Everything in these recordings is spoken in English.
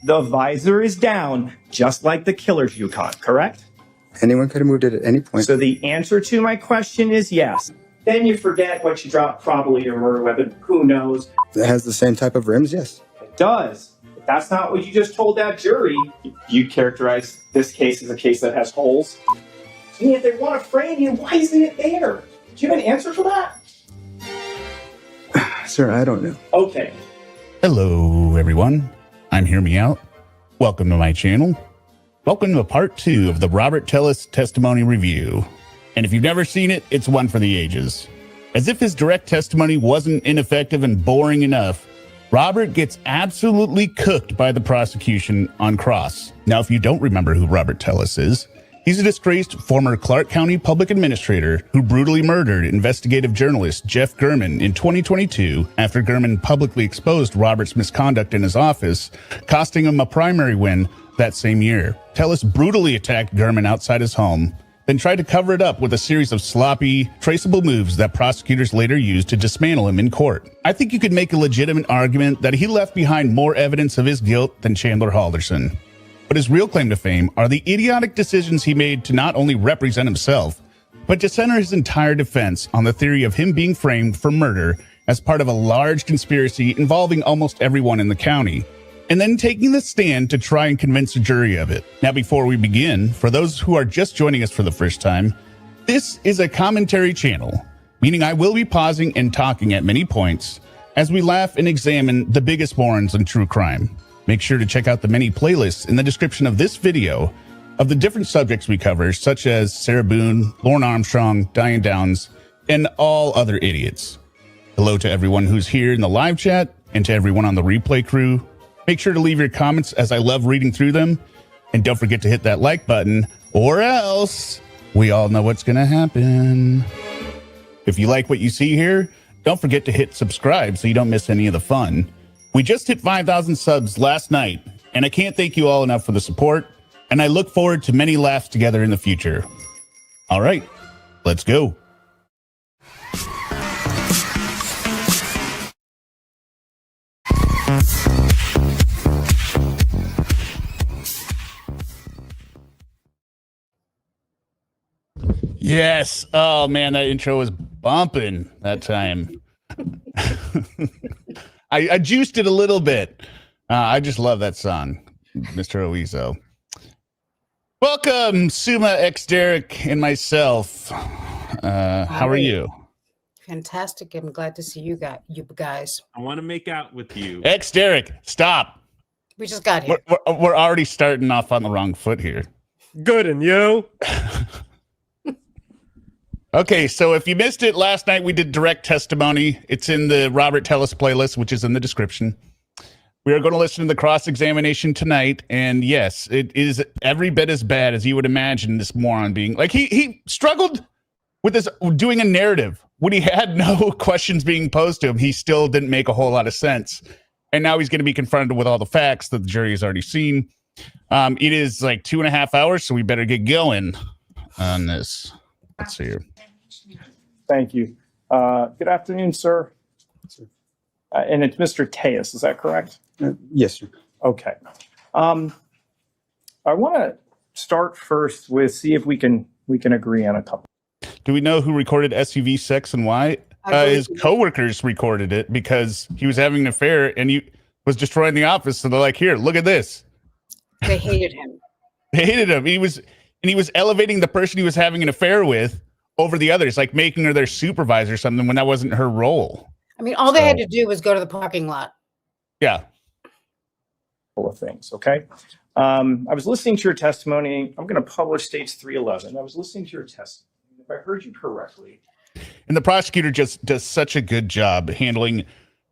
The visor is down, just like the killer's Yukon, correct? Anyone could have moved it at any point. So the answer to my question is yes. Then you forget what you dropped, probably your murder weapon. Who knows? It has the same type of rims, yes. It does. But that's not what you just told that jury. You characterize this case as a case that has holes. And if they want to frame you, why isn't it there? Do you have an answer for that? Sir, I don't know. Okay. Hello, everyone. I'm HearMeowt. Welcome to my channel. Welcome to part 2 of the Robert TELLES testimony review. And if you've never seen it, it's one for the ages. As if his direct testimony wasn't ineffective and boring enough, Robert gets absolutely cooked by the prosecution on cross. Now, if you don't remember who Robert TELLES is, he's a disgraced former Clark County public administrator who brutally murdered investigative journalist Jeff German in 2022 after German publicly exposed Robert's misconduct in his office, costing him a primary win that same year. TELLES brutally attacked German outside his home, then tried to cover it up with a series of sloppy, traceable moves that prosecutors later used to dismantle him in court. I think you could make a legitimate argument that he left behind more evidence of his guilt than Chandler Halderson. But his real claim to fame are the idiotic decisions he made to not only represent himself, but to center his entire defense on the theory of him being framed for murder as part of a large conspiracy involving almost everyone in the county, and then taking the stand to try and convince a jury of it. Now, before we begin, for those who are just joining us for the first time, this is a commentary channel, meaning I will be pausing and talking at many points as we laugh and examine the biggest morons in true crime. Make sure to check out the many playlists in the description of this video of the different subjects we cover, such as Sarah Boone, Lauren Armstrong, Diane Downs, and all other idiots. Hello to everyone who's here in the live chat and to everyone on the replay crew. Make sure to leave your comments as I love reading through them. And don't forget to hit that like button or else we all know what's going to happen. If you like what you see here, don't forget to hit subscribe so you don't miss any of the fun. We just hit 5,000 subs last night, and I can't thank you all enough for the support, and I look forward to many laughs together in the future. All right, let's go. Yes. Oh, man, that intro was bumping that time. I juiced it a little bit. I just love that song, Mr. Oizo. Welcome, Suma, X Derek, and myself. How are you? Fantastic. I'm glad to see you guys. I want to make out with you. X Derek, stop. We just got here. We're already starting off on the wrong foot here. Good, and you? Okay, so if you missed it, last night we did direct testimony. It's in the Robert TELLES playlist, which is in the description. We are going to listen to the cross-examination tonight, and yes, it is every bit as bad as you would imagine this moron being. Like, he struggled with this, doing a narrative. When he had no questions being posed to him, he still didn't make a whole lot of sense. And now he's going to be confronted with all the facts that the jury has already seen. It is like 2.5 hours, so we better get going on this. Let's see here. Thank you. Good afternoon, sir. And it's Mr. Tejas, is that correct? Yes, sir. Okay. I want to start first with see if we can agree on a couple. Do we know who recorded SUV sex and why? His coworkers recorded it because he was having an affair and he was destroying the office. So they're like, "Here, look at this." They hated him. They hated him. He was elevating the person he was having an affair with over the others, like making her their supervisor or something when that wasn't her role. I mean, all they had to do was go to the parking lot. Yeah. Of things, okay? I was listening to your testimony. I'm going to publish States 311. I was listening to your testimony. If I heard you correctly. And the prosecutor just does such a good job handling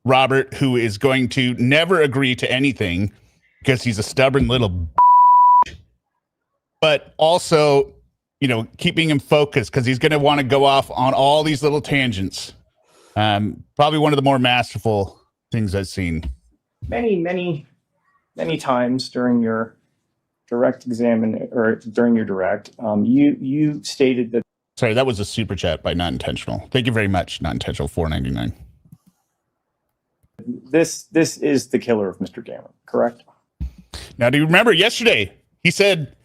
Robert, who is going to never agree to anything because he's a stubborn little but also, you know, keeping him focused because he's going to want to go off on all these little tangents. Probably one of the more masterful things I've seen. Many times during your direct you stated that. Sorry, that was a super chat by Not Intentional. Thank you very much, Not Intentional, $4.99. This is the killer of Mr. Gammon, correct? Now, do you remember yesterday? He said,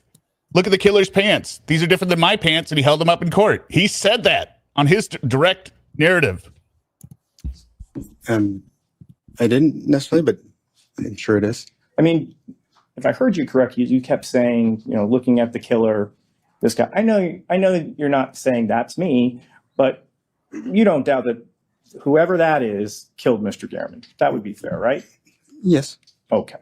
look at the killer's pants. These are different than my pants, and he held them up in court. He said that on his direct narrative. I didn't necessarily, but I'm sure it is. I mean, if I heard you correctly, you kept saying, looking at the killer, this guy. I know that you're not saying that's me, but you don't doubt that whoever that is killed Mr. Gehrman. That would be fair, right? Yes. Okay.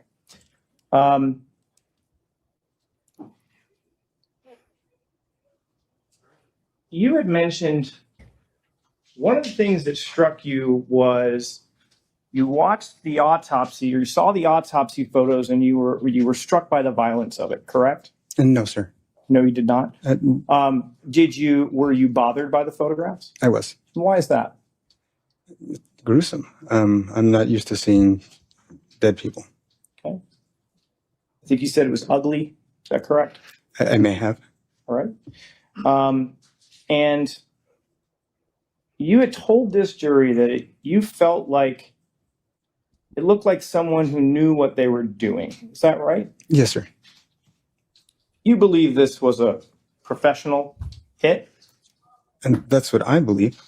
You had mentioned one of the things that struck you was you watched the autopsy, or you saw the autopsy photos, and you were struck by the violence of it, correct? No, sir. No, you did not. Were you bothered by the photographs? I was. Why is that? Gruesome. I'm not used to seeing dead people. Okay. I think you said it was ugly. Is that correct? I may have. All right. And you had told this jury that you felt like it looked like someone who knew what they were doing. Is that right? Yes, sir. You believe this was a professional hit? And that's what I believe.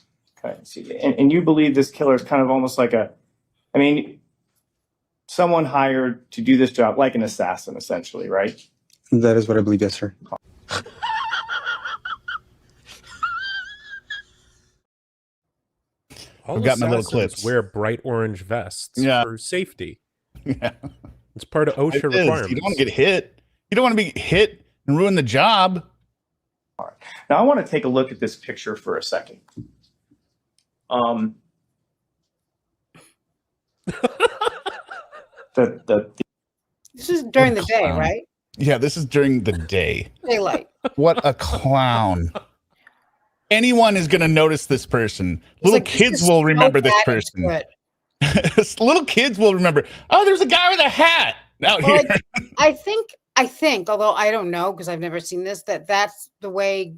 Okay. And you believe this killer is kind of almost like someone hired to do this job, like an assassin, essentially, right? That is what I believe, yes, sir. All I've got my little assassins clips. wear bright orange vests for safety. Yeah. It's part of OSHA It is. requirements. You don't want to get hit. You don't want to be hit and ruin the job. All right. Now I want to take a look at this picture for a second. This is during the day, clown. right? Yeah, this is during the day. Daylight. What a clown. Anyone is going to notice this person. It's Little like, this kids is will so remember this bad, it's person. good. Little kids will remember. Oh, there's a guy with a hat out Well, here. I think, although I don't know because I've never seen this, that's the way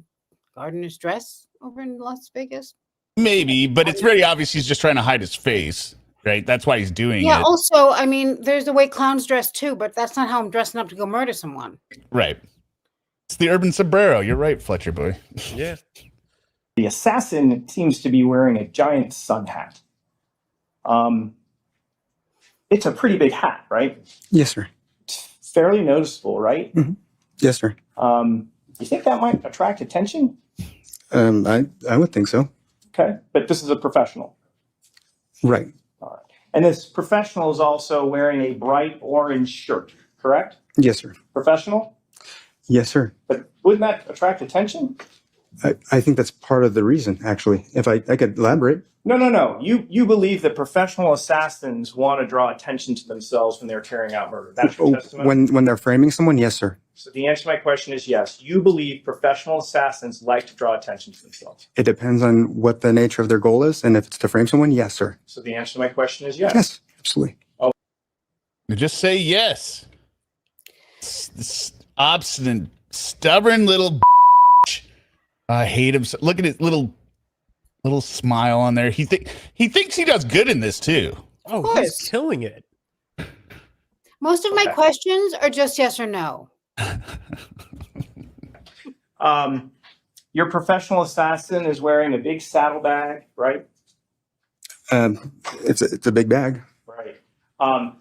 gardeners dress over in Las Vegas. Maybe, but it's very obvious he's just trying to hide his face, right? That's why he's doing Yeah. it. Also, there's the way clowns dress too, but that's not how I'm dressing up to go murder someone. Right. It's the urban sombrero. You're right, Fletcher boy. Yeah. The assassin seems to be wearing a giant sun hat. It's a pretty big hat, right? Yes, sir. It's fairly noticeable, right? Mm-hmm. Yes, sir. You think that might attract attention? I would think so. Okay, but this is a professional. Right. All right. And this professional is also wearing a bright orange shirt, correct? Yes, sir. Professional? Yes, sir. But wouldn't that attract attention? I think that's part of the reason, actually. If I could elaborate. No. You believe that professional assassins want to draw attention to themselves when they're carrying out murder. That's your testimony? When they're framing someone, yes, sir. So the answer to my question is yes. You believe professional assassins like to draw attention to themselves. It depends on what the nature of their goal is, and if it's to frame someone, yes, sir. So the answer to my question is yes. Yes, absolutely. Just say yes. This obstinate, stubborn little bitch. I hate him. Look at his little smile on there. He thinks he does good in this too. Oh, he's killing it. Most of my questions are just yes or no. Your professional assassin is wearing a big saddlebag, right? It's a big bag. Right.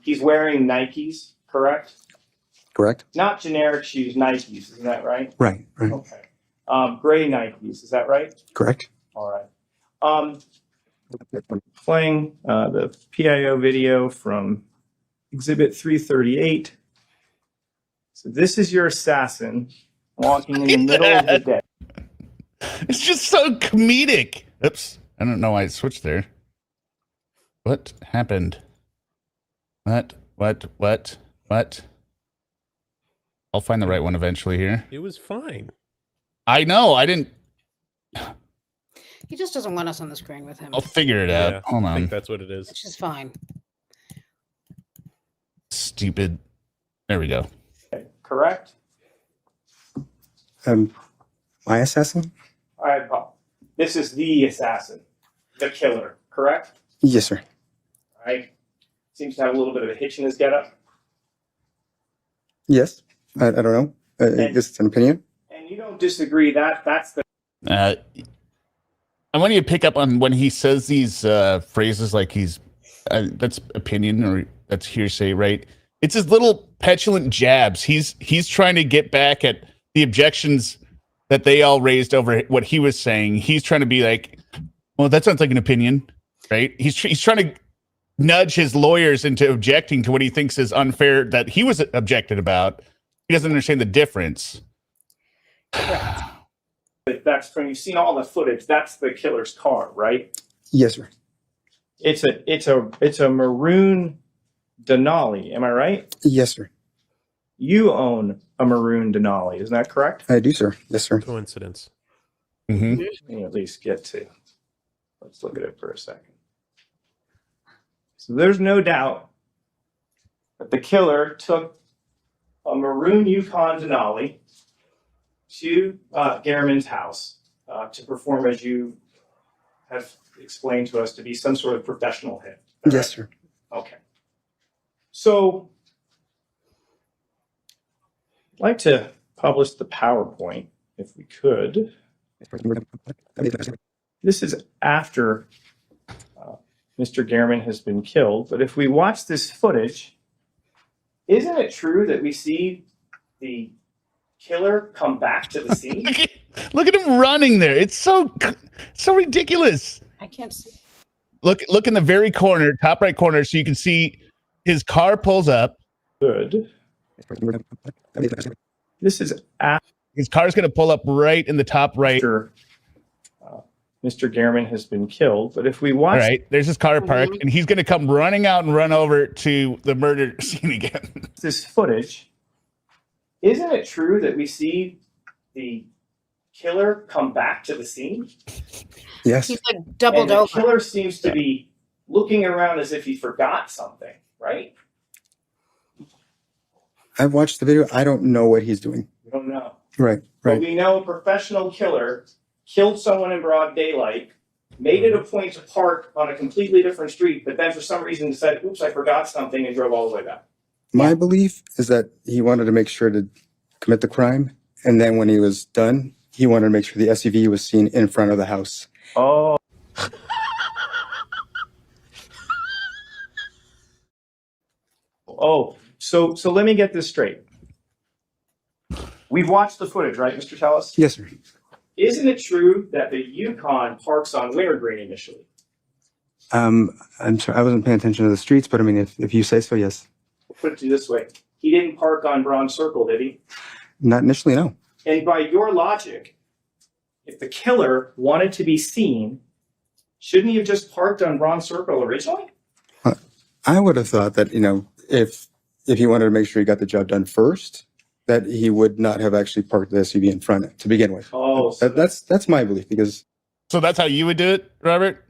He's wearing Nikes, correct? Correct. Not generic shoes, Nikes, isn't that right? Right. Okay. Gray Nikes, is that right? Correct. All right. Playing the PIO video from Exhibit 338. So this is your assassin walking in the middle of the day. It's just so comedic. Oops. I don't know why it switched there. What happened? What? I'll find the right one eventually here. It was fine. I know. I didn't. He just doesn't want us on the screen with him, I'll figure it out. Yeah, Hold I think on. that's what it is. which is fine. Stupid. There we go. Okay, correct? My assassin? All right, Paul. This is the assassin, the killer, correct? Yes, sir. All right. Seems to have a little bit of a hitch in his getup. Yes. I don't know. I guess it's an opinion. And you don't disagree that's the I want you to pick up on when he says these phrases like he's that's opinion or that's hearsay, right? It's his little petulant jabs. He's trying to get back at the objections that they all raised over what he was saying. He's trying to be like, well, that sounds like an opinion, right? He's trying to nudge his lawyers into objecting to what he thinks is unfair that he was objected about. He doesn't understand the difference. that's when you've seen all the footage, that's the killer's car, right? Yes, sir. It's a maroon Denali, am I right? Yes, sir. You own a maroon Denali, isn't that correct? I do, sir. Yes, sir. Coincidence. Mm-hmm. Let me at least get to. Let's look at it for a second. So there's no doubt that the killer took a maroon Yukon Denali to Garriman's house to perform, as you have explained to us, to be some sort of professional hit. Yes, sir. Okay. So I'd like to publish the PowerPoint if we could. This is after Mr. Garriman has been killed, but if we watch this footage, isn't it true that we see the killer come back to the scene? Look at him running there. It's so ridiculous. I can't see. Look in the very corner, top right corner, so you can see his car pulls up. Good. This is His car's going to pull up right in the top right. after Mr. Garriman has been killed, but if we watch All right, there's his car parked, and he's going to come running out and run over to the murder scene again. this footage, isn't it true that we see the killer come back to the scene? Yes. He's like doubled And the over. killer seems to be looking around as if he forgot something, right? I've watched the video. I don't know what he's doing. We don't know. Right. But Right. we know a professional killer killed someone in broad daylight, made it a point to park on a completely different street, but then for some reason decided, oops, I forgot something, and drove all the way back. My belief is that he wanted to make sure to commit the crime, and then when he was done, he wanted to make sure the SUV was seen in front of the house. Oh. So let me get this straight. We've watched the footage, right, Mr. Tellis? Yes, sir. Isn't it true that the Yukon parks on Wintergreen initially? I'm sorry, I wasn't paying attention to the streets, but I mean, if you say so, yes. We'll put it to you this way. He didn't park on Bronze Circle, did he? Not initially, no. And by your logic, if the killer wanted to be seen, shouldn't he have just parked on Bronze Circle originally? I would have thought that, if he wanted to make sure he got the job done first, that he would not have actually parked the SUV in front to begin with. Oh, so That's my belief, because So that's how you would do it, Robert?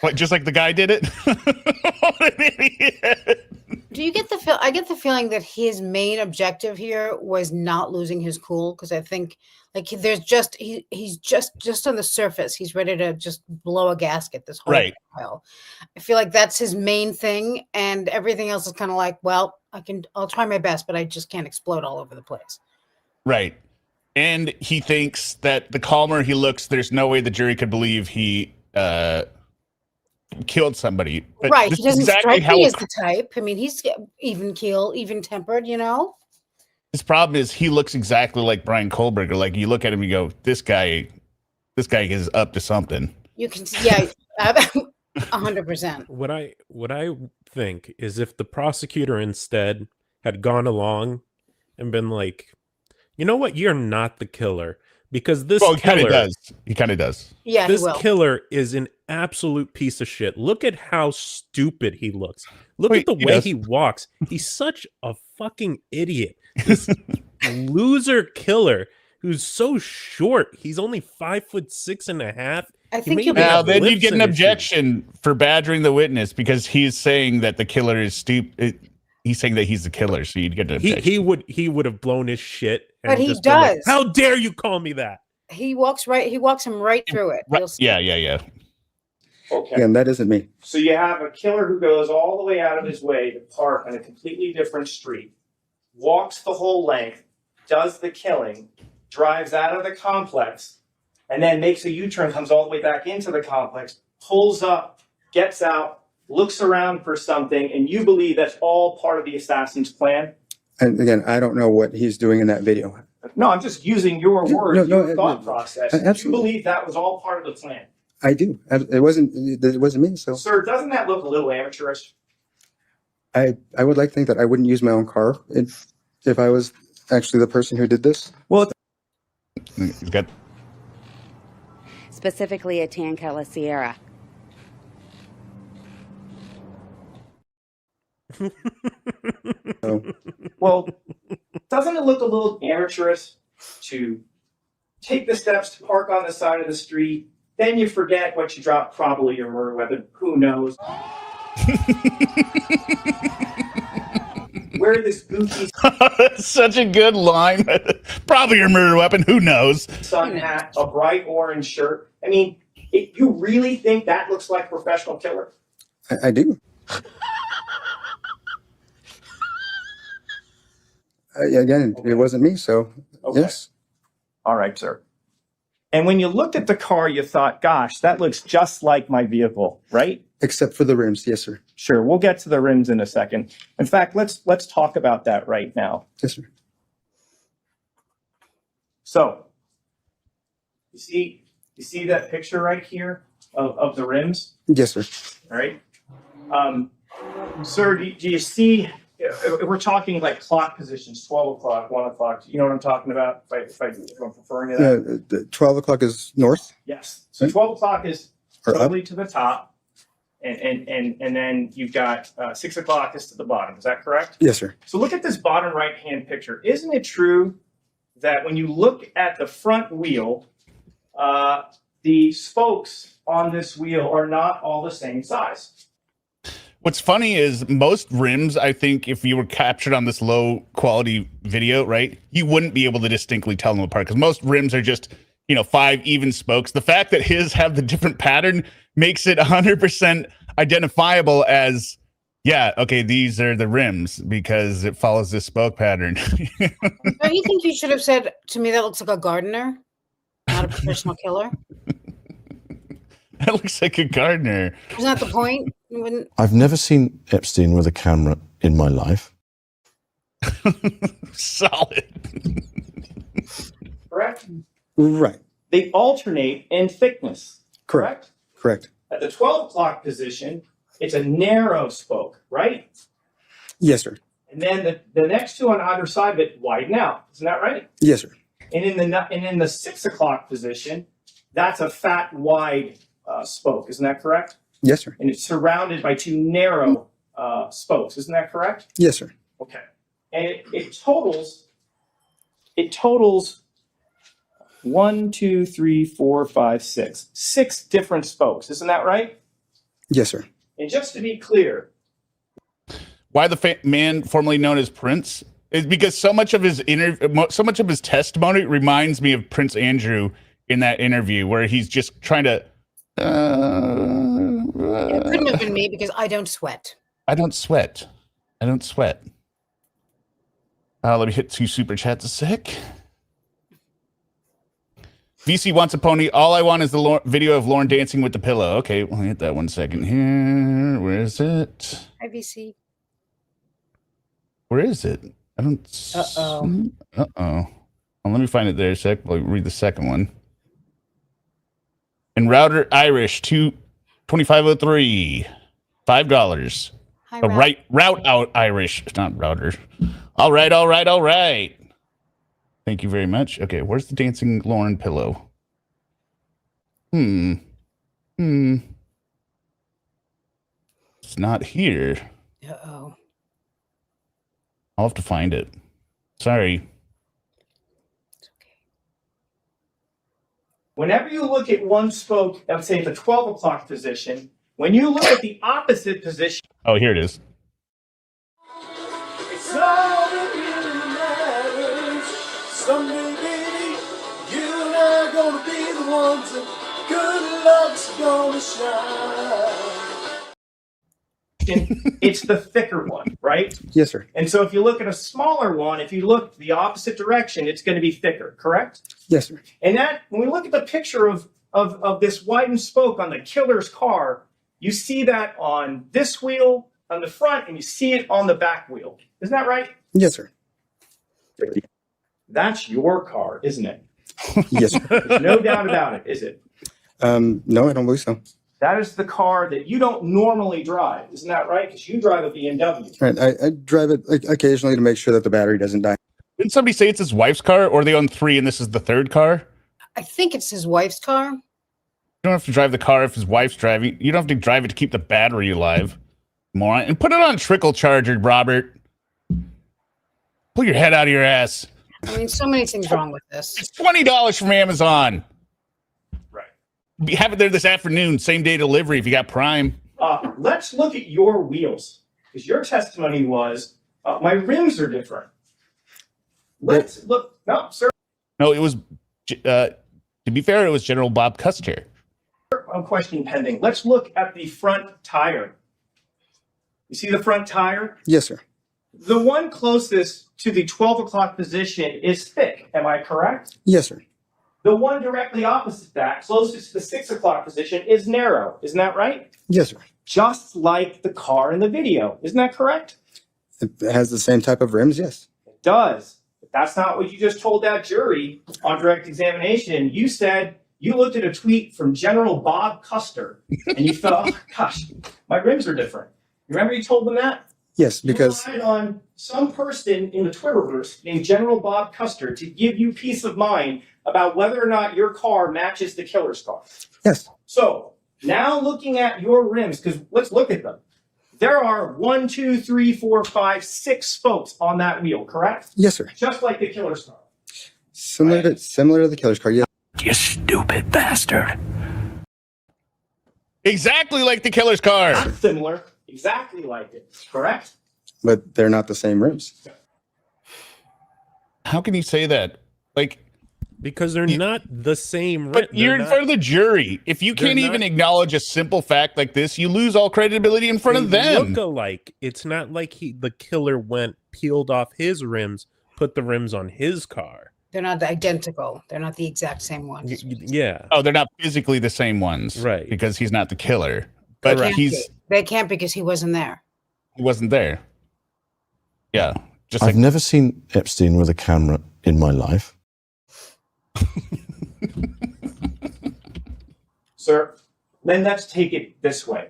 What, just like the guy did it? What an idiot. Do you get the feel? I get the feeling that his main objective here was not losing his cool, because I think like there's just he's just on the surface. He's ready to just blow a gasket this whole Right. while. I feel like that's his main thing, and everything else is kind of like, well, I'll try my best, but I just can't explode all over the place. Right. And he thinks that the calmer he looks, there's no way the jury could believe he killed somebody. But Right. this He doesn't is exactly strike me how as the type. I mean, he's even keel, even tempered, his problem is he looks exactly like Brian Kohlberger. Like you look at him, you go, this guy is up to something. You can see, yeah, 100%. What I think is if the prosecutor instead had gone along and been like, you know what, you're not the killer, because this Well, he kind of killer does. He kind of does. Yeah, this he will. killer is an absolute piece of shit. Look at how stupid he looks. Look Wait, at the he way does. he walks. He's such a fucking idiot. This loser killer who's so short. He's only 5'6.5". I He think may you'll even be Now, have then you lips get an in his shoes. objection for badgering the witness because he's saying that the killer is stupid. He's saying that he's the killer, so you'd get an objection. He would have blown his shit. And But he just been like, does. how dare you call me that? He walks him right through it. Right. You'll see. Yeah. okay. again, that isn't me. So you have a killer who goes all the way out of his way to park on a completely different street. walks the whole length, does the killing, drives out of the complex, and then makes a U-turn, comes all the way back into the complex, pulls up, gets out, looks around for something, and you believe that's all part of the assassin's plan? And again, I don't know what he's doing in that video. No, I'm just using your words, No, your thought process. absolutely. You believe that was all part of the plan? I do. It wasn't me. So Sir, doesn't that look a little amateurish? I would like to think that I wouldn't use my own car if I was actually the person who did this. Well, He's got specifically a Tancella Sierra. So well, doesn't it look a little amateurish to take the steps to park on the side of the street, then you forget what you dropped, probably your murder weapon, who knows? Wear this goofy such a good line. Probably your murder weapon. Who knows? sun hat, a bright orange shirt. I mean, you really think that looks like a professional killer? I do. Again, it wasn't me. So Okay. yes. All right, sir. And when you looked at the car, you thought, gosh, that looks just like my vehicle, right? Except for the rims. Yes, sir. Sure, we'll get to the rims in a second. In fact, let's talk about that right now. Yes, sir. So, you see that picture right here of the rims, Yes, sir. all right? Sir, do you see, if we're talking like clock positions, 12 o'clock, 1 o'clock, you know what I'm talking about? If I'm referring to that? The 12 o'clock is north. Yes. So 12 o'clock is Or up. totally to the top, and then you've got 6 o'clock is to the bottom. Is that correct? Yes, sir. So look at this bottom right-hand picture. Isn't it true that when you look at the front wheel, the spokes on this wheel are not all the same size? What's funny is most rims, I think, if you were captured on this low quality video, right, you wouldn't be able to distinctly tell them apart because most rims are just, 5 even spokes. The fact that his have the different pattern makes it 100% identifiable as, yeah, okay, these are the rims because it follows this spoke pattern. Don't you think you should have said to me that looks like a gardener, not a professional killer? That looks like a gardener. Isn't that the point? You wouldn't- I've never seen Epstein with a camera in my life. Solid. Correct? Right. They alternate in thickness. Correct? Correct. At the 12 o'clock position, it's a narrow spoke, right? Yes, sir. And then the next two on either side of it widen out. Isn't that right? Yes, sir. And in the 6 o'clock position, that's a fat, wide spoke. Isn't that correct? Yes, sir. And it's surrounded by 2 narrow spokes. Isn't that correct? Yes, sir. Okay. And it totals 1, 2, 3, 4, 5, 6. 6 different spokes. Isn't that right? Yes, sir. And just to be clear, Why the man formerly known as Prince is because so much of his testimony reminds me of Prince Andrew in that interview where he's just trying to. It couldn't have been me because I don't sweat. I don't sweat. Let me hit 2 super chats a sec. VC wants a pony. All I want is the video of Lauren dancing with the pillow. Okay, we'll hit that 1 second here. Where is it? IVC. Where is it? I don't. Uh-oh. Well, let me find it there a sec. I'll read the second one. And Router Irish 2503, $5. Hi, A Ralph. route out Irish, not router. All right. Thank you very much. Okay, where's the dancing Lauren pillow? It's not here. Uh-oh. I'll have to find it. Sorry. It's okay. whenever you look at one spoke, let's say the 12 o'clock position, when you look at the opposite position, Oh, here it is. It's all that really matters. Someday, baby, you and I are gonna be the ones that good luck's gonna shine. it's the thicker one, right? Yes, sir. And so if you look at a smaller one, if you look the opposite direction, it's going to be thicker, correct? Yes, sir. And that, when we look at the picture of this widened spoke on the killer's car, you see that on this wheel on the front and you see it on the back wheel. Isn't that right? Yes, sir. That's your car, isn't it? Yes, sir. There's no doubt about it, is it? No, I don't believe so. That is the car that you don't normally drive. Isn't that right? Because you drive a BMW. Right. I drive it occasionally to make sure that the battery doesn't die. Didn't somebody say it's his wife's car, or they own 3 and this is the 3rd car? I think it's his wife's car. You don't have to drive the car if his wife's driving. You don't have to drive it to keep the battery alive. Moron. And put it on trickle charger, Robert. Pull your head out of your ass. I mean, so many things wrong with this. It's $20 from Amazon. Right. Have it there this afternoon, same day delivery if you got Prime. Let's look at your wheels. Because your testimony was, my rims are different. Let's look. No, sir. No, it was, to be fair, it was General Bob Custer. I'm questioning pending. Let's look at the front tire. You see the front tire? Yes, sir. The one closest to the 12 o'clock position is thick. Am I correct? Yes, sir. The one directly opposite that, closest to the 6 o'clock position, is narrow. Isn't that right? Yes, sir. Just like the car in the video. Isn't that correct? It has the same type of rims. Yes. It does. But that's not what you just told that jury on direct examination. You said you looked at a tweet from General Bob Custer and you thought, oh, gosh, my rims are different. You remember you told them that? Yes, because you relied on some person in the Twitterverse named General Bob Custer to give you peace of mind about whether or not your car matches the killer's car. yes, So now looking at your rims, because let's look at them. There are 1, 2, 3, 4, 5, 6 spokes on that wheel, correct? yes, sir. Just like the killer's car. Similar to the killer's car. Yes. You stupid bastard. Exactly like the killer's car. Not similar, exactly like it, correct? But they're not the same rims. How can you say that? Like, Because they're not the same. but you're in front of the jury. If you can't even acknowledge a simple fact like this, you lose all credibility in front of them. Look alike. It's not like the killer went, peeled off his rims, put the rims on his car. They're not identical. They're not the exact same ones. Yeah. Oh, they're not physically the same ones, Right. Because he's not the killer, but Correct. They can't because he wasn't there. he wasn't there. Yeah, just I've like never seen Epstein with a camera in my life. Sir, then let's take it this way.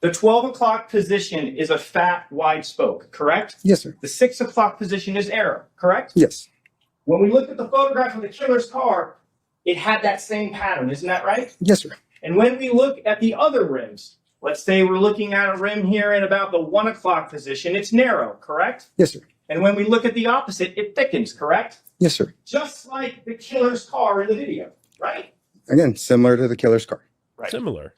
The 12 o'clock position is a fat, wide spoke, correct? Yes, sir. The 6 o'clock position is arrow, correct? Yes. When we looked at the photograph of the killer's car, it had that same pattern, isn't that right? Yes, sir. And when we look at the other rims, let's say we're looking at a rim here in about the 1 o'clock position, it's narrow, correct? Yes, sir. And when we look at the opposite, it thickens, correct? Yes, sir. Just like the killer's car in the video, right? Again, similar to the killer's car. Right. Similar.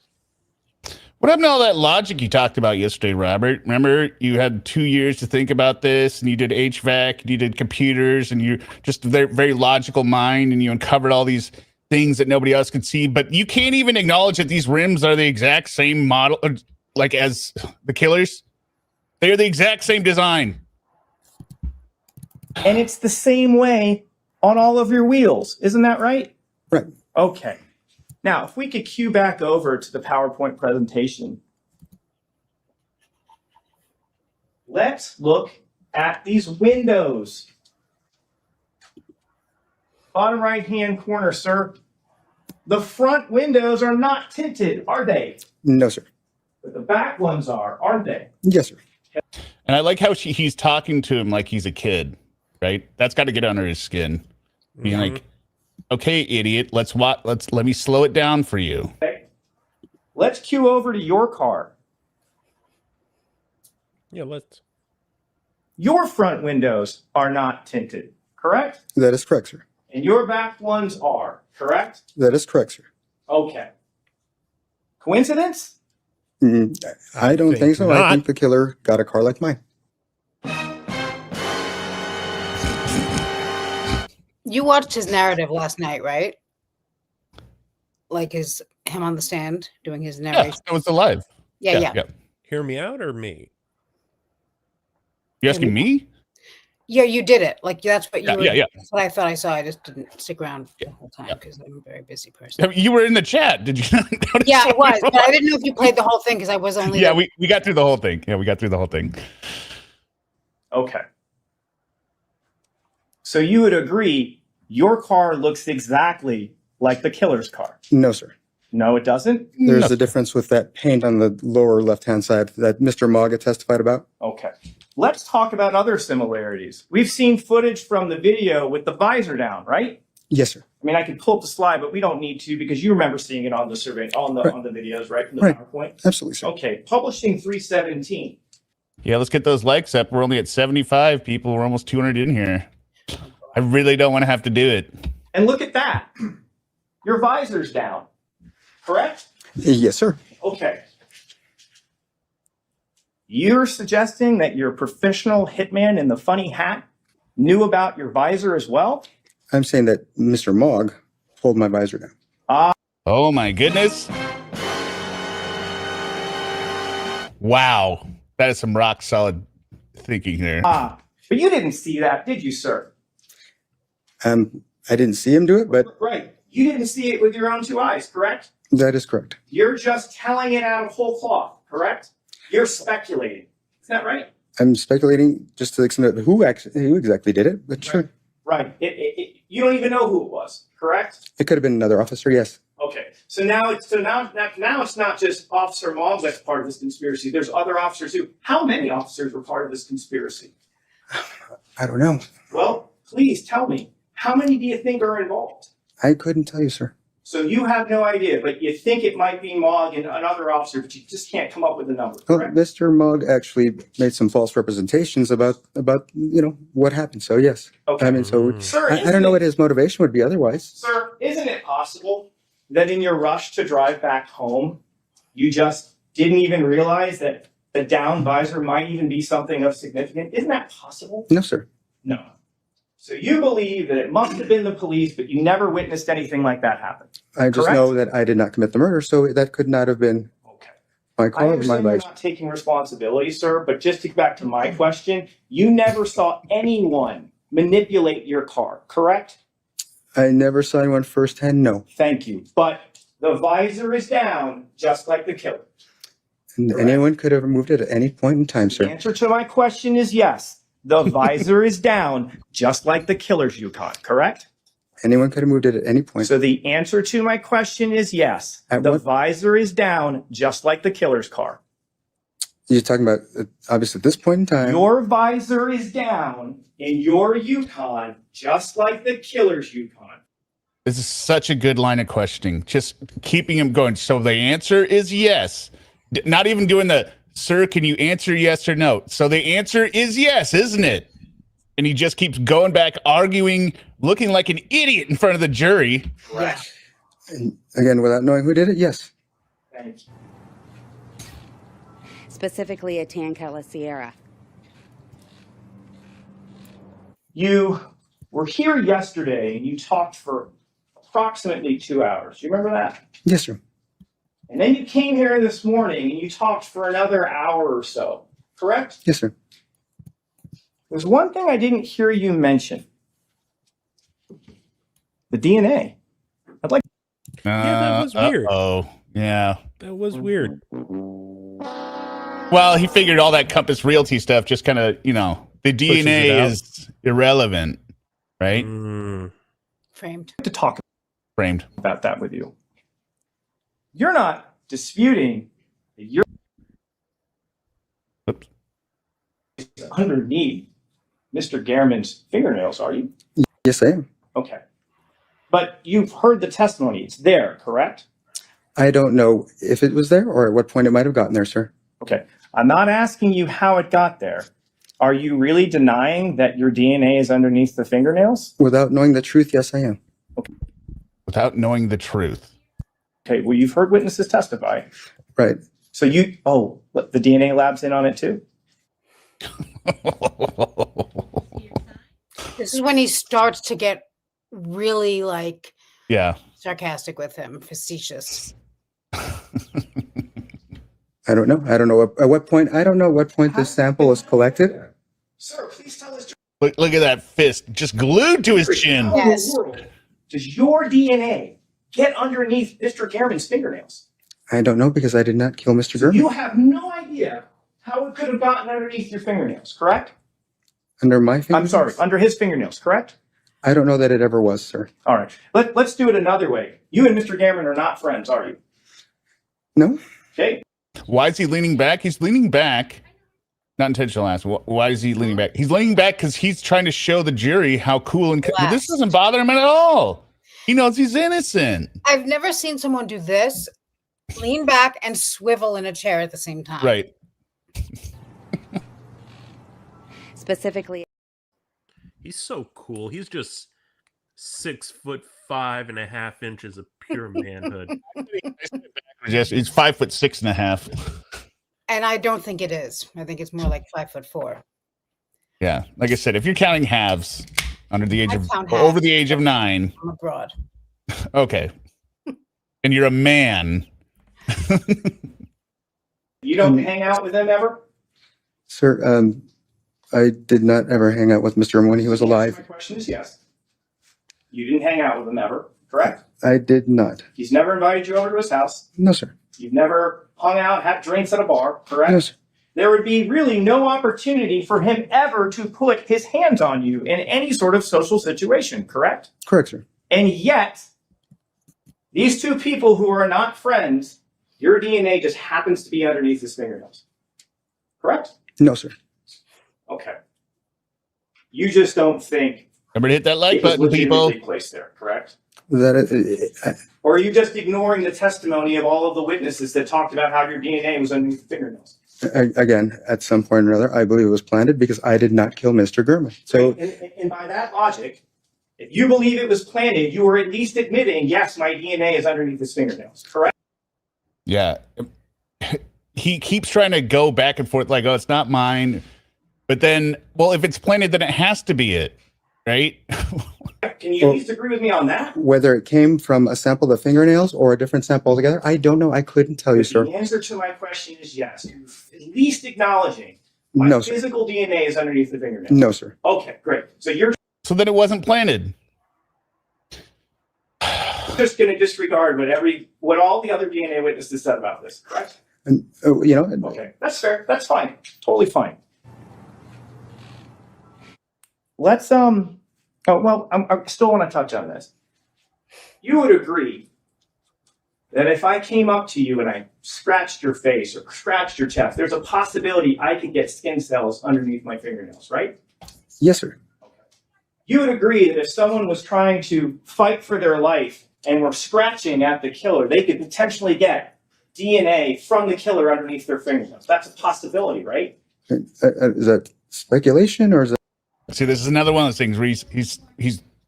what happened to all that logic you talked about yesterday, Robert? Remember, you had 2 years to think about this, and you did HVAC, and you did computers, and you're just a very, very logical mind, and you uncovered all these things that nobody else could see. But you can't even acknowledge that these rims are the exact same model, like as the killers. They're the exact same design. And it's the same way on all of your wheels. Isn't that right? Right. Okay. Now, if we could cue back over to the PowerPoint presentation. Let's look at these windows. Bottom right-hand corner, sir. The front windows are not tinted, are they? No, sir. But the back ones are, aren't they? Yes, sir. And I like how he's talking to him like he's a kid, right? That's got to get under his skin. Being like, okay, idiot, let me slow it down for you. Okay. Let's cue over to your car. Yeah, let's. Your front windows are not tinted, correct? That is correct, sir. And your back ones are, correct? That is correct, sir. Okay. Coincidence? I don't think so. I not. think the killer got a car like mine. You watched his narrative last night, right? Like him on the stand doing his Yeah, narration. that was alive. Yeah. Yeah. Hear me out or me? You asking me? Yeah, you did it. Like that's what you Yeah, were. yeah, yeah. That's what I thought I saw. I just didn't stick around the whole time because I'm a very busy person. I mean, you were in the chat. Did you not notice? Yeah, I was, but I didn't know if you played the whole thing because I was only. Yeah, we got through the whole thing. Yeah, we got through the whole thing. Okay. So you would agree your car looks exactly like the killer's car? No, sir. No, it doesn't? There's a difference with that paint on the lower left-hand side that Mr. Mogg testified about. Okay. Let's talk about other similarities. We've seen footage from the video with the visor down, right? Yes, sir. I mean, I could pull up the slide, but we don't need to because you remember seeing it on the survey, on the videos, right? From the Right. PowerPoint. Absolutely, sir. Okay. Publishing 317. Yeah, let's get those likes up. We're only at 75 people. We're almost 200 in here. I really don't want to have to do it. And look at that. Your visor's down, correct? Yes, sir. Okay. You're suggesting that your professional hitman in the funny hat knew about your visor as well? I'm saying that Mr. Mogg pulled my visor down. Oh my goodness. Wow. That is some rock solid thinking there. But you didn't see that, did you, sir? I didn't see him do it, but Right. You didn't see it with your own two eyes, correct? that is correct. You're just telling it out of whole cloth, correct? You're speculating. Is that right? I'm speculating just to the extent of who exactly did it, but sure. Right. You don't even know who it was, correct? It could have been another officer, yes. Okay. So now it's not just Officer Mogg that's part of this conspiracy. There's other officers too. How many officers were part of this conspiracy? I don't know. Well, please tell me. How many do you think are involved? I couldn't tell you, sir. So you have no idea, but you think it might be Mogg and another officer, but you just can't come up with a number, Well, correct? Mr. Mogg actually made some false representations about what happened. So yes. Okay. I mean, so Sir, I don't know what his motivation would be otherwise. Sir, isn't it possible that in your rush to drive back home, you just didn't even realize that the down visor might even be something of significance? Isn't that possible? No, sir. No. So you believe that it must have been the police, but you never witnessed anything like that happen? I just Correct? know that I did not commit the murder, so that could not have been Okay. my I car or my understand you're vice. not taking responsibility, sir, but just to get back to my question, you never saw anyone manipulate your car, correct? I never saw anyone firsthand, no. Thank you. But the visor is down, just like the killer. And Correct. anyone could have removed it at any point in time, The sir. answer to my question is yes. The visor is down, just like the killer's Yukon, correct? Anyone could have moved it at any point. So the answer to my question is yes. At The what- visor is down, just like the killer's car. You're talking about, obviously, at this point in time. Your visor is down in your Yukon, just like the killer's Yukon. This is such a good line of questioning. Just keeping him going. So the answer is yes. Not even doing the, sir, can you answer yes or no? So the answer is yes, isn't it? And he just keeps going back, arguing, looking like an idiot in front of the jury. Yeah. And again, without knowing who did it, yes. Thank you. Specifically a tan color Sierra. You were here yesterday and you talked for approximately 2 hours. You remember that? Yes, sir. And then you came here this morning and you talked for another hour or so, correct? Yes, sir. There's one thing I didn't hear you mention. The DNA. I'd like that was weird. Oh, yeah. That was weird. Well, he figured all that Compass Realty stuff just kind of, the DNA it out. is irrelevant, right? Framed. to talk Framed. about that with you. You're not disputing that you're Oops. underneath Mr. Gehrman's fingernails, are you? Yes, I am. Okay. But you've heard the testimony. It's there, correct? I don't know if it was there or at what point it might have gotten there, sir. Okay. I'm not asking you how it got there. Are you really denying that your DNA is underneath the fingernails? Without knowing the truth, yes, I am. Without knowing the truth. Okay. Well, you've heard witnesses testify. Right. So the DNA lab's in on it too? This is when he starts to get really Yeah. sarcastic with him, facetious. I I don't know. I don't know at what point. I don't know what point this sample was collected. Sir, please tell us. Look at that fist just glued to his chin. How in Yes. the world does your DNA get underneath Mr. Gehrman's fingernails? I don't know because I did not kill Mr. Gehrman. You have no idea how it could have gotten underneath your fingernails, correct? Under my finger? I'm sorry, under his fingernails, correct? I don't know that it ever was, sir. All right. Let's do it another way. You and Mr. Gehrman are not friends, are you? No. Okay. Why is he leaning back? He's leaning back. Not intentional ask. Why is he leaning back? He's leaning back because he's trying to show the jury how cool and this doesn't bother him at all. He knows he's innocent. I've never seen someone do this, lean back and swivel in a chair at the same time. Right. Specifically, He's so cool. He's just 6'5.5" of pure manhood. Yes, he's 5'6.5". And I don't think it is. I think it's more like 5'4". Yeah, like I said, if you're counting halves under the age I of count over halves. the age of 9, I'm abroad. okay, and you're a man. You don't hang out with him ever? Sir, I did not ever hang out with Mr. Gehrman when he was My alive. question is yes. You didn't hang out with him ever, correct? I did not. He's never invited you over to his house. No, sir. You've never hung out, had drinks at a bar, correct? No, sir. There would be really no opportunity for him ever to put his hands on you in any sort of social situation, correct? Correct, sir. And yet, these two people who are not friends, your DNA just happens to be underneath his fingernails. Correct? No, sir. Okay. You just don't think Remember to hit that like it was button, people. legitimately placed there, correct? That Or are you just ignoring the testimony of all of the witnesses that talked about how your DNA was underneath the fingernails? again, at some point or another, I believe it was planted because I did not kill Mr. Gehrman. So And by that logic, if you believe it was planted, you are at least admitting, yes, my DNA is underneath his fingernails, correct? Yeah, he keeps trying to go back and forth like, oh, it's not mine. But then, well, if it's planted, then it has to be it, right? Can you at least agree with me on that? whether it came from a sample of the fingernails or a different sample altogether, I don't know. I couldn't tell you, sir. The answer to my question is yes. You're at least acknowledging my No, sir. physical DNA is underneath the fingernails. No, sir. Okay, great. So you're So then it wasn't planted. just going to disregard what all the other DNA witnesses said about this, correct? And, Okay, that's fair. That's fine. Totally fine. Let's I still want to touch on this. You would agree that if I came up to you and I scratched your face or scratched your chest, there's a possibility I could get skin cells underneath my fingernails, right? yes, sir. You would agree that if someone was trying to fight for their life and were scratching at the killer, they could potentially get DNA from the killer underneath their fingernails. That's a possibility, right? Is that speculation or is that? See, this is another one of those things where he's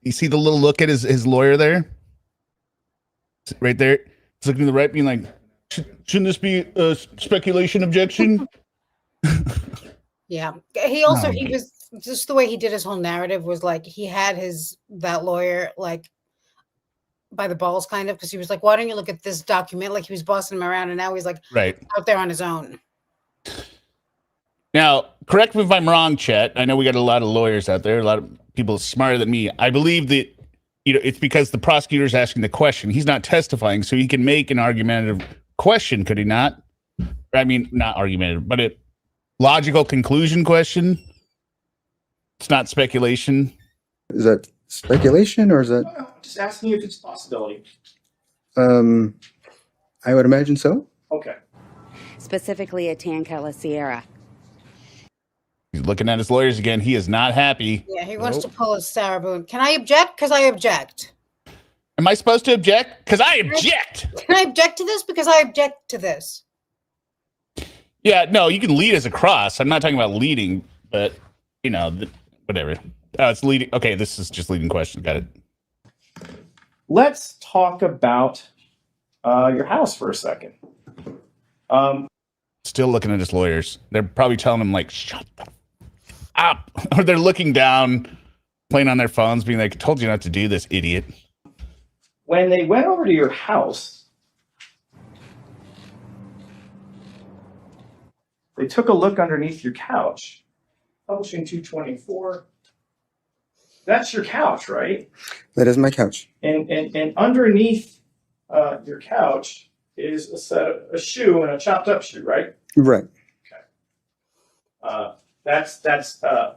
you see the little look at his lawyer there? Right there? He's looking to the right, being like, shouldn't this be a speculation objection? Yeah. He was just the way he did his whole narrative was like he had that lawyer like by the balls kind of because he was like, why don't you look at this document? Like he was bossing him around and now he's like Right. out there on his own. Now, correct me if I'm wrong, Chet. I know we got a lot of lawyers out there, a lot of people smarter than me. I believe that it's because the prosecutor's asking the question. He's not testifying, so he can make an argumentative question, could he not? I mean, not argumentative, but a logical conclusion question. It's not speculation. Is that speculation or is that? No, just asking you if it's a possibility. I would imagine so. Okay. specifically a Tancella Sierra. He's looking at his lawyers again. He is not happy. Yeah, he wants to pull a Sarah Boone. Can I object? Because I object. Am I supposed to object? Because I object. Can I object to this? Because I object to this. Yeah, no, you can lead as a cross. I'm not talking about leading, but whatever. Oh, it's leading. Okay, this is just leading questions. Got it. Let's talk about your house for a second. Still looking at his lawyers. They're probably telling him like, shut the up. Or they're looking down, playing on their phones, being like, told you not to do this, idiot. When they went over to your house, they took a look underneath your couch. Publishing 224. That's your couch, right? That is my couch. And underneath your couch is a shoe and a chopped up shoe, right? Right. That's the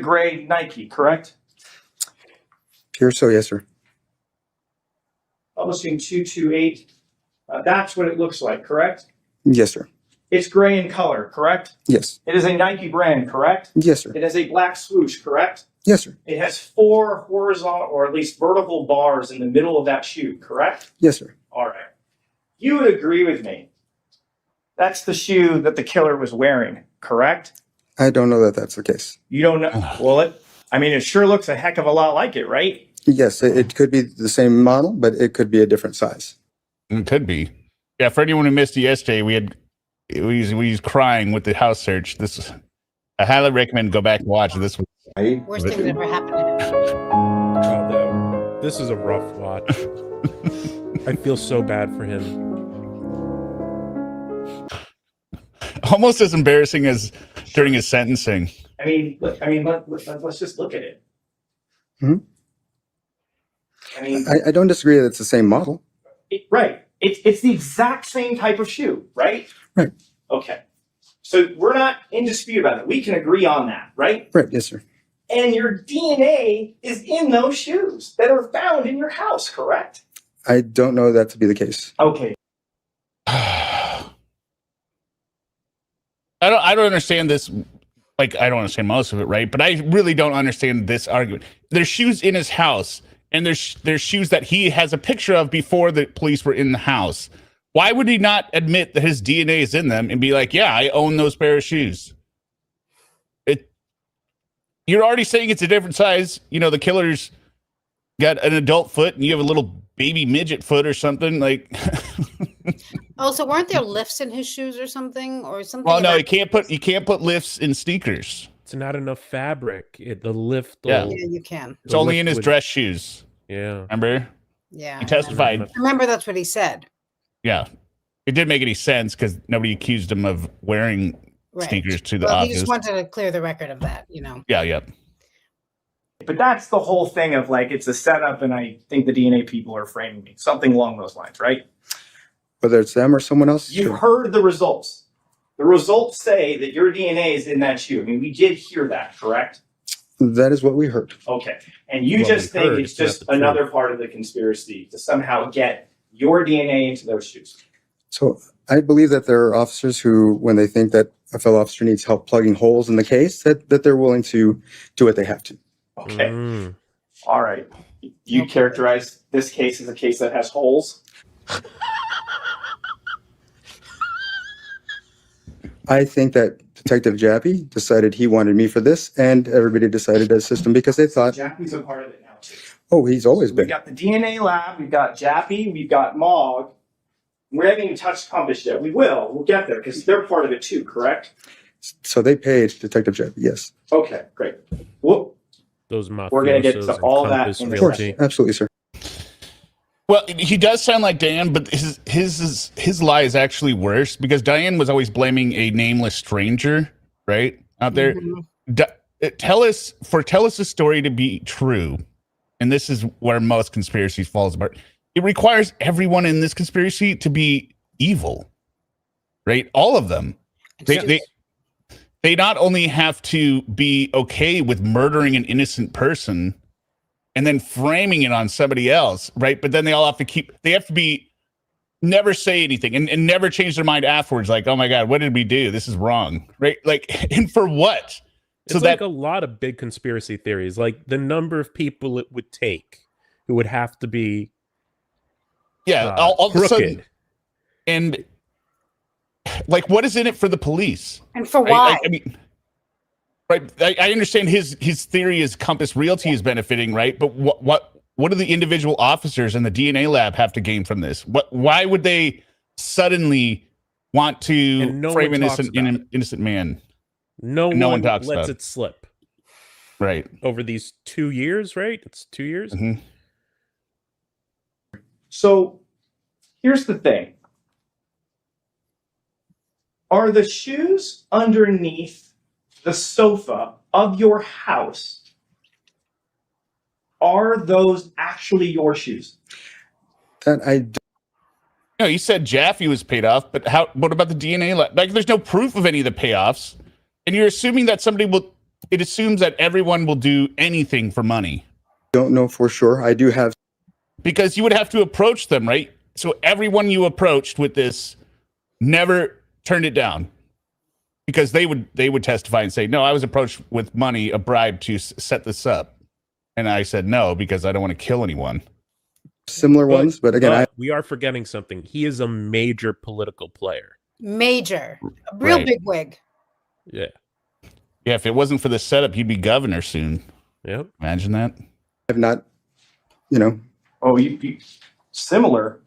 gray Nike, correct? Pure so, yes, sir. Publishing 228. That's what it looks like, correct? Yes, sir. It's gray in color, correct? Yes. It is a Nike brand, correct? Yes, sir. It has a black swoosh, correct? Yes, sir. It has 4 horizontal or at least vertical bars in the middle of that shoe, correct? Yes, sir. All right. You would agree with me. That's the shoe that the killer was wearing, correct? I don't know that that's the case. You don't know. Well, it sure looks a heck of a lot like it, right? Yes, it could be the same model, but it could be a different size. It could be. Yeah, for anyone who missed it yesterday, we was crying with the house search. I highly recommend go back and watch this one. Worst thing that ever happened to him. Oh, this is a rough watch. I feel so bad for him. Almost as embarrassing as during his sentencing. Let's just look at it. Hmm? I don't disagree that it's the same model. Right. It's the exact same type of shoe, right? Right. Okay. So we're not in dispute about it. We can agree on that, right? Right. Yes, sir. And your DNA is in those shoes that are found in your house, correct? I don't know that to be the case. Okay. I don't understand this. Like, I don't understand most of it, right? But I really don't understand this argument. There's shoes in his house, and there's shoes that he has a picture of before the police were in the house. Why would he not admit that his DNA is in them and be like, yeah, I own those pair of shoes? You're already saying it's a different size. You know, the killer's got an adult foot and you have a little baby midget foot or something. Like, Oh, so weren't there lifts in his shoes or something? Well, no, you can't put lifts in sneakers. It's not enough fabric. The lift. Yeah. Yeah, you can. It's only in his dress shoes. Yeah. Remember? Yeah. He testified. I remember that's what he said. Yeah. It didn't make any sense because nobody accused him of wearing sneakers to the Well, office. he just wanted to clear the record of that, you know. Yeah. But that's the whole thing of like, it's a setup, and I think the DNA people are framing me. Something along those lines, right? Whether it's them or someone else. You sure. heard the results. The results say that your DNA is in that shoe. I mean, we did hear that, correct? That is what we heard. Okay. And you Well, just we think heard, it's it's not just the truth. another part of the conspiracy to somehow get your DNA into those shoes. So I believe that there are officers who, when they think that a fellow officer needs help plugging holes in the case, that they're willing to do what they have to. Okay. Mm. All right. You characterize this case as a case that has holes? I think that Detective Jappy decided he wanted me for this, and everybody decided to assist him because they thought, Jappy's a part of it now, too. oh, he's always We've been. got the DNA lab, we've got Jappy, we've got Mog. We haven't even touched Compass yet. We will. We'll get there because they're part of it too, correct? So they paid Detective Jappy, yes. Okay, great. Well, Those mafiosos we're gonna get to and all that Compass in a Of course, Realty. absolutely, sir. Well, he does sound like Diane, but his lie is actually worse because Diane was always blaming a nameless stranger, right, out there. TELLES' story to be true, and this is where most conspiracies falls apart. It requires everyone in this conspiracy to be evil, right? All of them. They not only have to be okay with murdering an innocent person and then framing it on somebody else, right? But then they have to be never say anything and never change their mind afterwards. Like, oh my God, what did we do? This is wrong, right? Like, and for what? It's like a lot of big conspiracy theories, like the number of people it would take who would have to be all of a crooked. sudden, and like, what is in it for the police? And for why? I mean, right? I understand his theory is Compass Realty is benefiting, right? But what do the individual officers in the DNA lab have to gain from this? Why would they suddenly want to frame an innocent man? No one talks lets about it slip. Right. Over these 2 years, right? It's 2 years. Mm-hmm. so here's the thing. Are the shoes underneath the sofa of your house, are those actually your shoes? That I No, you said Jaffe was paid off, but what about the DNA? Like, there's no proof of any of the payoffs, and you're assuming that somebody will. It assumes that everyone will do anything for money don't know for sure. I do have because you would have to approach them, right? So everyone you approached with this never turned it down because they would testify and say, "No, I was approached with money, a bribe to set this up," and I said no because I don't want to kill anyone. similar ones, but again, we are forgetting something. He is a major political player. Major, a real Right. big wig. Yeah. Yeah, if it wasn't for the setup, he'd be governor soon. Yep. Imagine that. I have not, you know, Oh, you similar.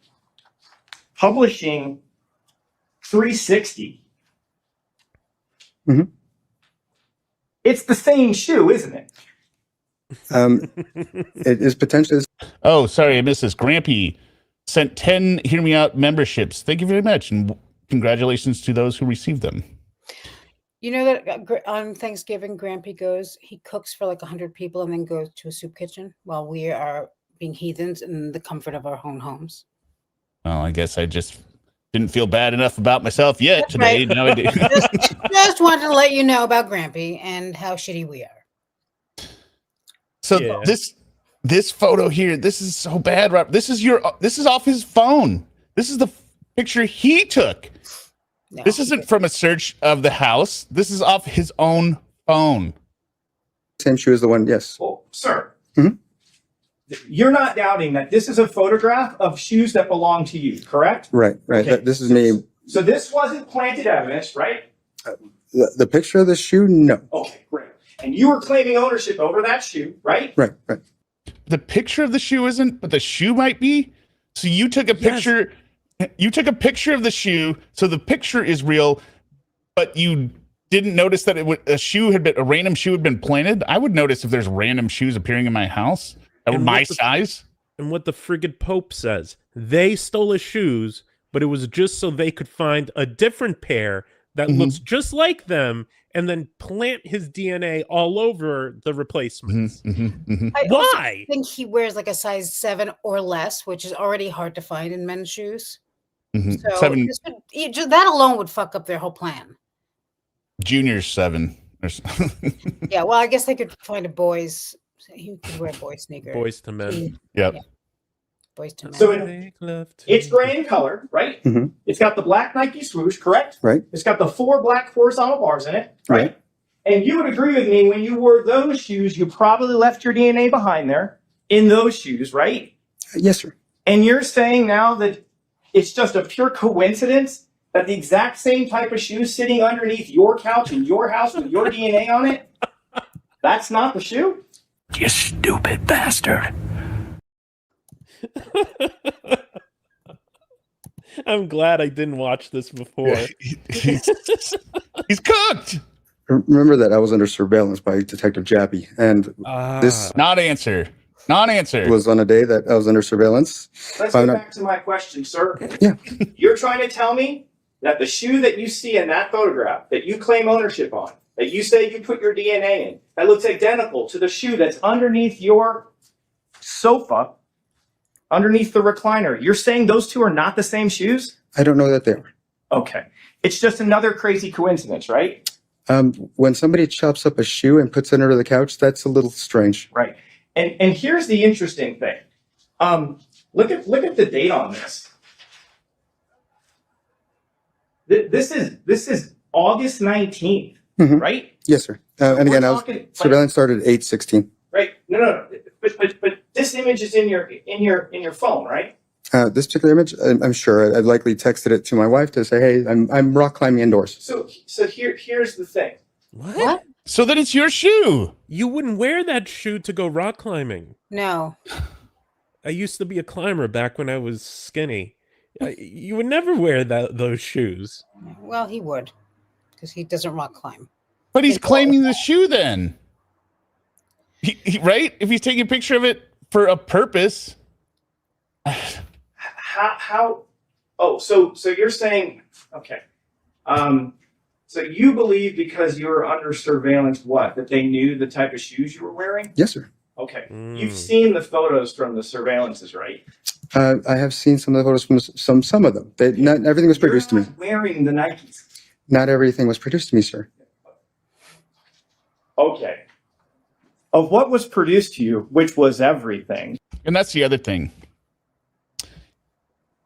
Publishing 360. Mhm. It's the same shoe, isn't it? it is potentially Oh, sorry, I missed this. Grampy sent 10 Hear Me Out memberships. Thank you very much, and congratulations to those who received them. You know that on Thanksgiving, Grampy he cooks for like 100 people and then goes to a soup kitchen while we are being heathens in the comfort of our own homes. Well, I guess I just didn't feel bad enough about myself yet That's today. right. Now I do. Just wanted to let you know about Grampy and how shitty we are. So Yeah. this photo here, this is so bad, Rob. This is off his phone. This is the picture he took. No. This isn't from a search of the house. This is off his own phone. same shoe as the one. Yes. Well, sir, Mhm. you're not doubting that this is a photograph of shoes that belong to you, correct? Right. Okay. This is me. So this wasn't planted evidence, right? The picture of the shoe. No. Okay, great. And you were claiming ownership over that shoe, right? Right. The picture of the shoe isn't, but the shoe might be. So you took a picture. You took a picture of the shoe, so the picture is real, but you didn't notice that a random shoe had been planted. I would notice if there's random shoes appearing in my house that were And my what the- size. And what the friggin' Pope says, they stole his shoes, but it was just so they could find a different pair that looks just like them and then plant his DNA all over the replacements. I also Why? think he wears like a size 7 or less, which is already hard to find in men's shoes. So 7 that alone would fuck up their whole plan. junior 7. Yeah, well, I guess they could find a boys. He could wear boy sneakers. Boys to men. Yep. Boys to men. So Make love to it's gray in color, right? Mhm. It's got the black Nike swoosh, correct? Right. It's got the 4 black horizontal bars in it, right? Right. And you would agree with me when you wore those shoes, you probably left your DNA behind there in those shoes, right? Yes, sir. And you're saying now that it's just a pure coincidence that the exact same type of shoe sitting underneath your couch in your house with your DNA on it, that's not the shoe? You stupid bastard. I'm glad I didn't watch this before. He's cooked. Remember that I was under surveillance by Detective Jaffe, and this Non-answer. Non-answer. was on a day that I was under surveillance. Let's I'm get not- back to my question, sir. Yeah. You're trying to tell me that the shoe that you see in that photograph that you claim ownership on, that you say you put your DNA in, that looks identical to the shoe that's underneath your sofa, underneath the recliner, you're saying those two are not the same shoes? I don't know that they are. Okay. It's just another crazy coincidence, right? When somebody chops up a shoe and puts it under the couch, that's a little strange. Right. And here's the interesting thing. Look at the date on this. This is August 19th, Mhm. right? Yes, sir. And We're again, talking, surveillance started at 8:16. right? No. But this image is in your phone, right? This particular image, I'm sure I'd likely texted it to my wife to say, "Hey, I'm rock climbing indoors." So here's the thing. What? So then it's your shoe. You wouldn't wear that shoe to go rock climbing. No. I used to be a climber back when I was skinny. You would never wear those shoes. Well, he would, because he doesn't rock climb. But he's claiming the shoe then. Right? If he's taking a picture of it for a purpose. How? Oh, so you're saying, okay. So you believe because you were under surveillance, what? That they knew the type of shoes you were wearing? Yes, sir. Okay. You've seen the photos from the surveillances, right? I have seen some of the photos from some of them. Not everything was produced to me. You're not wearing the Nikes. Not everything was produced to me, sir. Okay. Of what was produced to you, which was everything. And that's the other thing.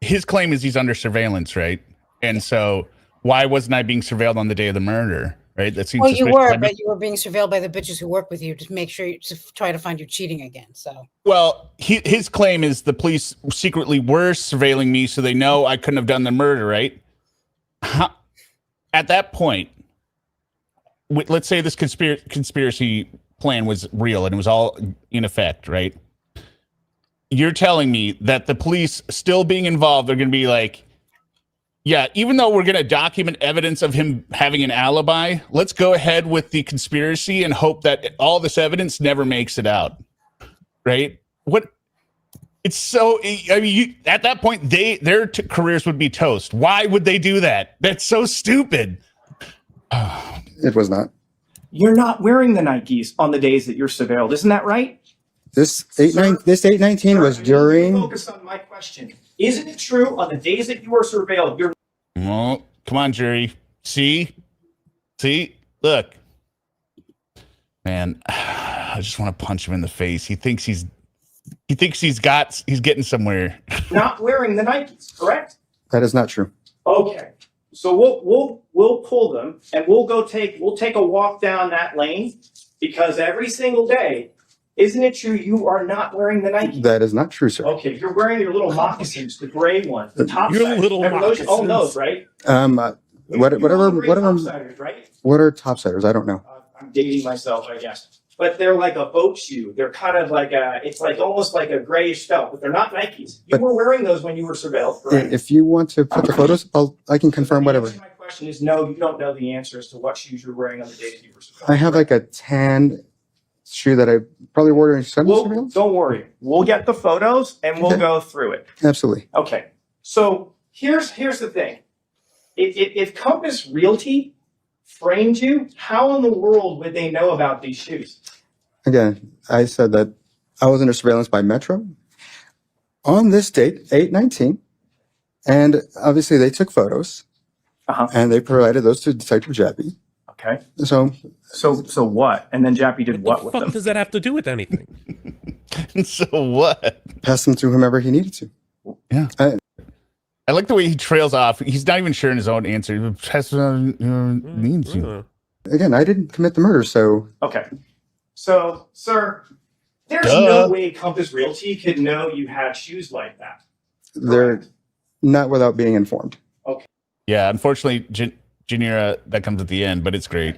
His claim is he's under surveillance, right? And so why wasn't I being surveilled on the day of the murder? Right? That seems Well, you suspicious. were, but you were being surveilled by the bitches who work with you to make sure to try to find you cheating again. So, Well, his claim is the police secretly were surveilling me, so they know I couldn't have done the murder, right? At that point, let's say this conspiracy plan was real and it was all in effect, right? You're telling me that the police still being involved are going to be like, yeah, even though we're going to document evidence of him having an alibi, let's go ahead with the conspiracy and hope that all this evidence never makes it out. Right? What? It's so, I mean, at that point, their careers would be toast. Why would they do that? That's so stupid. It was not. You're not wearing the Nikes on the days that you're surveilled. Isn't that right? This 819 was during. Focus on my question. Isn't it true on the days that you were surveilled, you're Well, come on, jury. See, look, man. I just want to punch him in the face. He thinks he's getting somewhere. not wearing the Nikes, correct? That is not true. Okay. So we'll pull them and we'll take a walk down that lane because every single day, isn't it true you are not wearing the Nikes? That is not true, sir. Okay, you're wearing your little moccasins, the gray ones, the top Your siders. little Remember those? You own moccasins. those, right? Whatever. Topsiders, right? What are topsiders? I don't know. I'm dating myself, I guess. But they're like a boat shoe. They're kind of like it's like almost like a grayish felt, but they're not Nikes. You were wearing those when you were surveilled, correct? If you want to put the photos, I can confirm The whatever. answer to my question is no, you don't know the answer as to what shoes you're wearing on the day that you were surveilled. I have like a tan shoe that I probably wore during Sunday Well, surveillance. don't worry. We'll get the photos and we'll go through it. Absolutely. Okay. So here's the thing. If Compass Realty framed you, how in the world would they know about these shoes? Again, I said that I was under surveillance by Metro on this date, 8/19, and obviously they took photos and they provided those to Detective Jappy. Okay. So what? And then Jappy did what What with the them? fuck does that have to do with anything? So what? pass them to whomever he needed to. Yeah. I like the way he trails off. He's not even sure in his own answer. Means you. Again, I didn't commit the murder, so Okay. So, sir, there's no way Compass Realty could know you had shoes like that. they're not without being informed. Yeah, unfortunately, Janira, that comes at the end, but it's great.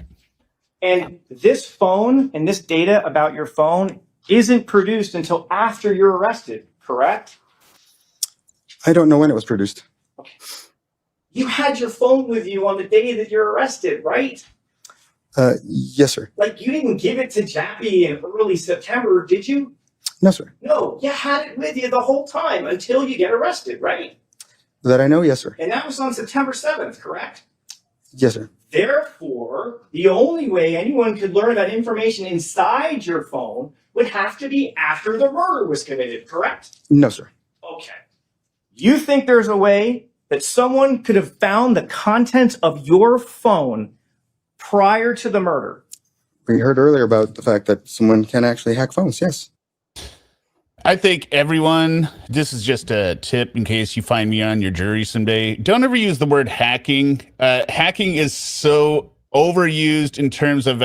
And this phone and this data about your phone isn't produced until after you're arrested, correct? I don't know when it was produced. You had your phone with you on the day that you're arrested, right? Yes, sir. Like you didn't give it to Jappy in early September, did you? No, sir. No, you had it with you the whole time until you get arrested, right? That I know, yes, sir. And that was on September 7th, correct? Yes, sir. Therefore, the only way anyone could learn that information inside your phone would have to be after the murder was committed, correct? No, sir. Okay. You think there's a way that someone could have found the contents of your phone prior to the murder? We heard earlier about the fact that someone can actually hack phones. Yes. I think everyone, this is just a tip in case you find me on your jury someday. Don't ever use the word hacking. Hacking is so overused in terms of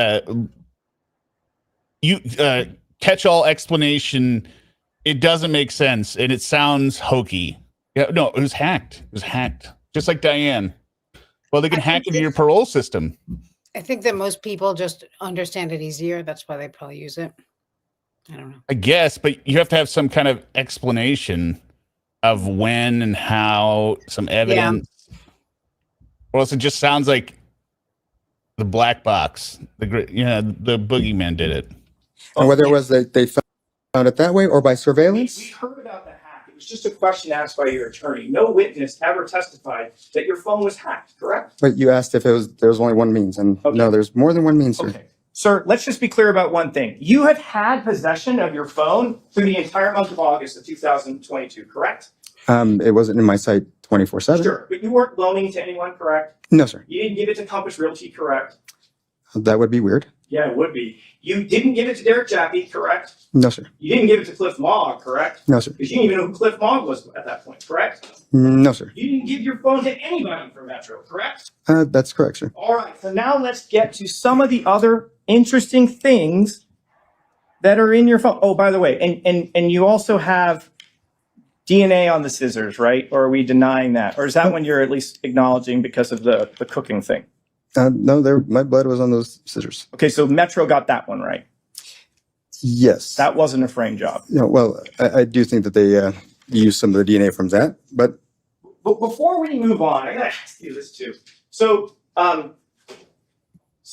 catch-all explanation. It doesn't make sense and it sounds hokey. Yeah, no, it was hacked. It was hacked. Just like Diane. Well, they can hack into your parole system. I think that most people just understand it easier. That's why they probably use it. I don't know. I guess, but you have to have some kind of explanation of when and how, some evidence. Or else it just sounds like the black box. The boogeyman did it. And whether it was that they found it that way or by surveillance. We heard about the hack. It was just a question asked by your attorney. No witness ever testified that your phone was hacked, correct? But you asked if there was only one means, and Okay. no, there's more than one means, sir. Okay. Sir, let's just be clear about one thing. You have had possession of your phone through the entire month of August of 2022, correct? It wasn't in my sight 24/7. Sure, but you weren't loaning to anyone, correct? No, sir. You didn't give it to Compass Realty, correct? That would be weird. Yeah, it would be. You didn't give it to Derek Jaffe, correct? No, sir. You didn't give it to Cliff Mogg, correct? No, sir. Because you didn't even know who Cliff Mogg was at that point, correct? No, sir. You didn't give your phone to anybody from Metro, correct? That's correct, sir. All right, so now let's get to some of the other interesting things that are in your phone. Oh, by the way, and you also have DNA on the scissors, right? Or are we denying that? Or is that one you're at least acknowledging because of the cooking thing? No, my blood was on those scissors. Okay, so Metro got that one right. Yes. That wasn't a frame job. No, well, I do think that they used some of the DNA from that, but Before we move on, I gotta ask you this too. So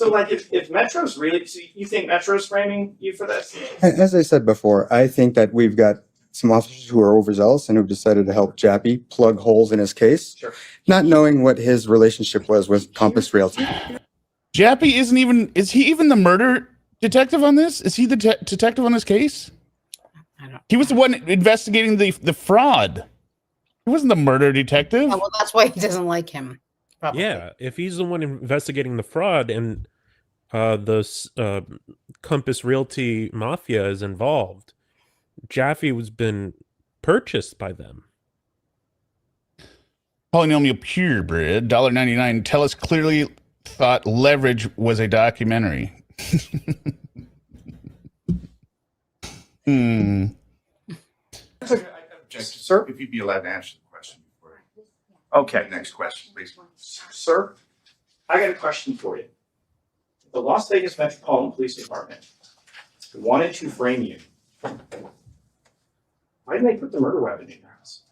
like if Metro's really, so you think Metro's framing you for this? as I said before, I think that we've got some officers who are overzealous and who've decided to help Jaffe plug holes in his case, Sure. not knowing what his relationship was with Compass Realty. Jaffe is he even the murder detective on this? Is he the detective on this case? I don't. He was the one investigating the fraud. He wasn't the murder detective. Oh, well, that's why he doesn't like him. Probably. Yeah, if he's the one investigating the fraud and the Compass Realty Mafia is involved, Jaffe was been purchased by them. Polynomial purebred, $1.99. TELLES clearly thought Leverage was a documentary. Sir? If you'd be allowed to answer the question before Okay. the next question, please. Sir, I got a question for you. The Las Vegas Metropolitan Police Department wanted to frame you. Why didn't they put the murder weapon in your house?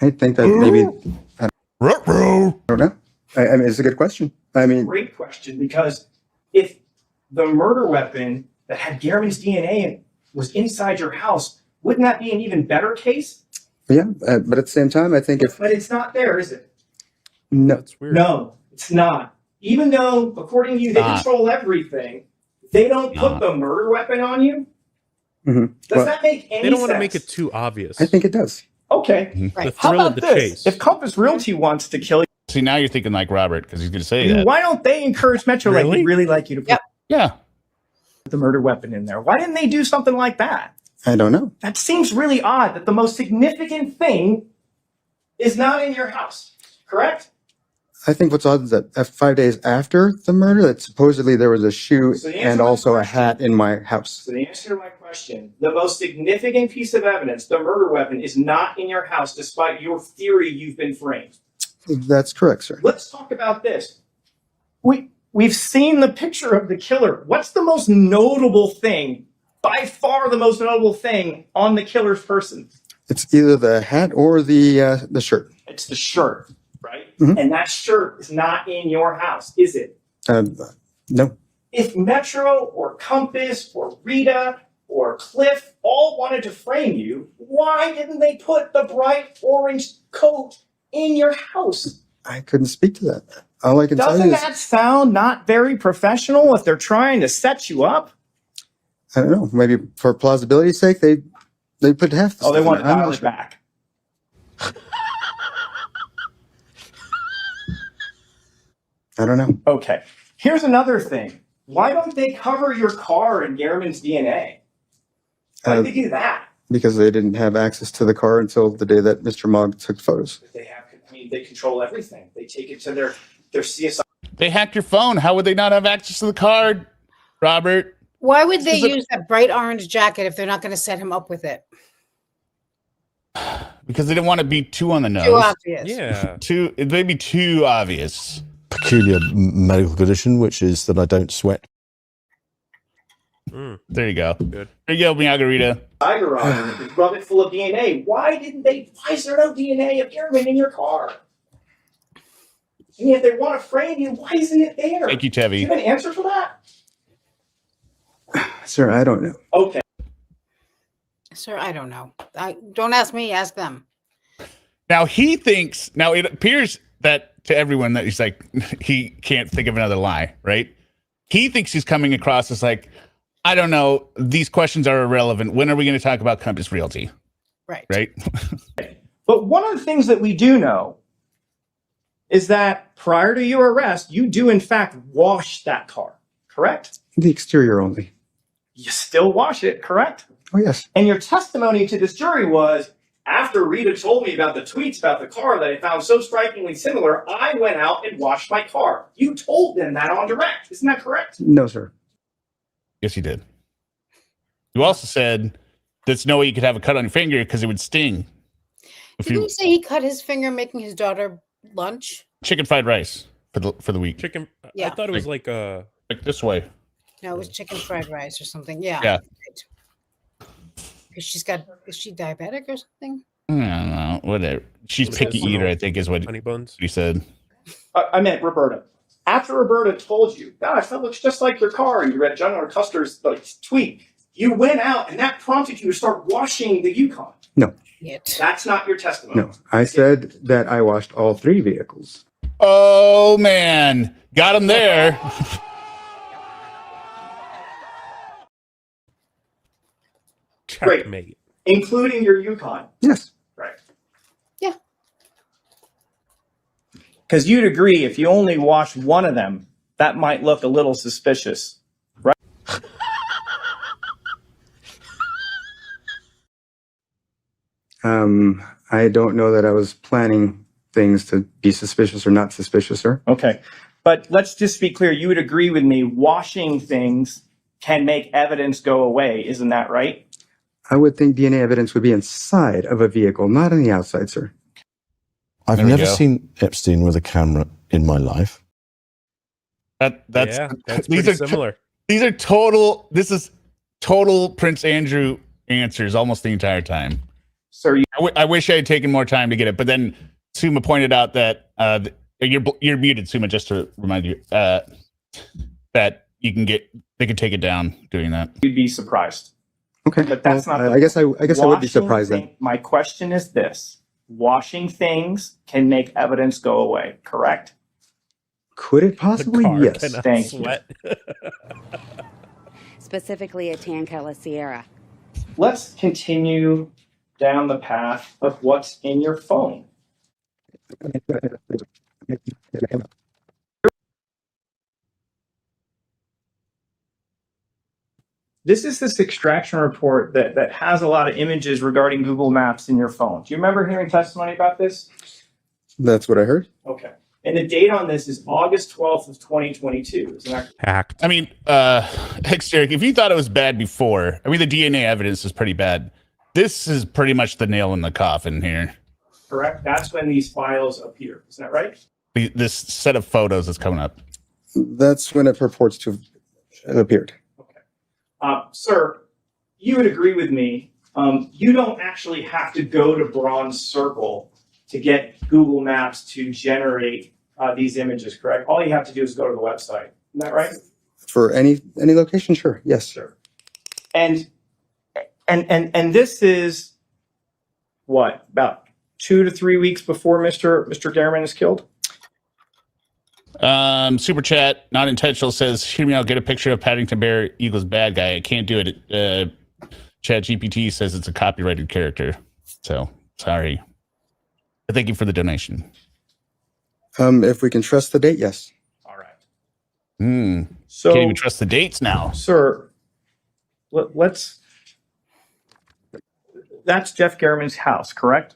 I think that maybe, I Ruh-roh. don't know. I mean, it's a good question. I mean, Great question, because if the murder weapon that had Gehrman's DNA in was inside your house, wouldn't that be an even better case? yeah, but at the same time, I think if, But it's not there, is it? no, That's weird. No, it's not. Even though, according to you, they Not. control everything, they don't put Not. the murder weapon on you? Mhm. Does Well, that make any sense? They don't want to make it too obvious. I think it does. Okay. The Right. How thrill about of the this? chase. If Compass Realty wants to kill See, now you're thinking like Robert because he's going to say you, that. why don't they encourage Metro like Really? we'd really like you to put Yep. Yeah. the murder weapon in there? Why didn't they do something like that? I don't know. That seems really odd that the most significant thing is not in your house, correct? I think what's odd is that 5 days after the murder, that supposedly there was a shoe So the answer and to my also a question- hat in my house. So the answer to my question, the most significant piece of evidence, the murder weapon, is not in your house despite your theory you've been framed. That's correct, sir. Let's talk about this. We've seen the picture of the killer. What's the most notable thing, by far the most notable thing on the killer's person? It's either the hat or the shirt. It's the shirt, right? Mhm. And that shirt is not in your house, is it? No. If Metro or Compass or Rita or Cliff all wanted to frame you, why didn't they put the bright orange coat in your house? I couldn't speak to that. All I can tell Doesn't you is, that sound not very professional if they're trying to set you up? I don't know, maybe for plausibility's sake, they put half the Oh, they stuff want in to it. I'm dial not it sure. back. I don't know. Okay. Here's another thing. Why don't they cover your car in Gehrman's DNA? Why Uh, did they do that? Because they didn't have access to the car until the day that Mr. Mogg took photos. They have. I mean, they control everything. They take it to their CSI. They hacked your phone. How would they not have access to the card, Robert? Why would they Is it- use that bright orange jacket if they're not going to set him up with it? Because they didn't want to be too on the nose. Too obvious. Yeah. It may be too obvious. Peculiar medical condition, which is that I don't sweat. Mm, There you go. good. There you go, Margarita. Tiger on it and rub it full of DNA. Why is there no DNA of Gehrman in your car? And if they want to frame you, why isn't it there? Thank you, Do you Tevi. have an answer for that? Sir, I don't know. Okay. Sir, I don't know. Don't ask me, ask them. Now it appears that to everyone that he's like, he can't think of another lie, right? He thinks he's coming across as like, I don't know, these questions are irrelevant. When are we going to talk about Compass Realty? Right. Right? But one of the things that we do know is that prior to your arrest, you do in fact wash that car, correct? The exterior only. You still wash it, correct? Oh, yes. And your testimony to this jury was, after Rita told me about the tweets about the car that I found so strikingly similar, I went out and washed my car. You told them that on direct. Isn't that correct? No, sir. Yes, you did. You also said there's no way you could have a cut on your finger because it would sting. Didn't you say he cut his finger making his daughter lunch? Chicken fried rice for the week. Chicken. Yeah. I thought it was like this way. No, it was chicken fried rice or something. Yeah. Yeah. Right. Is she diabetic or something? I don't know. Whatever. She's Was picky it eater, I think is what honey buns. he said. I meant Roberta. After Roberta told you, gosh, that looks just like your car, and you read John R. Custer's tweet, you went out and that prompted you to start washing the Yukon. No. That's not your testimony. No. I said that I washed all 3 vehicles. Oh, man. Got him there. Great. Checkmate. Including your Yukon. Yes. Right. Yeah. Because you'd agree if you only wash one of them, that might look a little suspicious, right? I don't know that I was planning things to be suspicious or not suspicious, sir. Okay. But let's just be clear. You would agree with me, washing things can make evidence go away. Isn't that right? I would think DNA evidence would be inside of a vehicle, not on the outside, sir. I've There we never go. seen Epstein with a camera in my life. That's pretty these are similar. These are total. This is total Prince Andrew answers almost the entire time. Sir, I wish I had taken more time to get it, but then Suma pointed out that you're muted, Suma. Just to remind you that they can take it down doing that. you'd be surprised. Okay. But that's not the I guess I would be Washing surprised then. My question is this. Washing things can make evidence go away, correct? Could it The possibly? car Yes. cannot Thank you. sweat. Specifically a Tankella Sierra. Let's continue down the path of what's in your phone. This is this extraction report that has a lot of images regarding Google Maps in your phone. Do you remember hearing testimony about this? That's what I heard. Okay. And the date on this is August 12th of 2022. Isn't that Hacked. I mean, Derek, if you thought it was bad before, I mean, the DNA evidence is pretty bad. This is pretty much the nail in the coffin here. correct? That's when these files appear. Isn't that right? This set of photos is coming up. That's when it purports to have appeared. Sir, you would agree with me. You don't actually have to go to Bronze Circle to get Google Maps to generate these images, correct? All you have to do is go to the website. Isn't that right? For any location, sure. Yes. Sure. And this is what, about 2 to 3 weeks before Mr. Garman is killed? Super chat, not intentional, says, hear me out, get a picture of Paddington Bear equals bad guy. I can't do it. Chat GPT says it's a copyrighted character. So, sorry. But thank you for the donation. If we can trust the date, yes. All right. So, can't even trust the dates now. Sir, let's... That's Jeff Garman's house, correct?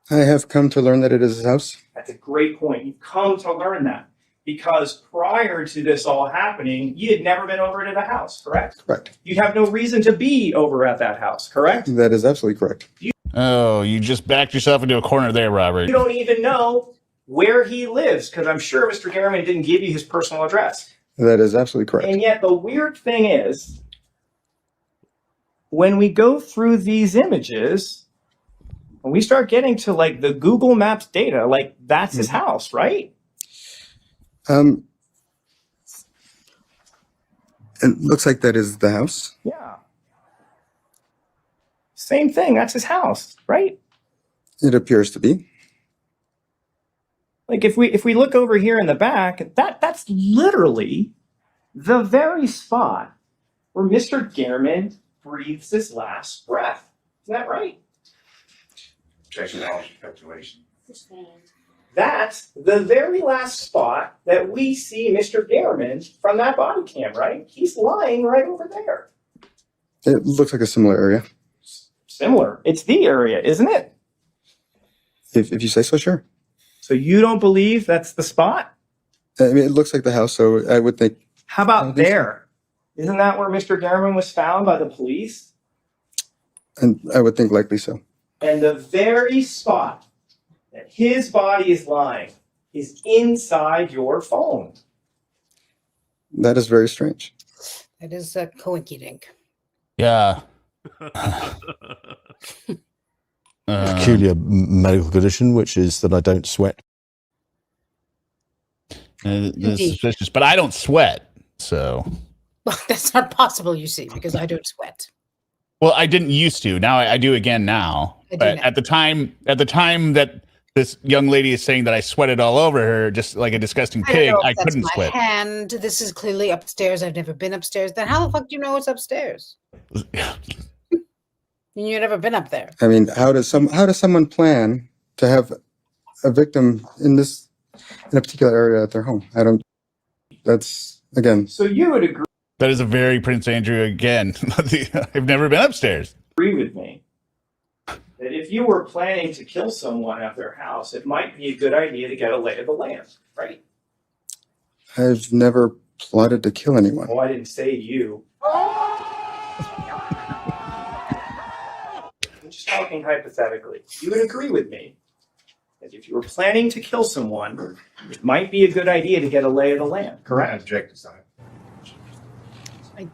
I have come to learn that it is his house. That's a great point. You've come to learn that because prior to this all happening, you had never been over to the house, correct? Correct. You have no reason to be over at that house, correct? That is absolutely correct. Oh, you just backed yourself into a corner there, Robert. You don't even know where he lives because I'm sure Mr. Garman didn't give you his personal address. That is absolutely correct. And yet the weird thing is, when we go through these images, when we start getting to like the Google Maps data, like that's his house, right? It looks like that is the house. Yeah. Same thing. That's his house, right? It appears to be. Like if we look over here in the back, that's literally the very spot where Mr. Gehrman breathes his last breath. Isn't that right? Objection, knowledge, speculation. That's the very last spot that we see Mr. Gehrman from that body cam, right? He's lying right over there. It looks like a similar area. Similar. It's the area, isn't it? If you say so, sure. So you don't believe that's the spot? I mean, it looks like the house, so I would think. How about there? Isn't that where Mr. Gehrman was found by the police? And I would think likely so. And the very spot that his body is lying is inside your phone. That is very strange. That is a coinkydink. Yeah. Peculiar medical condition, which is that I don't sweat. That's suspicious, but I don't sweat, so. Well, that's not possible, you see, because I don't sweat. Well, I didn't used to. Now I do again now. I do But now. at the time that this young lady is saying that I sweated all over her, just like a disgusting I don't pig, know if I that's couldn't my sweat. hand. This is clearly upstairs. I've never been upstairs. Then how the fuck do you know it's upstairs? You've never been up there. I mean, how does someone plan to have a victim in a particular area at their home? That's again. So you would agree That is a very Prince Andrew again. I've never been upstairs. with me that if you were planning to kill someone at their house, it might be a good idea to get a lay of the land, right? I've never plotted to kill anyone. Well, I didn't say you. I'm just talking hypothetically. You would agree with me that if you were planning to kill someone, it might be a good idea to get a lay of the land, I correct? object to that. I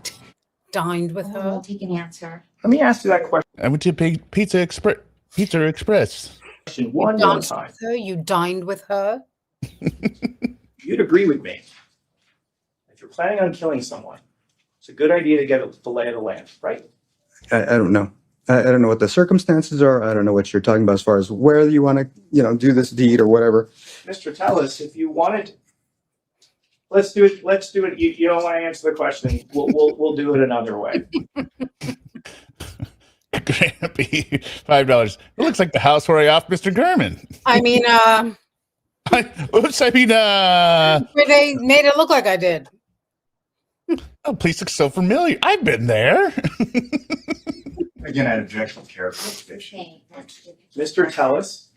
dined with her. I'll take an answer. Let me ask you that I went to Pizza Express. question one You more danced time. with her. You dined with her. You'd agree with me. If you're planning on killing someone, it's a good idea to get the lay of the land, right? I don't know. I don't know what the circumstances are. I don't know what you're talking about as far as where you want to, do this deed or whatever. Mr. Tellis, if you wanted, let's do it. Let's do it. You don't want to answer the question. We'll do it another way. $5. It looks like the house where I off Mr. Gehrman. I mean, where they made it look like I did. Oh, place looks so familiar. I've been there. Again, I object to characterization. Okay. Mr. Tellis,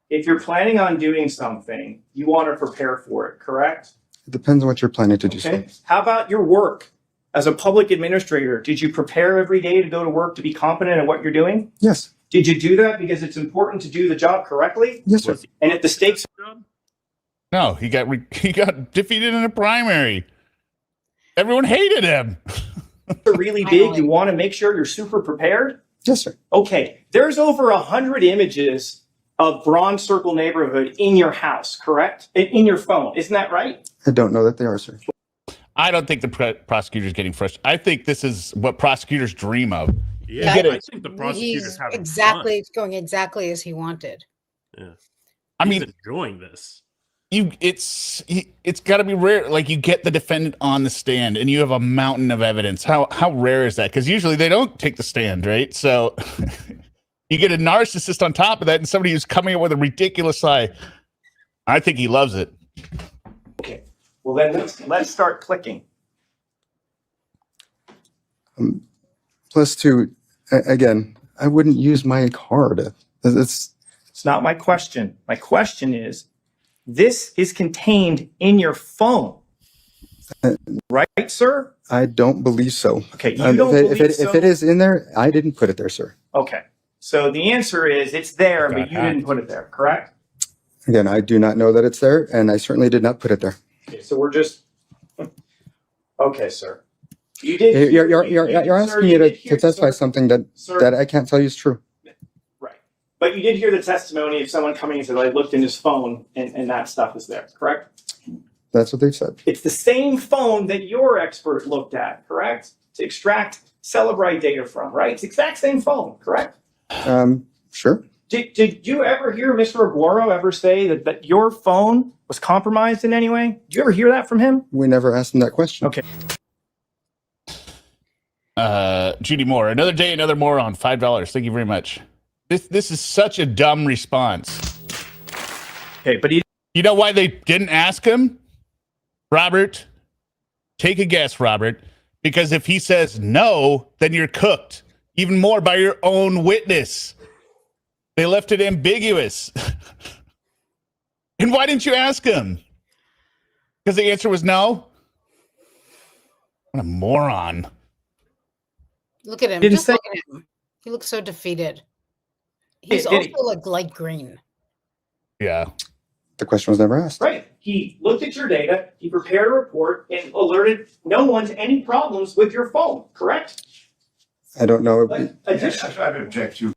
if you're planning on doing something, you want to prepare for it, correct? It depends on what you're planning to do. Okay. How about your work? As a public administrator, did you prepare every day to go to work to be competent at what you're doing? Yes. Did you do that because it's important to do the job correctly? Yes, sir. And if the stakes No, he got defeated in a primary. Everyone hated him. are really big, you want to make sure you're super prepared? Yes, sir. Okay, there's over 100 images of Bronze Circle neighborhood in your house, correct? In your phone, isn't that right? I don't know that they are, sir. I don't think the prosecutor's getting frustrated. I think this is what prosecutors dream of. Yeah, get I it. think the prosecutor's He's having exactly it's going exactly as he wanted. fun. Yeah. I He's mean, enjoying this. it's got to be rare. Like, you get the defendant on the stand and you have a mountain of evidence. How rare is that? Because usually they don't take the stand, right? So you get a narcissist on top of that and somebody who's coming up with a ridiculous lie. I think he loves it. Okay, well then let's start clicking. Plus, again, I wouldn't use my card. It's not my question. My question is, this is contained in your phone, right, sir? I don't believe so. Okay, you don't believe so? If it is in there, I didn't put it there, sir. Okay, so the answer is it's there, but Got you didn't put it there, correct? Again, I do not know that it's there, and I certainly did not put it there. Okay, so we're just, okay, sir. You did. You're asking me to testify something that I can't tell you is true. Right. But you did hear the testimony of someone coming and said, I looked in his phone and that stuff is there, correct? That's what they've said. It's the same phone that your expert looked at, correct? To extract Celebrite data from, right? It's the exact same phone, correct? Sure. Did you ever hear Mr. Aguero ever say that your phone was compromised in any way? Did you ever hear that from him? We never asked him that question. Okay. Judy Moore, another day, another moron, $5. Thank you very much. This is such a dumb response. Okay, but you know why they didn't ask him? Robert, take a guess, Robert. Because if he says no, then you're cooked. Even more by your own witness. They left it ambiguous. And why didn't you ask him? Because the answer was no? What a moron. Look at him. Didn't Just say- look at him. He looks so defeated. He's also like light green. Yeah. The question was never asked. Right. He looked at your data, he prepared a report, and alerted no one to any problems with your phone, correct? I don't know. Yes, I would object to.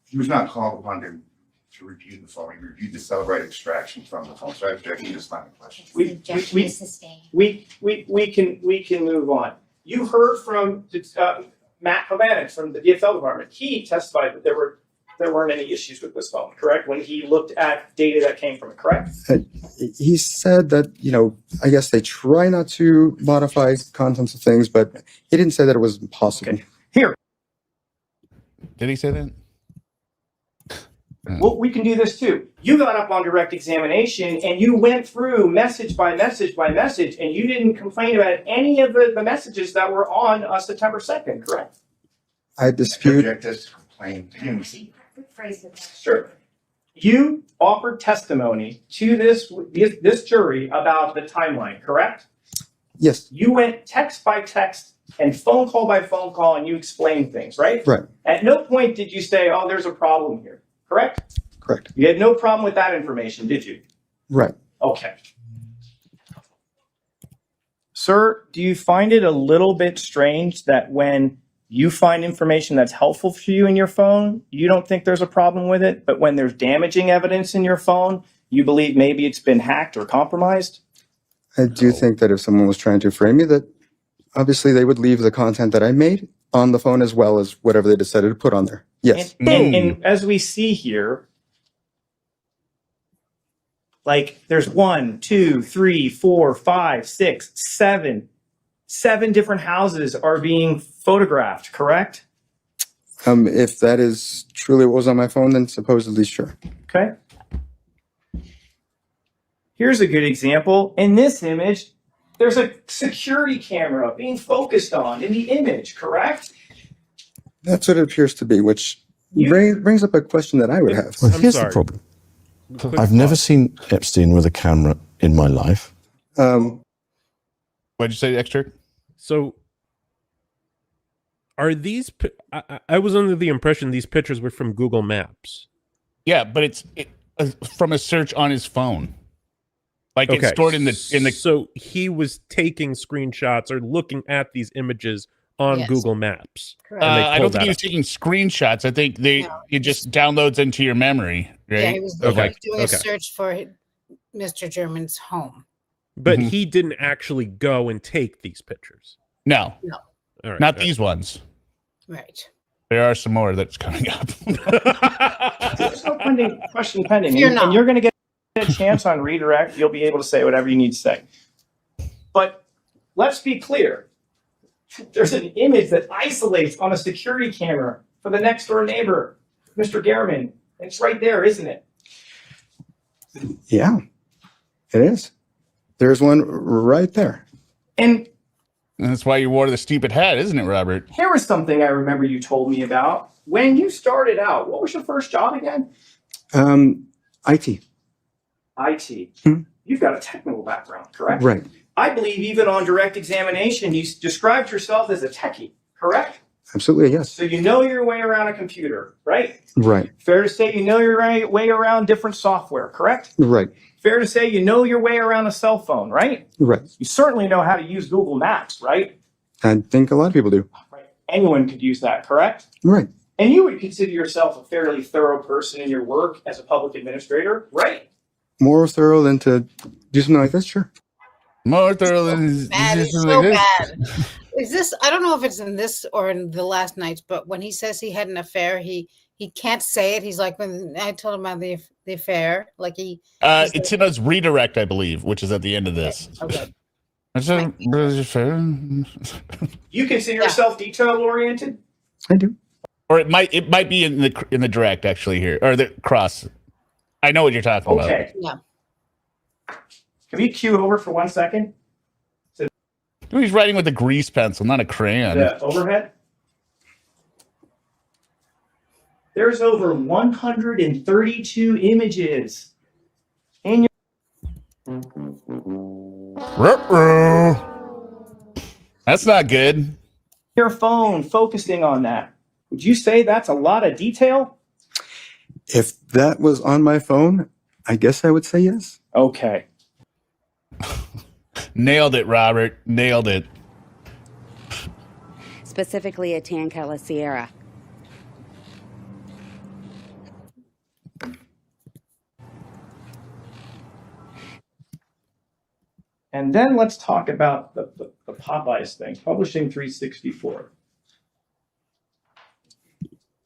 He was not called upon to review the phone. He reviewed the Celebrite extraction from the phone. So I object to this line of question. We can move on. You heard from Matt Hovanec from the DFL department. He testified that there weren't any issues with this phone, correct? When he looked at data that came from it, correct? He said that, I guess they try not to modify contents of things, but he didn't say that it was impossible. Okay. Here. Did he say that? Well, we can do this too. You got up on direct examination and you went through message by message by message, and you didn't complain about any of the messages that were on September 2nd, correct? I dispute. Object as to complain. Sure. You offered testimony to this jury about the timeline, correct? Yes. You went text by text and phone call by phone call, and you explained things, right? Right. At no point did you say, oh, there's a problem here, correct? Correct. You had no problem with that information, did you? Right. Okay. Sir, do you find it a little bit strange that when you find information that's helpful for you in your phone, you don't think there's a problem with it, but when there's damaging evidence in your phone, you believe maybe it's been hacked or compromised? I do think that if someone was trying to frame me, that obviously they would leave the content that I made on the phone as well as whatever they decided to put on there. Yes. And as we see here, like there's 1, 2, 3, 4, 5, 6, 7 different houses are being photographed, correct? If that is truly what was on my phone, then supposedly sure. Okay. Here's a good example. In this image, there's a security camera being focused on in the image, correct? That's what it appears to be, which brings up a question that I would have. Well, I'm here's sorry. the problem. Quick I've never thought. seen Epstein with a camera in my life. What'd you say, extra? So, are these? I was under the impression these pictures were from Google Maps. Yeah, but it's from a search on his phone. Like it's stored in the. So he was taking screenshots or looking at these images on Yes. Google Maps. Correct. And they I pulled don't think he was that taking screenshots. I think No. it just downloads into your memory, right? Yeah, he was Okay. doing a Okay. search for Mr. German's home. But Mhm. he didn't actually go and take these pictures. No, All right. not these ones. Right. There are some more that's coming up. There's no question pending. Fear And not. you're going to get a chance on redirect. You'll be able to say whatever you need to say. But let's be clear. There's an image that isolates on a security camera for the next door neighbor, Mr. Gehrman. It's right there, isn't it? Yeah, it is. There's one right there. And And that's why you wore the stupid hat, isn't it, Robert? here was something I remember you told me about. When you started out, what was your first job again? IT. IT. Hmm. You've got a technical background, correct? Right. I believe even on direct examination, you described yourself as a techie, correct? Absolutely, yes. So you know your way around a computer, right? Right. Fair to say you know your way around different software, correct? Right. Fair to say you know your way around a cell phone, right? Right. You certainly know how to use Google Maps, right? I think a lot of people do. Right. Anyone could use that, correct? Right. And you would consider yourself a fairly thorough person in your work as a public administrator, right? More thorough than to do something like this, sure. More thorough than Bad. just It's so like this. bad. Is this? I don't know if it's in this or in the last nights, but when he says he had an affair, he can't say it. He's like, when I told him about the affair, like It's in his redirect, I believe, which is at the end of this. Okay. You consider yourself detail oriented? I do. Or it might be in the direct actually here, or the cross. I know what you're talking about. Okay. Yeah. Can we cue over for 1 second? He's writing with a grease pencil, not a crayon. The overhead. There's over 132 images in That's not good. your phone focusing on that. Would you say that's a lot of detail? If that was on my phone, I guess I would say yes. Okay. Nailed it, Robert. Nailed it. Specifically a tan color Sierra. And then let's talk about the Popeyes thing, publishing 364.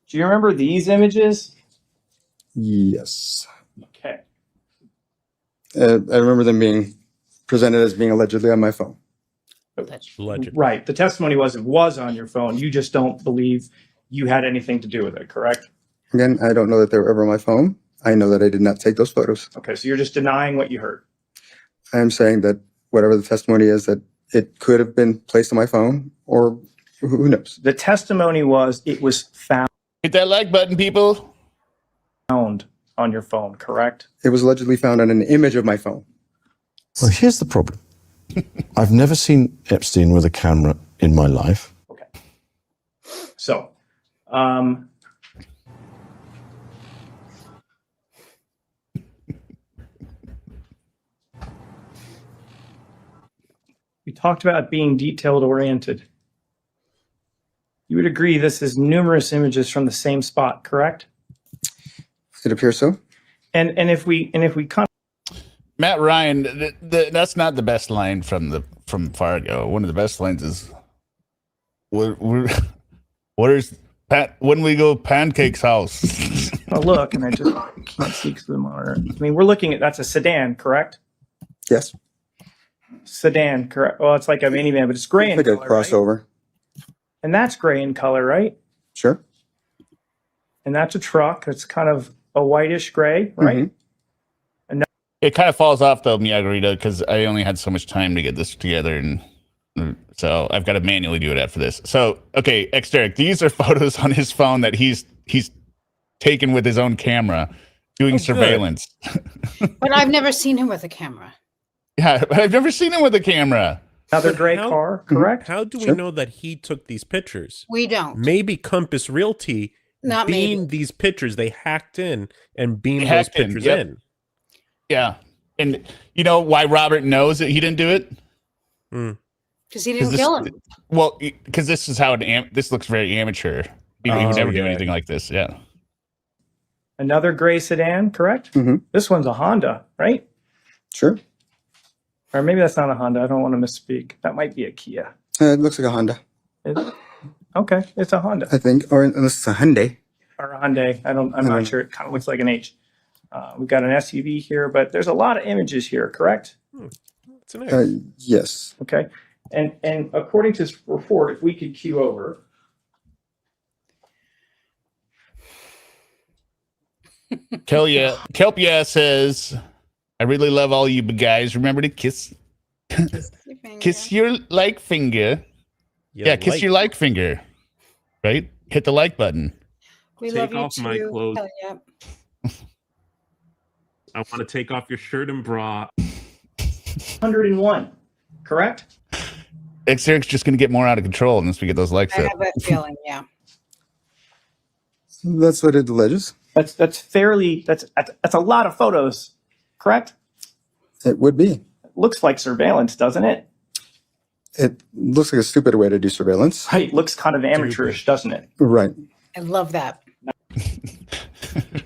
Do you remember these images? Yes. Okay. I remember them being presented as being allegedly on my phone. Allegedly. Right. The testimony was it was on your phone. You just don't believe you had anything to do with it, correct? Again, I don't know that they were ever on my phone. I know that I did not take those photos. Okay, so you're just denying what you heard. I am saying that whatever the testimony is, that it could have been placed on my phone, or who knows. The testimony was it was found Hit that like button, people. on your phone, correct? It was allegedly found on an image of my phone. Well, here's the problem. I've never seen Epstein with a camera in my life. Okay. So, we talked about being detailed oriented. You would agree this is numerous images from the same spot, correct? It appears so. And if we Matt Ryan, that's not the best line from Fargo. One of the best lines is, "What is Pat? When we go Pancake's house?" look, and I just can't see to the monitor. I mean, we're looking at that's a sedan, correct? Yes. Sedan, correct? Well, it's like a minivan, but it's gray in Like a color, crossover. right? And that's gray in color, right? Sure. And that's a truck. It's kind of a whitish gray, right? Mm-hmm. It kind of falls off though, Miyagarita, because I only had so much time to get this together, and so I've got to manually do it after this. So, okay, Derek, these are photos on his phone that he's taken with his own camera, doing surveillance. But I've never seen him with a camera. Yeah, but I've never seen him with a camera. Another gray car, correct? How do we know that he took these pictures? We don't. Maybe Compass Realty Not beamed maybe. these pictures. They hacked in and beamed those Hacked in, pictures yep. in. Yeah, and you know why Robert knows that he didn't do it? Because he didn't kill him. Well, because this is how this looks very amateur. He would never do anything like this. Yeah. Another gray sedan, correct? Mm-hmm. This one's a Honda, right? Sure. Or maybe that's not a Honda. I don't want to misspeak. That might be a Kia. It looks like a Honda, Okay, it's a Honda I think, or unless it's a Hyundai. or a Hyundai. I'm not sure. It kind of looks like an H. We've got an SUV here, but there's a lot of images here, correct? It's nice. Yes. Okay, and according to this report, if we could cue over. Kelpia says, "I really love all you guys. Remember to kiss your like finger. Yeah, kiss your like finger. Right? Hit the like button. We Take love you off too. my clothes. Hell yeah. I want to take off your shirt and bra." 101, correct? Eric's just going to get more out of control once we get those likes I up. have that feeling, yeah. That's what it alleges. That's a lot of photos, correct? It would be. It looks like surveillance, doesn't it? It looks like a stupid way to do surveillance. Right, looks kind of amateurish, doesn't it? Right. I love that.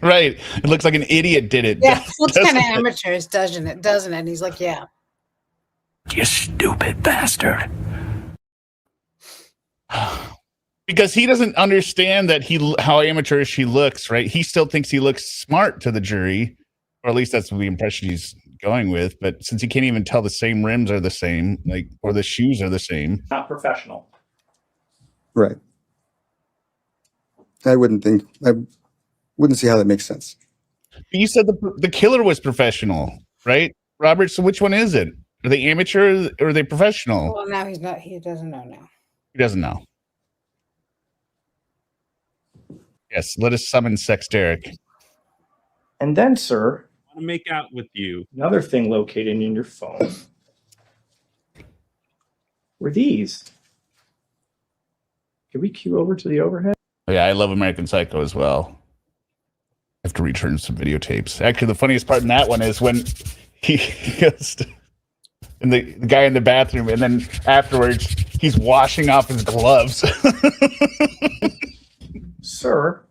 Right. It looks like an idiot did it. Yeah, it looks doesn't kind of it? amateurish, doesn't it? Doesn't it? And he's like, yeah. You stupid bastard. Because he doesn't understand that how amateurish he looks, right? He still thinks he looks smart to the jury, or at least that's the impression he's going with. But since he can't even tell the same rims are the same, like, or the shoes are the same, Not professional. Right. I wouldn't see how that makes sense. you said the killer was professional, right, Robert? So which one is it? Are they amateur or are they professional? Well, now he's not. He doesn't know now. He doesn't know. Yes, let us summon Sex Derek. And then, sir, I want to make out with you. another thing located in your phone were these. Can we cue over to the overhead? Oh, yeah, I love American Psycho as well. I have to return some videotapes. Actually, the funniest part in that one is when he goes to, and the guy in the bathroom, and then afterwards he's washing off his gloves. Sir,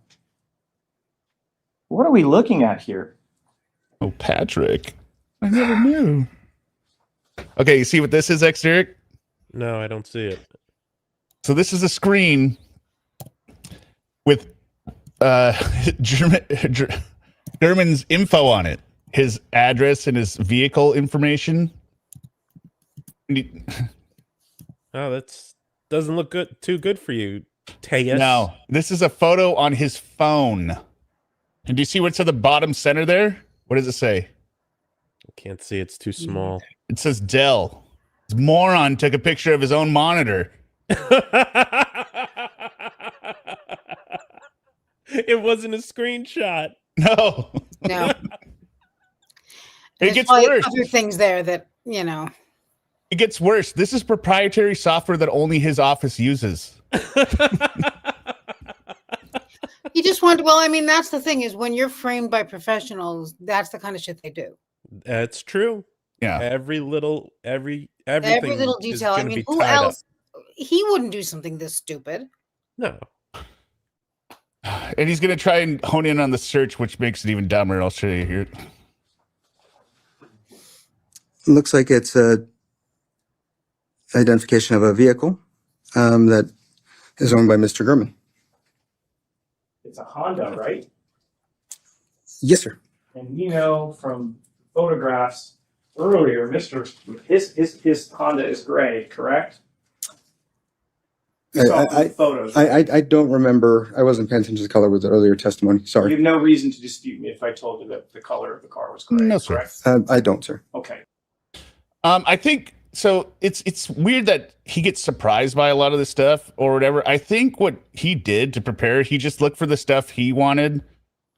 what are we looking at here? Oh, Patrick, I never knew. Okay, you see what this is, X Derek? No, I don't see it. So this is a screen with German's info on it, his address and his vehicle information. Oh, that's doesn't look too good for you, Tejas. No, this is a photo on his phone. And do you see what's at the bottom center there? What does it say? I can't see. It's too small. It says Dell. This moron took a picture of his own monitor. It wasn't a screenshot. No. No. It There's gets probably worse. other things there that, you know. It gets worse. This is proprietary software that only his office uses. He just wanted, well, I mean, that's the thing is when you're framed by professionals, that's the kind of shit they do. That's true. Yeah. Every little everything Every little is detail. I gonna mean, be who tied up. else? He wouldn't do something this stupid. No. And he's going to try and hone in on the search, which makes it even dumber. I'll show you here. Looks like it's a identification of a vehicle that is owned by Mr. Gurman. It's a Honda, right? Yes, sir. And you know from photographs earlier, his Honda is gray, correct? You saw from the photos. I don't remember. I wasn't paying attention to the color with the earlier testimony. You Sorry. have no reason to dispute me if I told you that the color of the car was gray. No, sir. Correct? I don't, sir. Okay. I think so. It's weird that he gets surprised by a lot of this stuff or whatever. I think what he did to prepare, he just looked for the stuff he wanted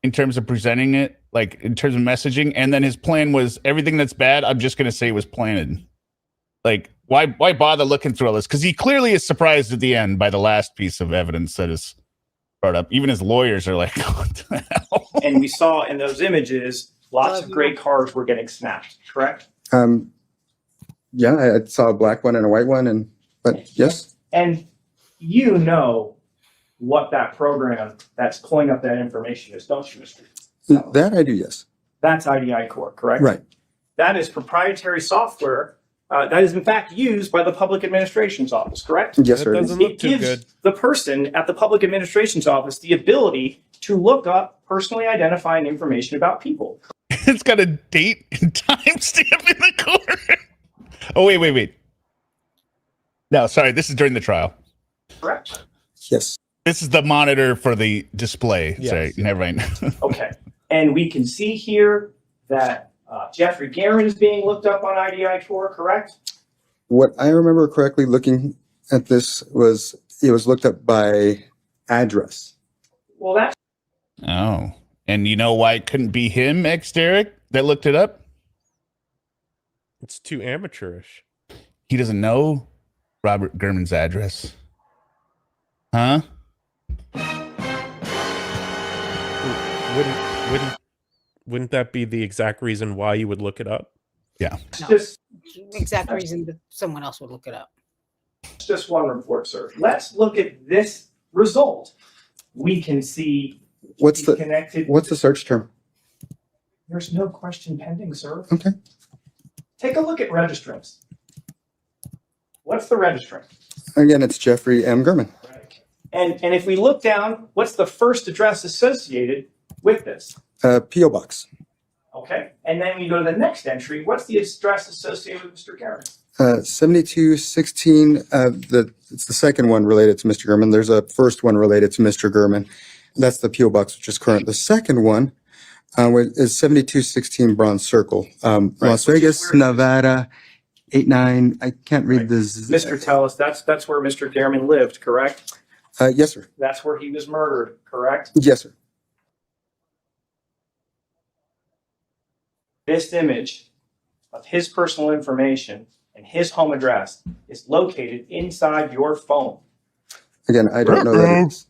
in terms of presenting it, like in terms of messaging, and then his plan was everything that's bad. I'm just going to say was planted. Like, why bother looking through all this? Because he clearly is surprised at the end by the last piece of evidence that is brought up. Even his lawyers are like, what the hell? And we saw in those images, lots of gray cars were getting snapped, correct? Yeah, I saw a black one and a white one, but yes. And you know what that program that's pulling up that information is, don't you, Mr. That I do, yes. That's IDI Core, correct? Right. That is proprietary software that is in fact used by the Public Administration's Office, correct? Yes, That sir. doesn't It look too gives good. the person at the Public Administration's Office the ability to look up personally identifying information about people. It's got a date and time stamp in the corner. Oh, wait. No, sorry. This is during the trial. Correct? Yes. This is the monitor for the display. Yes. Sorry, never mind. Okay. And we can see here that Jeffrey Guerin is being looked up on IDI Core, correct? What I remember correctly looking at this was it was looked up by address. Well, that's Oh, and you know why it couldn't be him, X Derek, that looked it up? It's too amateurish. He doesn't know Robert Gurman's address. Huh? Wouldn't that be the exact reason why you would look it up? Yeah. just Exact reason that someone else would look it up. just one report, sir. Let's look at this result. We can see What's he's the connected. what's the search term? There's no question pending, sir. Okay. Take a look at registrants. What's the registrant? Again, it's Jeffrey M. Gurman. And if we look down, what's the first address associated with this? P.O. Box. Okay. And then we go to the next entry. What's the address associated with Mr. Garrett? 7216. It's the second one related to Mr. Gurman. There's a first one related to Mr. Gurman. That's the P.O. Box, which is current. The second one is 7216 Bronze Circle, Las Vegas, Nevada, 89. I can't read this. Mr. Telles, that's where Mr. Garrett lived, correct? Yes, sir. That's where he was murdered, correct? Yes, sir. This image of his personal information and his home address is located inside your phone. Again, I don't know that it's...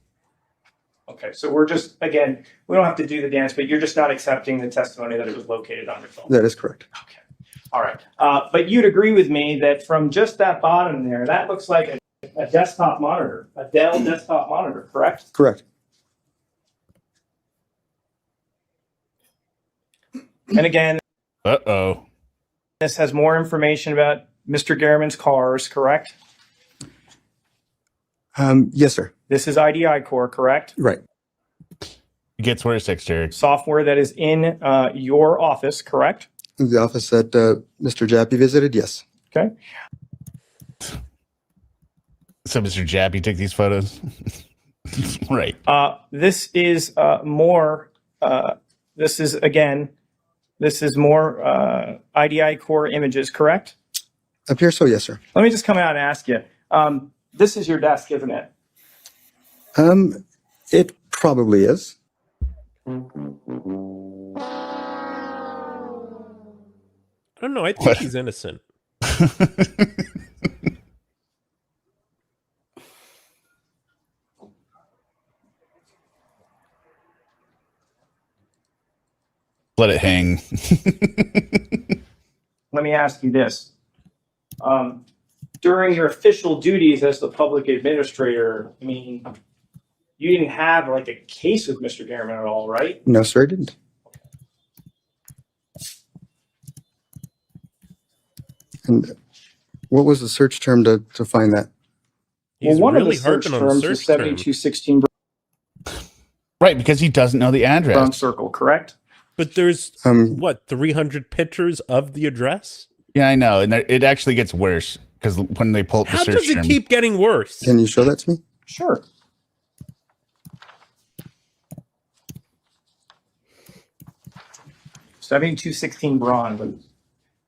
Okay, so we're just, again, we don't have to do the dance, but you're just not accepting the testimony that it was located on your phone. That is correct. Okay, all right. But you'd agree with me that from just that bottom there, that looks like a desktop monitor, a Dell desktop monitor, correct? Correct. And again, Uh-oh. this has more information about Mr. Garrett's cars, correct? Yes, sir. This is IDI Core, correct? Right. It gets worse, Derek. Software that is in your office, correct? The office that Mr. Jappy visited, yes. Okay. So Mr. Jappy took these photos? Right. This is more, this is more IDI Core images, correct? Appears so, yes, sir. Let me just come out and ask you. This is your desk, isn't it? It probably is. I don't know. I think he's innocent. Let it hang. Let me ask you this. During your official duties as the public administrator, I mean, you didn't have like a case with Mr. Garrett at all, right? No, sir, I didn't. And what was the search term to find that? He's Well, one really of the search harping on the terms is search term. 7216 Right, because he doesn't know the Brown address. Circle, correct? But there's, what, 300 pictures of the address? Yeah, I know. And it actually gets worse because when they pull up the How search does it term. keep getting worse? Can you show that to me? Sure. $7216 Braun, but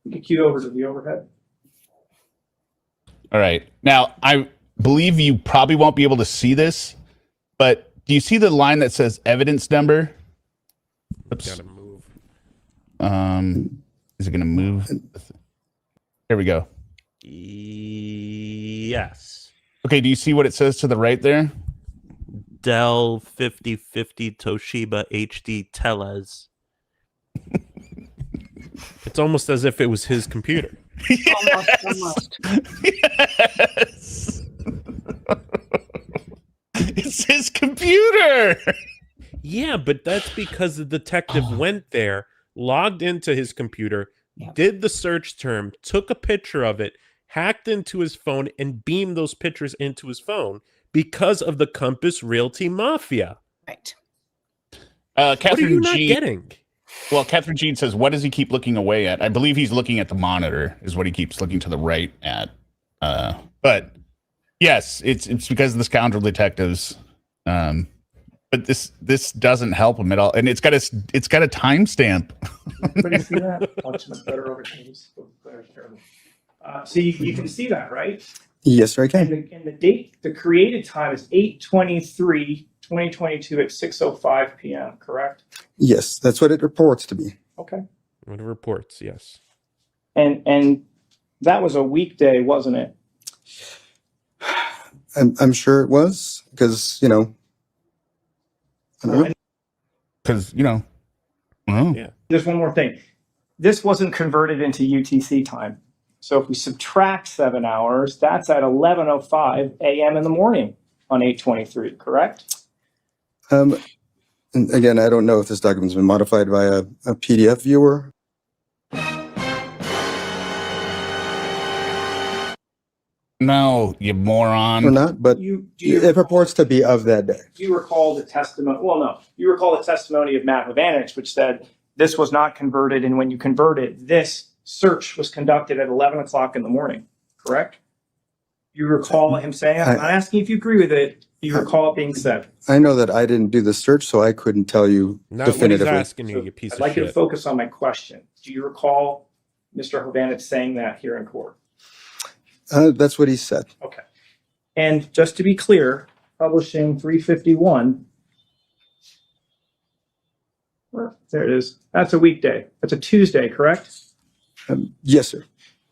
we can cue over to the overhead. All right. Now, I believe you probably won't be able to see this, but do you see the line that says evidence number? Oops. Gotta move. Is it going to move? There we go. Yes. Okay. Do you see what it says to the right there? Dell 5050 Toshiba HD TELLES. It's almost as if it was his computer. Almost. Yes. It's his computer. Yeah, but that's because the detective went there, logged into his computer, did the search term, took a picture of it, hacked into his phone, and beamed those pictures into his phone because of the Compass Realty Mafia. Right. What are Catherine you not G. getting? Well, Catherine Jean says, what does he keep looking away at? I believe he's looking at the monitor is what he keeps looking to the right at. But yes, it's because of the scoundrel detectives. But this doesn't help him at all. And it's got a timestamp. Everybody see that? Watch much better over Teams. So you can see that, right? Yes, sir, I can. And the date, the created time is 8/23/2022 at 6:05 p.m., correct? Yes, that's what it reports to me. Okay. What reports, yes. And that was a weekday, wasn't it? I'm sure it was because, I don't know. Because, well, Yeah. There's one more thing. This wasn't converted into UTC time. So if we subtract 7 hours, that's at 11:05 a.m. in the morning on 8/23, correct? And again, I don't know if this document's been modified by a PDF viewer. No, you moron. Or not, but it purports to be of that day. Do you recall the testimony? Well, no. You recall the testimony of Matt Hovanich, which said this was not converted, and when you convert it, this search was conducted at 11 o'clock in the morning, correct? You recall him saying that? I'm not asking if you agree with it. Do you recall it being said? I know that I didn't do the search, so I couldn't tell you Not definitively. what he's asking you, you piece I'd of like shit. you to focus on my question. Do you recall Mr. Hovanich saying that here in court? That's what he said. Okay. And just to be clear, publishing 351, there it is. That's a weekday. That's a Tuesday, correct? Yes, sir.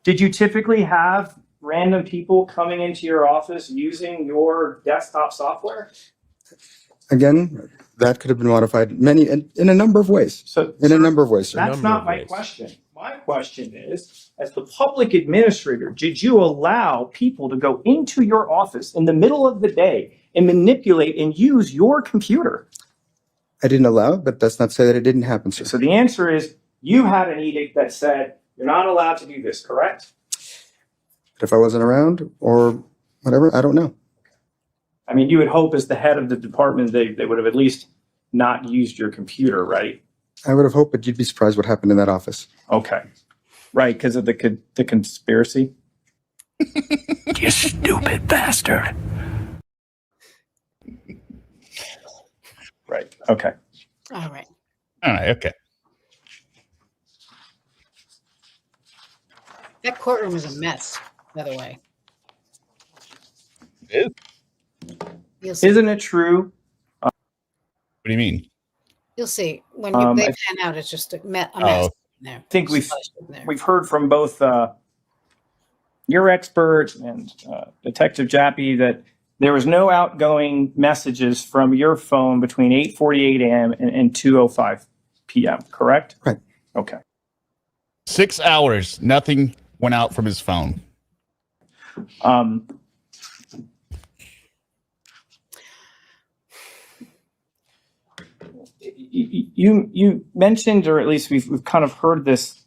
Did you typically have random people coming into your office using your desktop software? Again, that could have been modified in a number of ways. So In a number of ways, sir. that's not my question. My question is, as the public administrator, did you allow people to go into your office in the middle of the day and manipulate and use your computer? I didn't allow it, but that's not to say that it didn't happen, sir. So the answer is you had an edict that said you're not allowed to do this, correct? But if I wasn't around or whatever, I don't know. I mean, you would hope as the head of the department, they would have at least not used your computer, right? I would have hoped, but you'd be surprised what happened in that office. Okay. Right, because of the conspiracy? You stupid bastard. Right, okay. All right. All right, okay. That courtroom is a mess, by the way. It is. You'll see. Isn't it true? What do you mean? You'll see. When they I pan out, it's just a mess in there. I think It's flushed in there. we've heard from both your expert and Detective Jappy that there was no outgoing messages from your phone between 8:48 a.m. and 2:05 p.m., correct? Right. Okay. 6 hours, nothing went out from his phone. You mentioned, or at least we've kind of heard this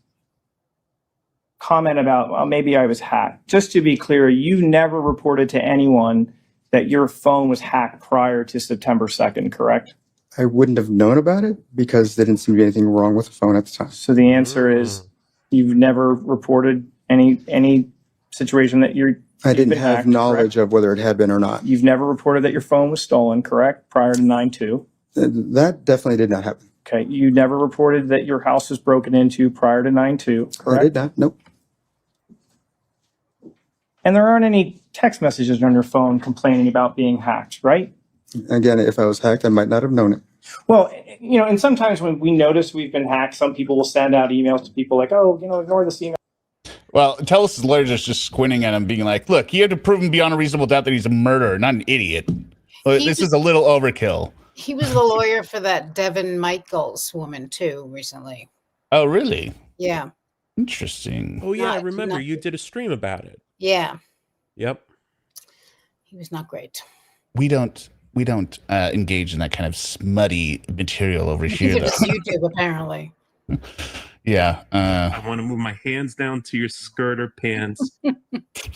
comment about, well, maybe I was hacked. Just to be clear, you never reported to anyone that your phone was hacked prior to September 2nd, correct? I wouldn't have known about it because there didn't seem to be anything wrong with the phone at the time. So the answer is you've never reported any situation that I didn't been have hacked, knowledge of whether it had been or not. You've never reported that your phone was stolen, correct? Prior to 9/2. That definitely did not happen. Okay. You never reported that your house was broken into prior to 9/2, correct? I did not. Nope. And there aren't any text messages on your phone complaining about being hacked, right? Again, if I was hacked, I might not have known it. Well, and sometimes when we notice we've been hacked, some people will send out emails to people like, oh, ignore this email. Well, TELLES' lawyers are just squinting at him, being like, look, you have to prove him beyond a reasonable doubt that he's a murderer, not an idiot. This is a little overkill. He was the lawyer for that Devin Michaels woman, too, recently. Oh, really? Yeah. Interesting. Oh, yeah, I Not- remember. not- You did a stream about it. Yeah. Yep. He was not great. We don't engage in that kind of smutty material over here, Neither though. does YouTube, apparently. Yeah. I want to move my hands down to your skirt or pants.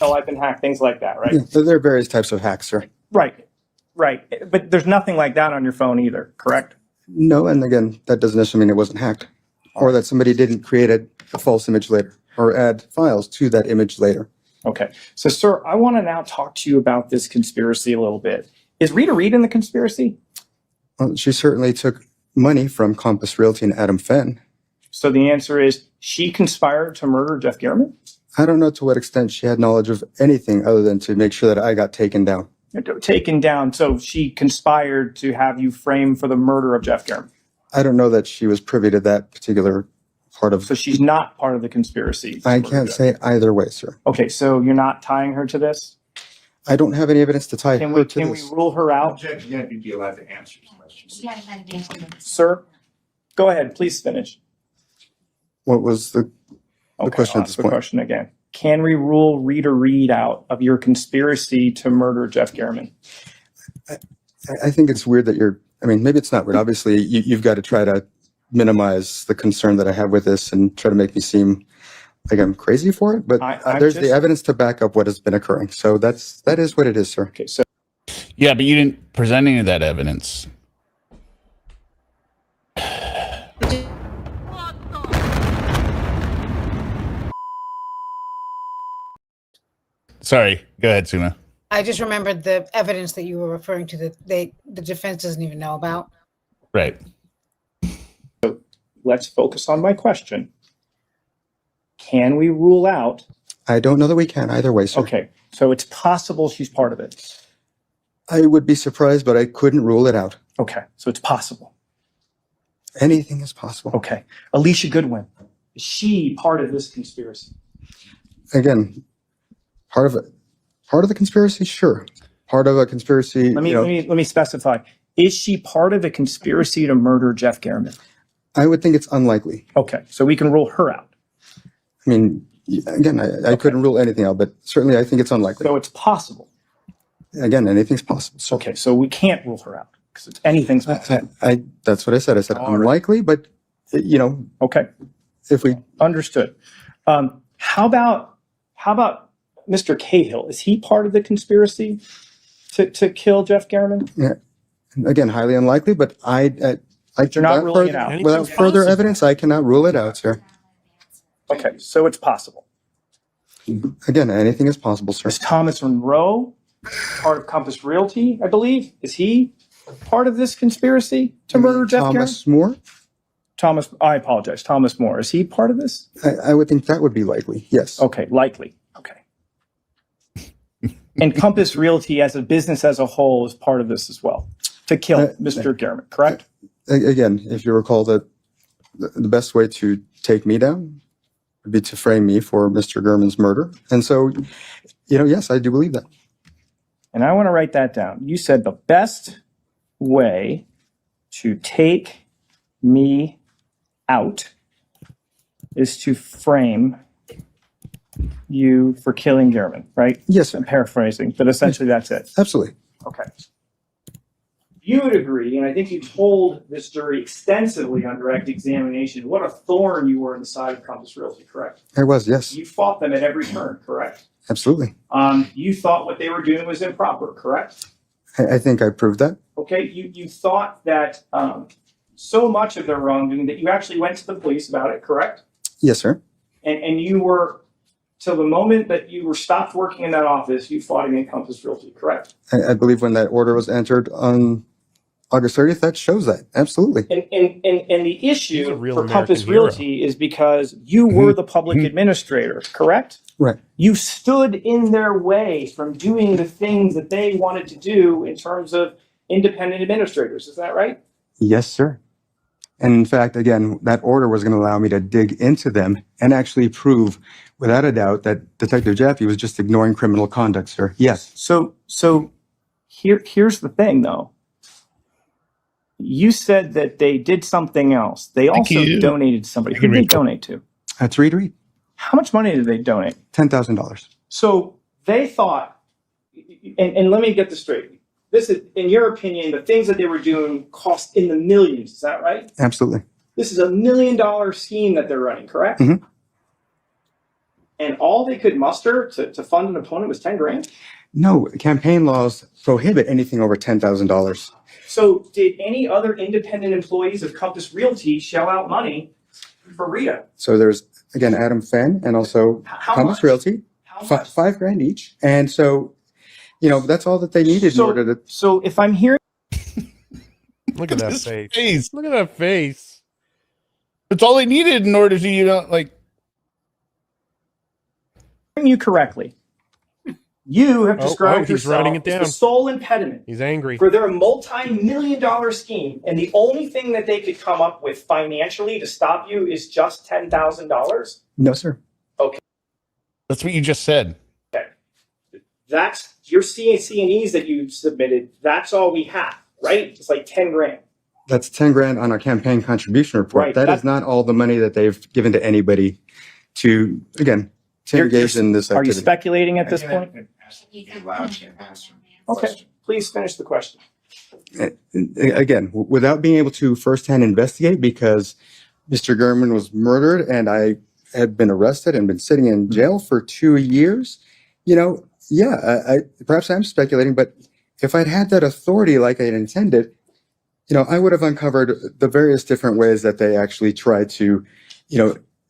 Oh, I've been hacked, things like that, right? Yeah, so there are various types of hacks, sir. Right. But there's nothing like that on your phone either, correct? No, and again, that doesn't necessarily mean it wasn't hacked, or that somebody didn't create a false image later or add files to that image later. Okay. So, sir, I want to now talk to you about this conspiracy a little bit. Is Rita Reed in the conspiracy? Well, she certainly took money from Compass Realty and Adam Fenn. So the answer is she conspired to murder Jeff Gehrman? I don't know to what extent she had knowledge of anything other than to make sure that I got taken down. Taken down. So she conspired to have you framed for the murder of Jeff Gehrman. I don't know that she was privy to that particular part of. So she's not part of the conspiracy. to I murder can't Jeff. say either way, sir. Okay, so you're not tying her to this? I don't have any evidence to tie Can her we to can we this. rule her out? Judge, you have to be allowed to answer some questions. Sir, go ahead. Please finish. What was the question I'll at this ask the point? question again. Can we rule Rita Reed out of your conspiracy to murder Jeff Gehrman? I think it's weird that maybe it's not weird. Obviously, you've got to try to minimize the concern that I have with this and try to make me seem like I'm crazy for it, but I'm there's just- the evidence to back up what has been occurring. So that is what it is, sir. Okay, so Yeah, but you didn't present any of that evidence. Sorry, go ahead, Suma. I just remembered the evidence that you were referring to that the defense doesn't even know about. Right. let's focus on my question. Can we rule out? I don't know that we can either way, sir. Okay, so it's possible she's part of it. I would be surprised, but I couldn't rule it out. Okay, so it's possible. Anything is possible. Okay, Alicia Goodwin, is she part of this conspiracy? Again, part of the conspiracy, sure. Part of a conspiracy. Let me specify. Is she part of a conspiracy to murder Jeff Garriman? I would think it's unlikely. Okay, so we can rule her out. I mean, again, I couldn't rule anything out, but certainly I think it's unlikely. So it's possible. Again, anything's possible. So Okay, so we can't rule her out because anything's possible. that's what I said. I said unlikely, but Okay, if we understood. How about Mr. Cahill? Is he part of the conspiracy to kill Jeff Garriman? again, highly unlikely, but You're not ruling it out. Without further evidence, I cannot rule it out, sir. Okay, so it's possible. Again, anything is possible, sir. Is Thomas Monroe part of Compass Realty, I believe? Is he part of this conspiracy to murder Jeff Garriman? Thomas Moore? I apologize. Thomas Moore. Is he part of this? I would think that would be likely, yes. Okay, likely. Okay. And Compass Realty as a business as a whole is part of this as well, to kill Mr. Garriman, correct? Again, if you recall that the best way to take me down would be to frame me for Mr. Garriman's murder. And so, yes, I do believe that. And I want to write that down. You said the best way to take me out is to frame you for killing Garriman, right? Yes, sir. I'm paraphrasing, but essentially that's it. Absolutely. Okay. You would agree, and I think you told this jury extensively on direct examination what a thorn you were in the side of Compass Realty, correct? I was, yes. You fought them at every turn, correct? Absolutely. You thought what they were doing was improper, correct? I think I proved that. Okay, you thought that so much of their wrongdoing that you actually went to the police about it, correct? Yes, sir. And you were, till the moment that you were stopped working in that office, you fought against Compass Realty, correct? I believe when that order was entered on August 30th, that shows that. Absolutely. And the He's issue a real for Compass American hero. Realty is because you were the public administrator, correct? Right. You stood in their way from doing the things that they wanted to do in terms of independent administrators. Is that right? Yes, sir. And in fact, again, that order was going to allow me to dig into them and actually prove without a doubt that Detective Jaffe was just ignoring criminal conduct, sir. Yes. So here's the thing, though. You said that they did something else. They also you. donated to somebody. Who did they donate to? That's read. How much money did they donate? $10,000. So they thought, and let me get this straight. This is, in your opinion, the things that they were doing cost in the millions. Is that right? Absolutely. This is $1 million scheme that they're running, correct? Mhm. And all they could muster to fund an opponent was 10 grand? No, campaign laws prohibit anything over $10,000. So did any other independent employees of Compass Realty shell out money for Rita? So there's, again, Adam Fenn and also How Compass much? Realty, How much? $5,000 each. And so, that's all that they needed in order to. So if I'm hearing Look at that His face. face. Look at that face. It's all they needed in order to, you correctly, you have described he's writing yourself it as down. the sole impediment He's angry. for their multi-million-dollar scheme, and the only thing that they could come up with financially to stop you is just $10,000. No, sir. that's what you just said. That's your C&Es that you submitted. That's all we have, right? It's like 10 grand. That's 10 grand on our campaign contribution report. Right, That that- is not all the money that they've given to anybody to engage in this Are you activity. speculating at this point? Allowed to answer the Okay, question. please finish the question. Again, without being able to firsthand investigate because Mr. Garriman was murdered and I had been arrested and been sitting in jail for 2 years, perhaps I'm speculating, but if I'd had that authority like I intended, I would have uncovered the various different ways that they actually tried to,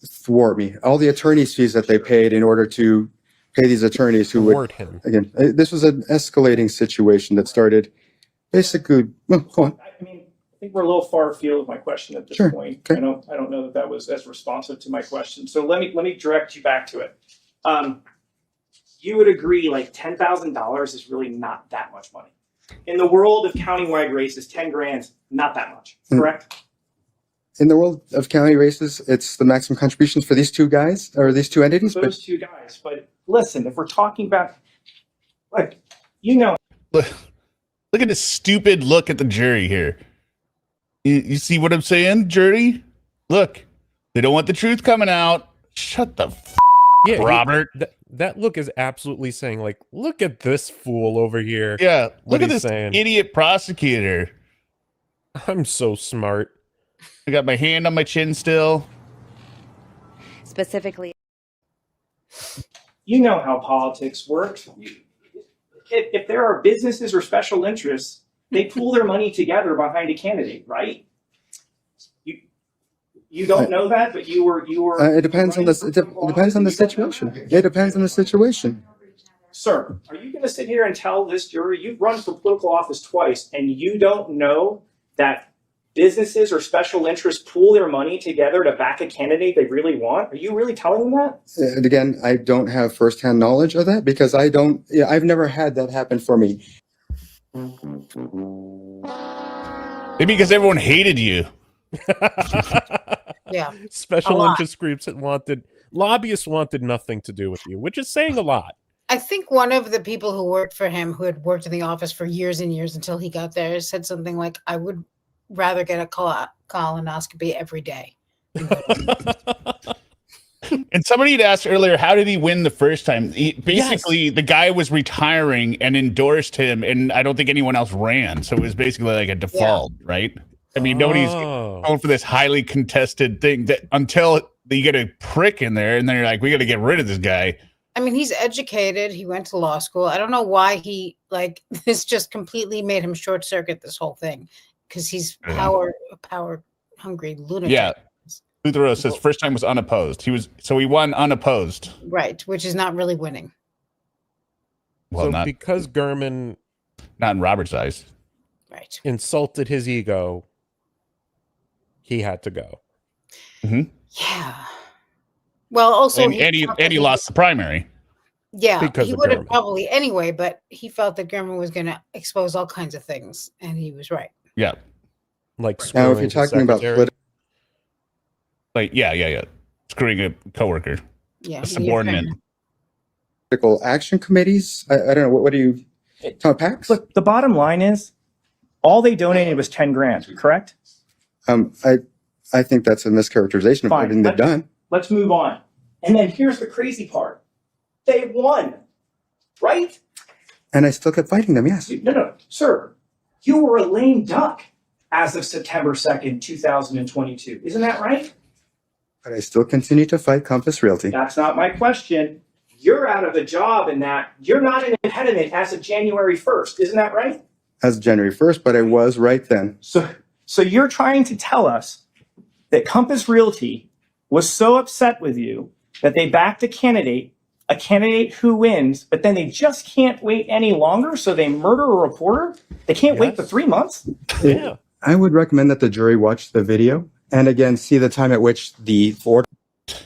thwart me. All the attorney's fees that they paid in order to pay these attorneys who would, Thwart him. again, this was an escalating situation that started basically, well, go on. I mean, I think we're a little far afield of my question at this Sure. point. Okay. I don't know that was as responsive to my question. So let me direct you back to it. You would agree like $10,000 is really not that much money. In the world of countywide races, 10 grand, not that much, correct? In the world of county races, it's the maximum contributions for these two guys or these two entities. But Those two guys. But listen, if we're talking about, like, Look at this stupid look at the jury here. You see what I'm saying, jury? Look, they don't want the truth coming out. Shut the Yeah, Robert. That look is absolutely saying, like, look at this fool over here. Yeah, What look at he's this saying. idiot prosecutor. I'm so smart. I got my hand on my chin still. Specifically, you know how politics works. If there are businesses or special interests, they pool their money together behind a candidate, right? You don't know that, but you were. it depends on this. It depends on the situation. It depends on the situation. Sir, are you going to sit here and tell this jury you've run for political office twice and you don't know that businesses or special interests pool their money together to back a candidate they really want? Are you really telling them that? And again, I don't have firsthand knowledge of that because I've never had that happen for me. Maybe because everyone hated you. Yeah. Special A lot. interest groups lobbyists wanted nothing to do with you, which is saying a lot. I think one of the people who worked for him, who had worked in the office for years and years until he got there, said something like, I would rather get a colonoscopy every day. And somebody had asked earlier, how did he win the first time? Basically, the guy was retiring and endorsed him, and I don't think anyone else ran. So it was basically like a default, right? I mean, nobody's going for this highly contested thing that until you get a prick in there, and then you're like, we got to get rid of this guy. I mean, he's educated. He went to law school. I don't know why this just completely made him short circuit this whole thing because he's power hungry lunatic. Yeah. Luthero says first time was unopposed. He won unopposed. Right, which is not really winning. Well, so because Gurman, not in Robert's eyes, right, insulted his ego, he had to go. Mm-hmm. Yeah. Well, also he lost the primary. Yeah, because he of would have Gurman. probably anyway, but he felt that Gurman was going to expose all kinds of things, and he was right. Yeah. Like Now, if screwing you're his talking about secretary. Screwing a coworker, Yeah, a subordinate. Political action committees. I don't know. What do you talk PACs? Look, the bottom line is all they donated was 10 grand, correct? I think that's a mischaracterization of Fine. everything they've done. Let's move on. And then here's the crazy part. They won, right? And I still kept fighting them, yes. No, sir. You were a lame duck as of September 2nd, 2022. Isn't that right? But I still continue to fight Compass Realty. That's not my question. You're out of a job in that you're not an impediment as of January 1st. Isn't that right? As of January 1st, but I was right then. So you're trying to tell us that Compass Realty was so upset with you that they backed a candidate who wins, but then they just can't wait any longer, so they murder a reporter? They can't wait for 3 months? Yeah. I would recommend that the jury watch the video and again see the time at which the order.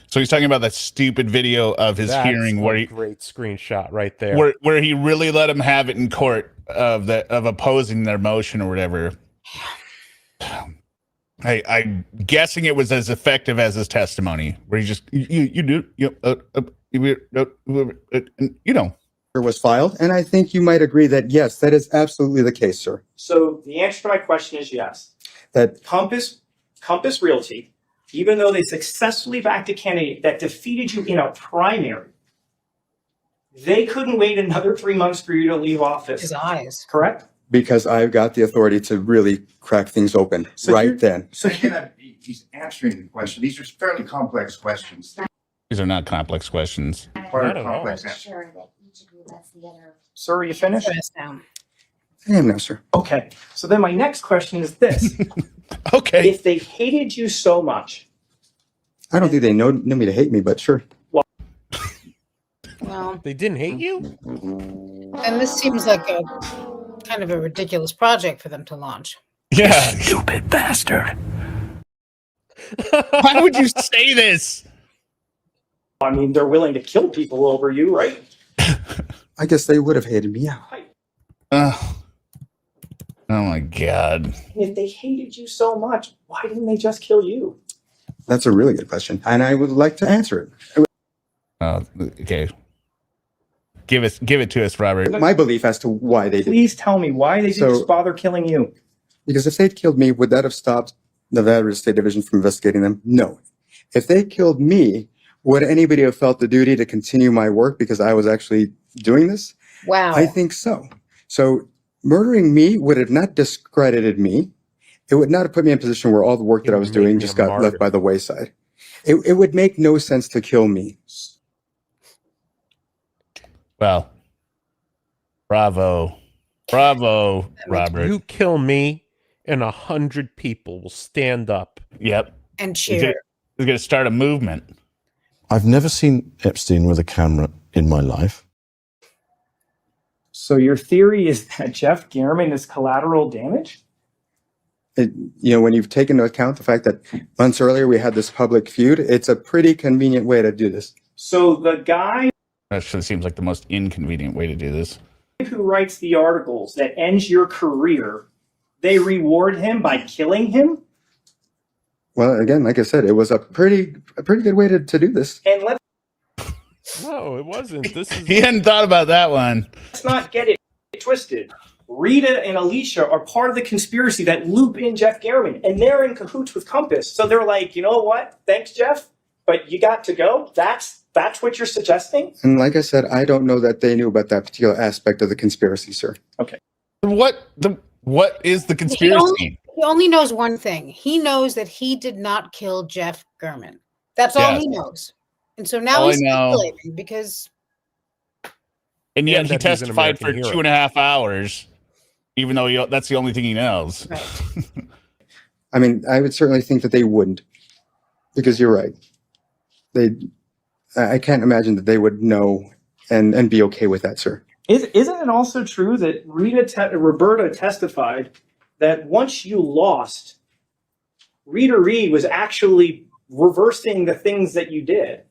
So he's talking about that stupid video of his That's hearing where a great screenshot right there. where he really let him have it in court of opposing their motion or whatever. I'm guessing it was as effective as his testimony, where he just was filed, and I think you might agree that yes, that is absolutely the case, sir. So the answer to my question is yes. That Compass Realty, even though they successfully backed a candidate that defeated you in a primary, they couldn't wait another 3 months for you to leave office. His eyes. Correct? because I've got the authority to really crack things open So right then. So he's answering the question. These are fairly complex questions. These are not complex questions. Not at all. Sir, are you finished? Press down. I am now, sir. Okay. So then my next question is this. Okay. If they hated you so much, I don't think they know me to hate me, but sure. Well, They didn't hate you? and this seems like a kind of a ridiculous project for them to launch. Yeah. Stupid bastard. Why would you say this? I mean, they're willing to kill people over you, right? I guess they would have hated me. Yeah. Oh my God. If they hated you so much, why didn't they just kill you? That's a really good question, and I would like to answer it. Okay. Give it to us, Robert. My belief as to why they did. Please tell me why they didn't just bother killing you. Because if they'd killed me, would that have stopped Nevada State Division from investigating them? No. If they killed me, would anybody have felt the duty to continue my work because I was actually doing this? Wow. I think so. So murdering me would have not discredited me. It would not have put me in a position where all the work that I was doing just got left by the wayside. It would make no sense to kill me. Well, bravo, Robert. You kill me, and 100 people will stand up. Yep. And cheer. He's going to start a movement. I've never seen Epstein with a camera in my life. So your theory is that Jeff Garman is collateral damage? When you've taken into account the fact that months earlier we had this public feud, it's a pretty convenient way to do this. So the guy Actually seems like the most inconvenient way to do this. who writes the articles that ends your career, they reward him by killing him? Well, again, like I said, it was a pretty good way to do this. And let's No, it wasn't. This is He hadn't thought about that one. not get it twisted. Rita and Alicia are part of the conspiracy that loop in Jeff Garman, and they're in cahoots with Compass. So they're like, you know what? Thanks, Jeff, but you got to go. That's what you're suggesting? And like I said, I don't know that they knew about that particular aspect of the conspiracy, sir. Okay. What is the conspiracy? He only knows one thing. He knows that he did not kill Jeff Garman. That's all he knows. And so now he's speculating because. And yet he that he's an testified for American hero. 2.5 hours, even though that's the only thing he knows. Right. I mean, I would certainly think that they wouldn't, because you're right. I can't imagine that they would know and be okay with that, sir. Isn't it also true that Roberta testified that once you lost, Rita Reed was actually reversing the things that you did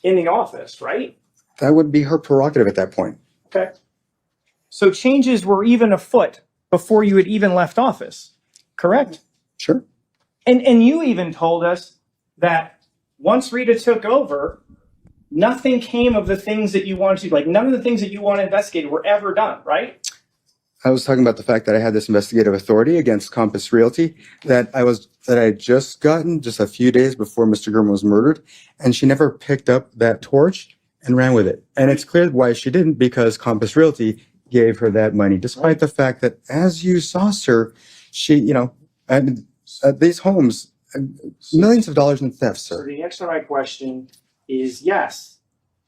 in the office, right? That would be her prerogative at that point. Okay. So changes were even afoot before you had even left office, correct? Sure. And you even told us that once Rita took over, nothing came of the things that you wanted to, like none of the things that you want to investigate were ever done, right? I was talking about the fact that I had this investigative authority against Compass Realty that I had just gotten just a few days before Mr. Gurman was murdered, and she never picked up that torch and ran with it. And it's clear why she didn't, because Compass Realty gave her that money, despite the fact that, as you saw, sir, she, these homes, millions of dollars in theft, So sir. the answer to my question is yes,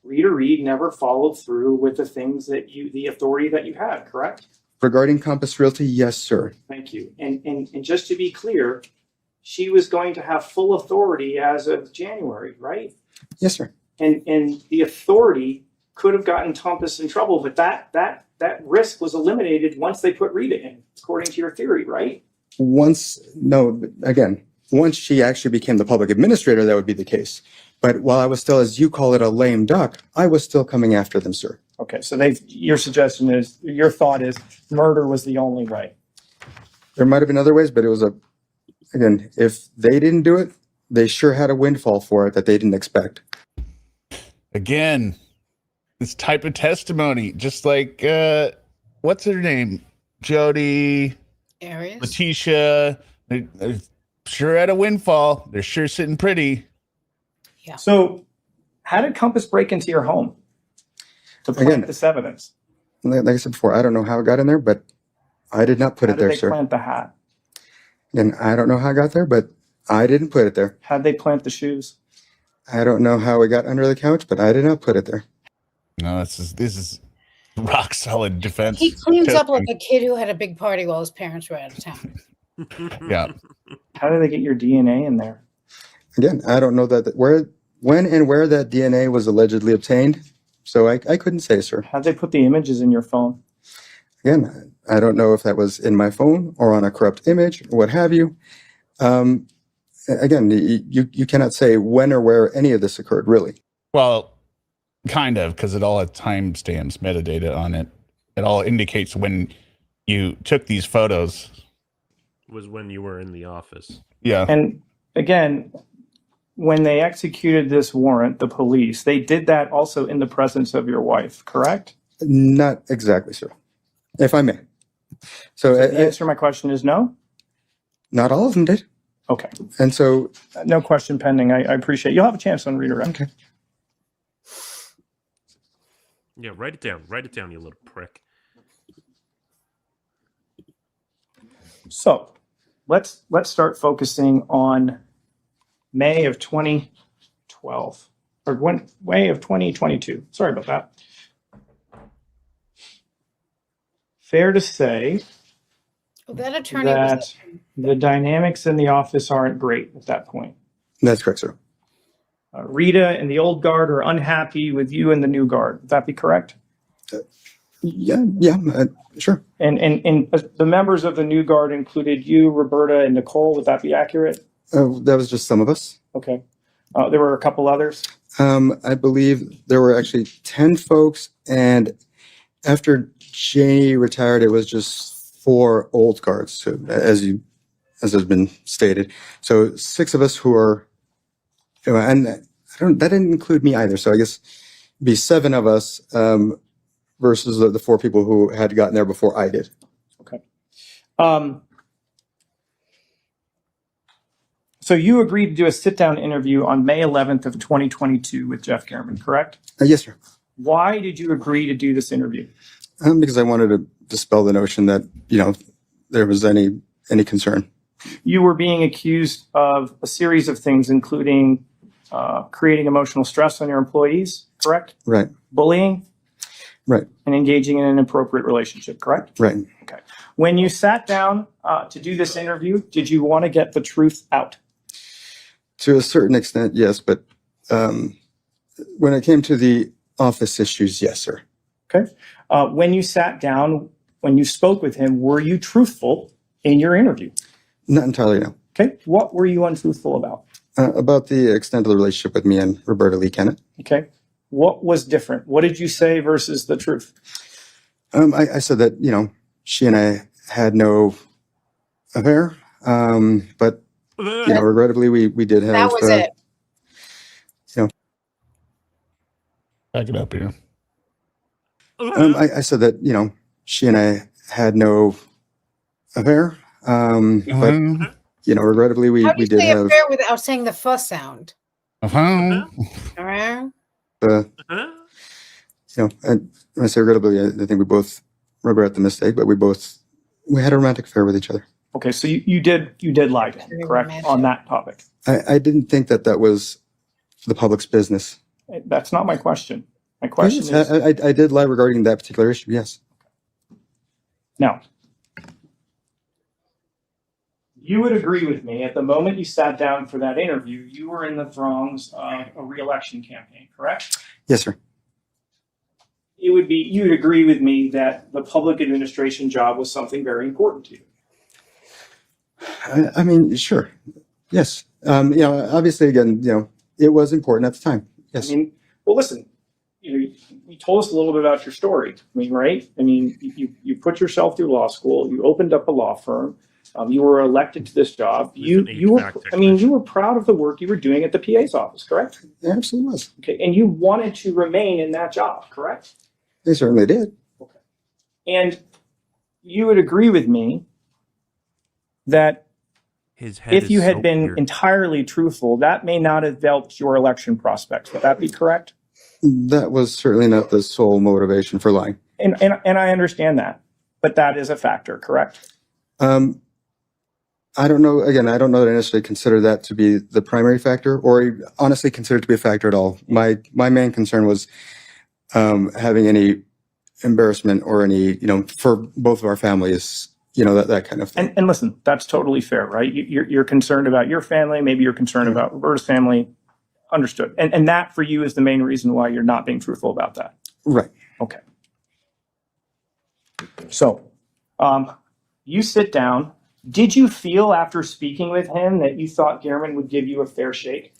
Rita Reed never followed through with the things that the authority that you had, correct? Regarding Compass Realty, yes, sir. Thank you. And just to be clear, she was going to have full authority as of January, right? Yes, sir. And the authority could have gotten Compass in trouble, but that risk was eliminated once they put Rita in, according to your theory, right? Once she actually became the public administrator, that would be the case. But while I was still, as you call it, a lame duck, I was still coming after them, sir. Okay, so your thought is murder was the only way. There might have been other ways, but it was if they didn't do it, they sure had a windfall for it that they didn't expect. Again, this type of testimony, just like, what's her name? Jody, Arias? Letitia, they're sure had a windfall. They're sure sitting pretty. Yeah. So how did Compass break into your home to plant this evidence? Like I said before, I don't know how it got in there, but I did not put How it there, did they sir. plant the hat? And I don't know how I got there, but I didn't put it there. How did they plant the shoes? I don't know how it got under the couch, but I did not put it there. No, this is rock solid defense. He cleans up testimony. like a kid who had a big party while his parents were out of town. Yeah. How did they get your DNA in there? Again, I don't know when and where that DNA was allegedly obtained, so I couldn't say, sir. How'd they put the images in your phone? Again, I don't know if that was in my phone or on a corrupt image or what have you. Again, you cannot say when or where any of this occurred, really. Well, kind of, because it all has timestamps, metadata on it. It all indicates when you took these photos. Was when you were in the office. Yeah. And again, when they executed this warrant, the police, they did that also in the presence of your wife, correct? Not exactly, sir, if I may. So The answer to my question is no? not all of them did. Okay. And so, No question pending. I appreciate it. You'll have a chance on redirect. okay. Yeah, write it down. Write it down, you little prick. So let's start focusing on May of 2012 or May of 2022. Sorry about that. Fair to say Well, that attorney was that the dynamics in the office aren't great at that point. That's correct, sir. Rita and the old guard are unhappy with you and the new guard. Would that be correct? Yeah, sure. And the members of the new guard included you, Roberta, and Nicole. Would that be accurate? That was just some of us. Okay. There were a couple others. I believe there were actually 10 folks, and after Janie retired, it was just 4 old guards, so, as has been stated. So 6 of us who are, and that didn't include me either. So I guess it'd be 7 of us versus the 4 people who had gotten there before I did. Okay. So you agreed to do a sit-down interview on May 11th of 2022 with Jeff German, correct? Yes, sir. Why did you agree to do this interview? Because I wanted to dispel the notion that, there was any concern. You were being accused of a series of things, including creating emotional stress on your employees, correct? Right. Bullying? Right. And engaging in an inappropriate relationship, correct? Right. Okay. When you sat down to do this interview, did you want to get the truth out? To a certain extent, yes, but when it came to the office issues, yes, sir. Okay. When you sat down, when you spoke with him, were you truthful in your interview? Not entirely, no. Okay. What were you untruthful about? About the extent of the relationship with me and Roberta Lee Kennett. Okay. What was different? What did you say versus the truth? I said that, she and I had no affair, but, regrettably, we did have. That was it. Back it up here. I said that, she and I had no affair, but, regrettably, we How do you did say have. affair without saying the fuss sound? Uh-huh. All right. And when I say regrettably, I think we both regret the mistake, but we had a romantic affair with each other. Okay. So you did lie to him, Very correct? romantic. On that topic. I didn't think that was the public's business. That's not my question. My question Yes, is I did lie regarding that particular issue, yes. now, you would agree with me at the moment you sat down for that interview, you were in the throngs of a re-election campaign, correct? Yes, sir. You'd agree with me that the public administration job was something very important to you. I mean, sure. Yes. Obviously, again, it was important at the time. Yes. I mean, well, listen, you told us a little bit about your story. I mean, right? I mean, you put yourself through law school. You opened up a law firm. You were elected to this job. You were proud of the work you were doing at the PA's office, correct? It absolutely was. Okay, and you wanted to remain in that job, correct? They certainly did. Okay, and you would agree with me that His head if you is had so been weird. entirely truthful, that may not have helped your election prospects. Would that be correct? That was certainly not the sole motivation for lying. And I understand that, but that is a factor, correct? I don't know. Again, I don't know that I necessarily consider that to be the primary factor, or honestly consider it to be a factor at all. My main concern was having any embarrassment or any, for both of our families, that kind of thing. And listen, that's totally fair, right? You're concerned about your family. Maybe you're concerned about Roberta's family. Understood. And that for you is the main reason why you're not being truthful about that. Right. Okay. So, you sit down. Did you feel after speaking with him that you thought Gehrman would give you a fair shake?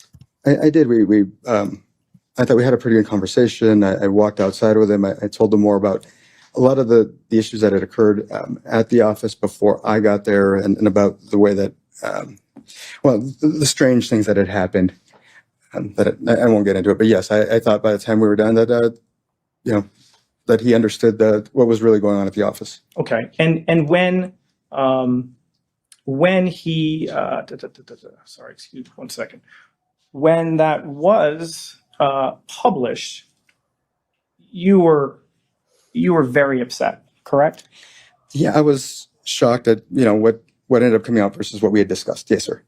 I did. I thought we had a pretty good conversation. I walked outside with him. I told him more about a lot of the issues that had occurred at the office before I got there, and about the way that, the strange things that had happened. That I won't get into it, but yes, I thought by the time we were done that, that he understood what was really going on at the office. Okay. And when he, sorry, excuse me 1 second. When that was published, you were very upset, correct? Yeah, I was shocked at what ended up coming out versus what we had discussed. Yes, sir.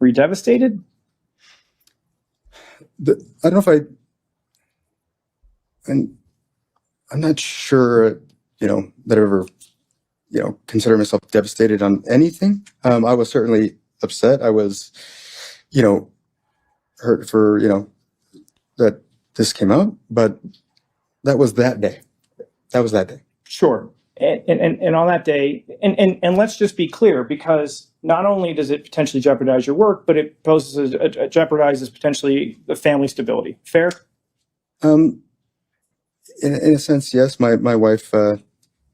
Were you devastated? I don't know if I'm not sure, that I ever, consider myself devastated on anything. I was certainly upset. I was, hurt for, that this came out, but that was that day. Sure. And on that day, and let's just be clear, because not only does it potentially jeopardize your work, but it jeopardizes potentially the family stability. Fair? In a sense, yes. My wife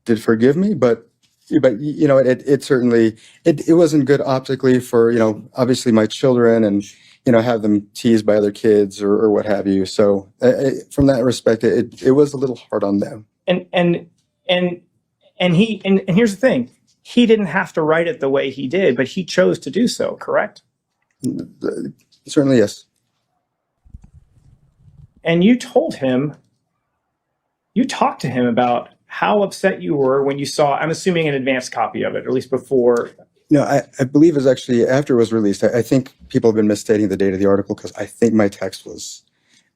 did forgive me, but it certainly it wasn't good optically for obviously my children, and have them teased by other kids or what have you. So from that respect, it was a little hard on them. And here's the thing. He didn't have to write it the way he did, but he chose to do so, correct? Certainly, yes. And you talked to him about how upset you were when you saw, I'm assuming, an advanced copy of it, or at least before. No, I believe it was actually after it was released. I think people have been misstating the date of the article, because I think my text was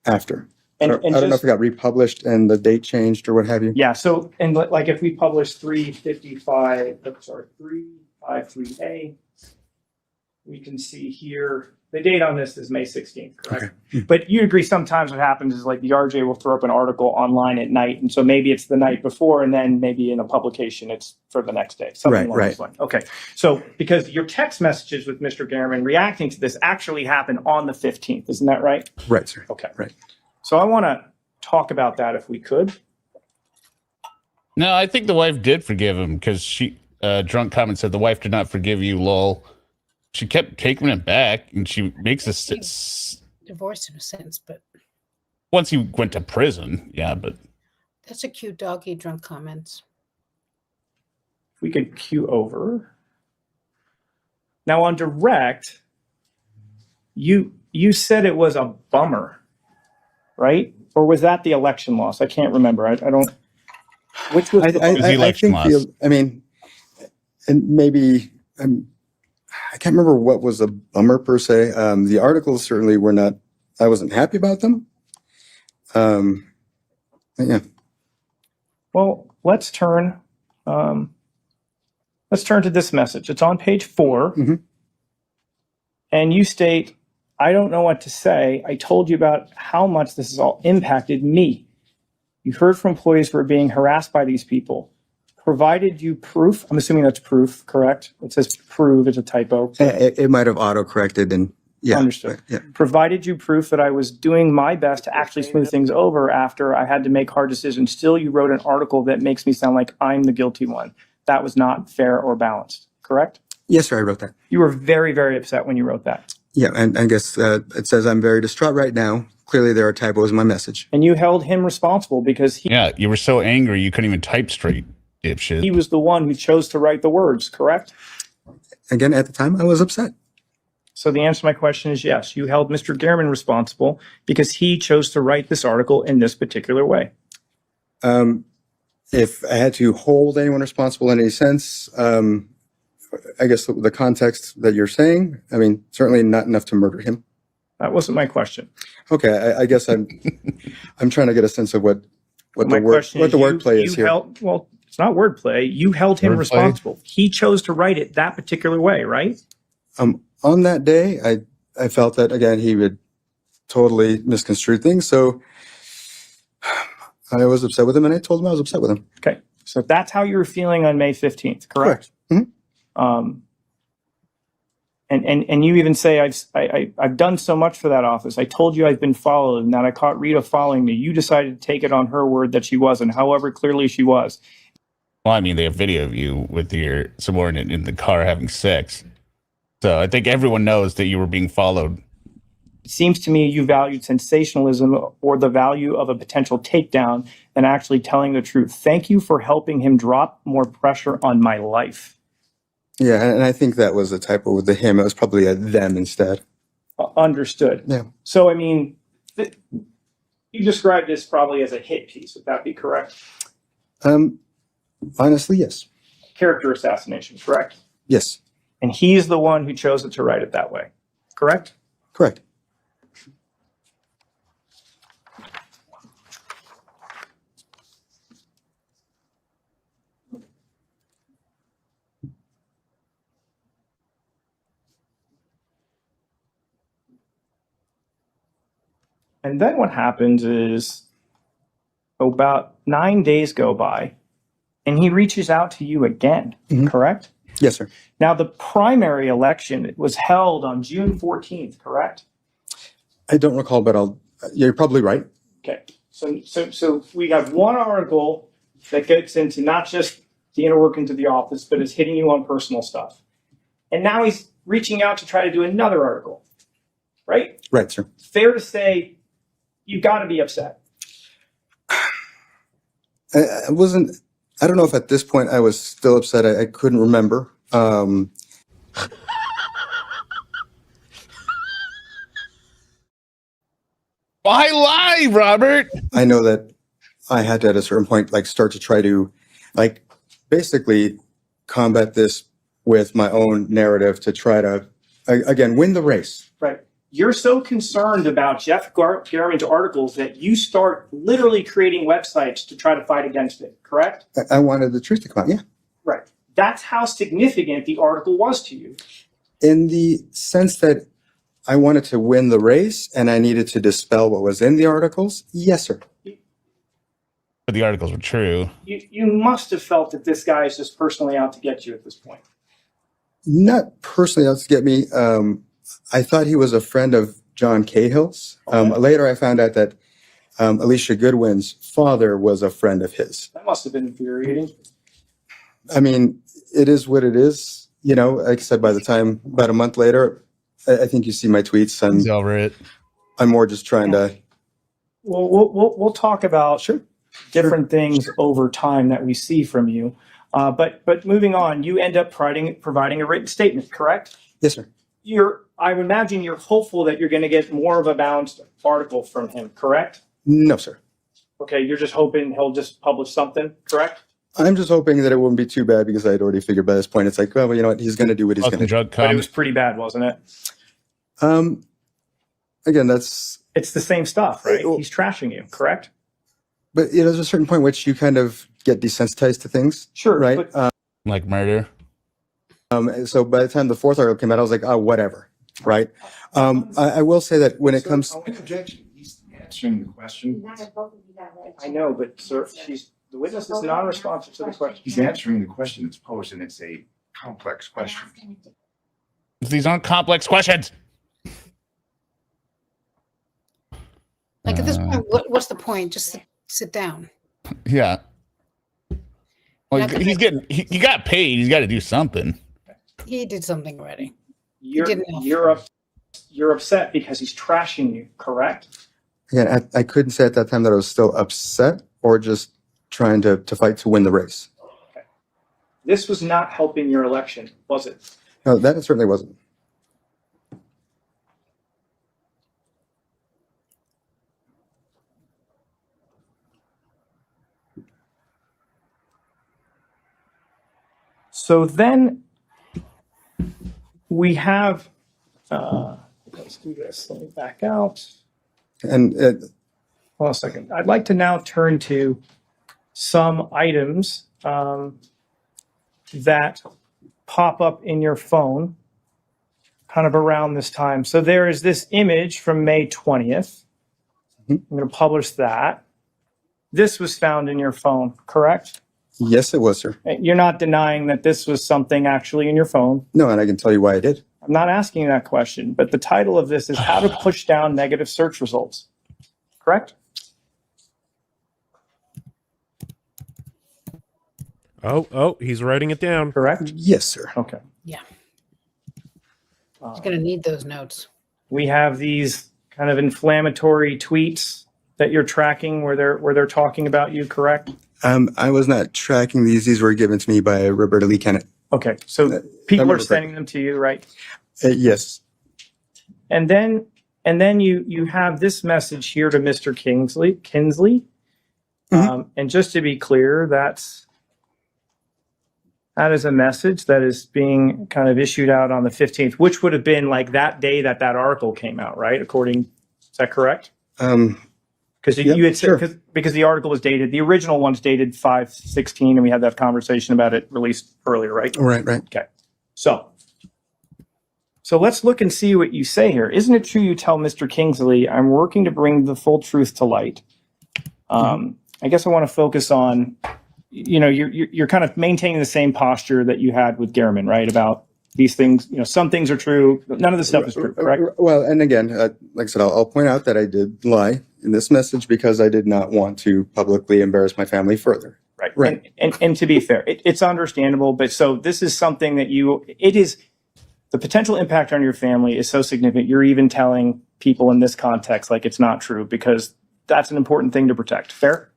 after. I don't know if it got republished and the date changed or what have you. Yeah. So, and like if we publish 353A, we can see here the date on this is May 16th, correct? Okay. But you agree sometimes what happens is like the RJ will throw up an article online at night, and so maybe it's the night before, and then maybe in a publication it's for the next day. Something along those lines. Okay. So because your text messages with Mr. Gehrman reacting to this actually happened on the 15th, isn't that right? Right, sir. Okay. Right. So I want to talk about that if we could. No, I think the wife did forgive him, because she, drunk comment said the wife did not forgive you, lol. She kept taking it back, and she makes a Divorced him since, but once he went to prison. Yeah, but that's a cute doggy drunk comments. We could cue over. Now on direct, you said it was a bummer, right? Or was that the election loss? I can't remember. I don't. Which was the election loss? And maybe I can't remember what was a bummer per se. The articles certainly were not. I wasn't happy about them. Yeah. Well, let's turn to this message. It's on page 4, and you state, "I don't know what to say. I told you about how much this has all impacted me. You heard from employees who are being harassed by these people. Provided you proof." I'm assuming that's proof, correct? It says prove. It's a typo. It might have auto-corrected, and yeah. Understood. Yeah. Provided you proof that I was doing my best to actually smooth things over after I had to make hard decisions. Still, you wrote an article that makes me sound like I'm the guilty one. That was not fair or balanced, correct? Yes, sir, I wrote that. You were very, very upset when you wrote that. Yeah, and I guess it says I'm very distraught right now. Clearly, there are typos in my message. And you held him responsible because yeah, you were so angry you couldn't even type straight, dipshit. He was the one who chose to write the words, correct? Again, at the time, I was upset. So the answer to my question is yes. You held Mr. Gehrman responsible because he chose to write this article in this particular way. If I had to hold anyone responsible in any sense, I guess the context that you're saying, I mean, certainly not enough to murder him. That wasn't my question. Okay, I guess I'm trying to get a sense of what My question is, the wordplay is you here. held, well, it's not wordplay. You held him Wordplay? responsible. He chose to write it that particular way, right? On that day, I felt that again he would totally misconstrue things, so I was upset with him, and I told him I was upset with him. Okay. So that's how you were feeling on May 15th, correct? Mhm. And you even say, I've done so much for that office. I told you I've been followed and that I caught Rita following me. You decided to take it on her word that she wasn't, however clearly she was. Well, I mean, they have video of you with your subordinate in the car having sex. So I think everyone knows that you were being followed. It seems to me you valued sensationalism or the value of a potential takedown than actually telling the truth. Thank you for helping him drop more pressure on my life. Yeah, and I think that was a typo with the him. It was probably a them instead. Understood. Yeah. So, I mean, you described this probably as a hit piece. Would that be correct? Honestly, yes. Character assassination, correct? Yes. And he's the one who chose it to write it that way, correct? Correct. And then what happens is about 9 days go by and he reaches out to you again, correct? Yes, sir. Now, the primary election was held on June 14th, correct? I don't recall, but you're probably right. Okay. So we have one article that gets into not just the inner workings of the office, but is hitting you on personal stuff. And now he's reaching out to try to do another article, right? Right, sir. Fair to say you've got to be upset. I wasn't, I don't know if at this point I was still upset. I couldn't remember. Why lie, Robert? I know that I had to, at a certain point, like start to try to, like, basically combat this with my own narrative to try to, again, win the race. Right. You're so concerned about Jeff Garman's articles that you start literally creating websites to try to fight against it, correct? I wanted the truth to come out, yeah. Right. That's how significant the article was to you. In the sense that I wanted to win the race and I needed to dispel what was in the articles, yes, sir. But the articles were true. You must have felt that this guy is just personally out to get you at this point. Not personally out to get me. I thought he was a friend of John Cahill's. Okay. Later, I found out that Alicia Goodwin's father was a friend of his. That must have been infuriating. I mean, it is what it is. You know, like I said, by the time, about a month later, I think you see my tweets. He's over it. I'm more just trying to. Well, we'll talk about different things over time that we see from you. But moving on, you end up providing a written statement, correct? Yes, sir. I would imagine you're hopeful that you're going to get more of a balanced article from him, correct? No, sir. Okay, you're just hoping he'll just publish something, correct? I'm just hoping that it wouldn't be too bad because I had already figured by this point, it's like, well, you know what? He's going to do what he's going to do. But it was pretty bad, wasn't it? Again, it's the same stuff, right? He's trashing you, correct? But you know, there's a certain point which you kind of get desensitized to things. Sure. Right. Like murder. So by the time the fourth article came out, I was like, oh, whatever. Right. I will say that when it comes. Objection. He's answering the question. I know, but sir, the witness is non-responsive to the question. He's answering the question that's posed, and it's a complex question. These aren't complex questions. Like at this point, what's the point? Just sit down. Yeah. Well, he got paid. He's got to do something. He did something already. You're upset because he's trashing you, correct? Again, I couldn't say at that time that I was still upset or just trying to fight to win the race. Okay. This was not helping your election, was it? No, that it certainly wasn't. So then we have, let's do this. Let me back out. And Hold on a second. I'd like to now turn to some items that pop up in your phone kind of around this time. So there is this image from May 20th. I'm going to publish that. This was found in your phone, correct? yes, it was, sir. You're not denying that this was something actually in your phone. No, and I can tell you why I did. I'm not asking you that question, but the title of this is How to Push Down Negative Search Results, correct? Oh, he's writing it down. Correct? Yes, sir. Okay. Yeah. He's going to need those notes. We have these kind of inflammatory tweets that you're tracking where they're talking about you, correct? I was not tracking these. These were given to me by Roberta Lee Kennett. Okay, so people remember are sending them to you, right? Yes. And then you have this message here to Mr. Kinsley. And just to be clear, that is a message that is being kind of issued out on the 15th, which would have been like that day that article came out, right? Is that correct? Because you had said, sure. because the article was dated, the original one's dated 5/16, and we had that conversation about it released earlier, right? Right. Okay. So let's look and see what you say here. Isn't it true you tell Mr. Kingsley, I'm working to bring the full truth to light? I guess I want to focus on, you're kind of maintaining the same posture that you had with Gehrman, right? About these things, some things are true. None of the stuff is true, correct? Well, and again, like I said, I'll point out that I did lie in this message because I did not want to publicly embarrass my family further. Right. Right. And to be fair, it's understandable, but so this is something that the potential impact on your family is so significant. You're even telling people in this context, like it's not true, because that's an important thing to protect. Fair?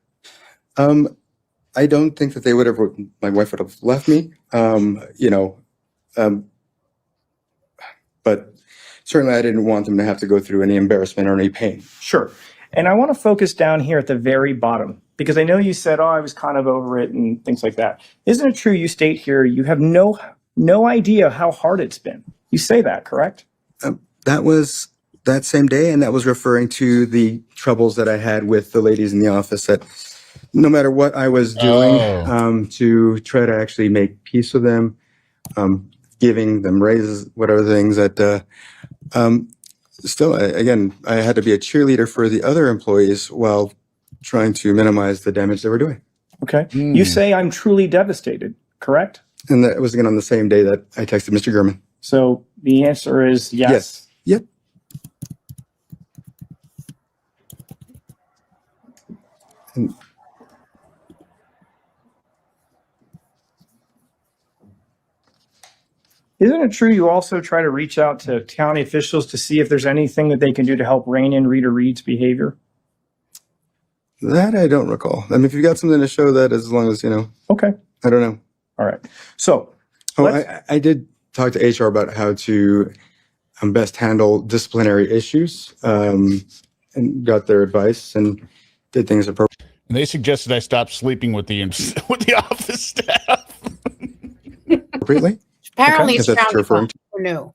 I don't think that my wife would have left me, but certainly I didn't want them to have to go through any embarrassment or any pain. Sure. And I want to focus down here at the very bottom, because I know you said, I was kind of over it and things like that. Isn't it true you state here you have no idea how hard it's been? You say that, correct? That was that same day, and that was referring to the troubles that I had with the ladies in the office, that no matter what I was doing to try to actually make peace with them, giving them raises, whatever things that still, again, I had to be a cheerleader for the other employees while trying to minimize the damage they were doing. Okay. You say I'm truly devastated, correct? And that was again on the same day that I texted Mr. Gurman. So the answer is yes. Yep. And isn't it true you also try to reach out to county officials to see if there's anything that they can do to help rein in Rita Reed's behavior? that I don't recall. I mean, if you've got something to show that, as long as, Okay. I don't know. All right. So I did talk to HR about how to best handle disciplinary issues, and got their advice and did things appropriately. And they suggested I stop sleeping with the office staff. Apparently, Okay, it's that's frowned referring upon. Or no.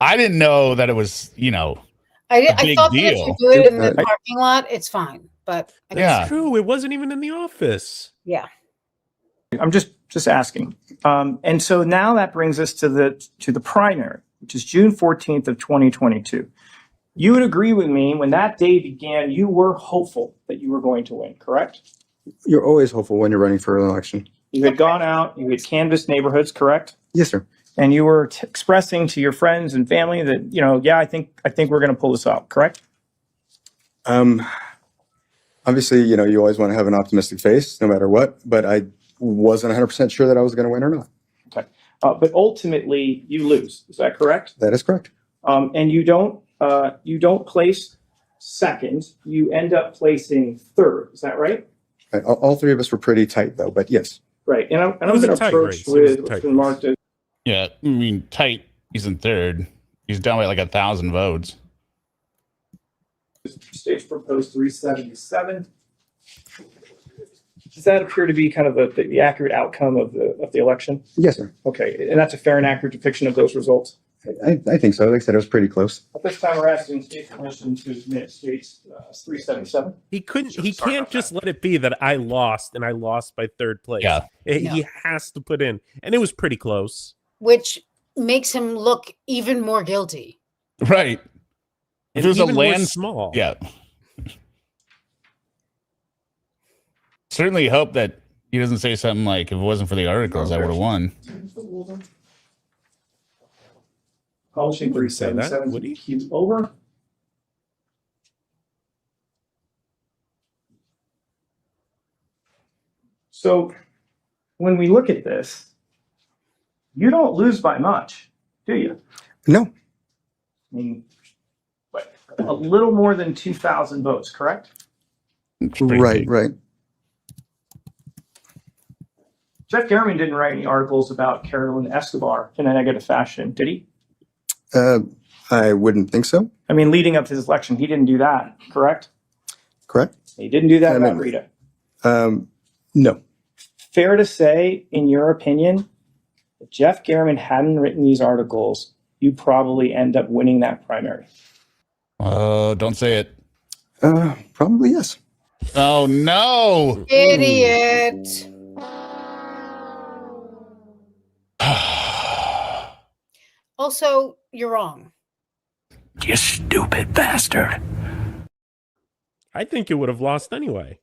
I didn't know that it was, I big thought that if deal. you do it in the parking lot, it's fine. But I guess, Yeah. It's true. It wasn't even in the office. yeah. I'm just asking. And so now that brings us to the primary, which is June 14th of 2022. You would agree with me when that day began, you were hopeful that you were going to win, correct? You're always hopeful when you're running for an election. You had gone out, you had canvassed neighborhoods, correct? Yes, sir. And you were expressing to your friends and family that, yeah, I think we're going to pull this out, correct? Obviously, you always want to have an optimistic face no matter what, but I wasn't 100% sure that I was going to win or not. Okay. But ultimately you lose. Is that correct? That is correct. And you don't place second, you end up placing third. Is that right? Right. All three of us were pretty tight though, but yes. Right. And I'm It was going a to tight approach race. It was a with tight been marked as Yeah, I mean, tight. He's in third. He's down by like 1,000 votes. states proposed 377. Does that appear to be kind of the accurate outcome of the election? Yes, sir. Okay, and that's a fair and accurate depiction of those results? I think so. Like I said, it was pretty close. At this time, we're asking State Commission to admit states 377. He can't just let it be that I lost and I lost by third place. Yeah. He has to put in, and it was pretty close. Which makes him look even more guilty. Right. If And there's a even more land small. Yeah. Certainly hope that he doesn't say something like, if it wasn't for the articles, I would have won. Publishing Wouldn't say that, 377 would he? keep over. So when we look at this, you don't lose by much, do you? No. I mean, what, a little more than 2,000 votes, correct? Right, right. Jeff Garriman didn't write any articles about Carolyn Escobar in a negative fashion, did he? I wouldn't think so. I mean, leading up to his election, he didn't do that, correct? Correct? He didn't do that I about mean, Rita. No. Fair to say, in your opinion, if Jeff Garriman hadn't written these articles, you probably end up winning that primary. Oh, don't say it. Probably yes. Oh, no. Idiot. Also, you're wrong. You stupid bastard. I think you would have lost anyway.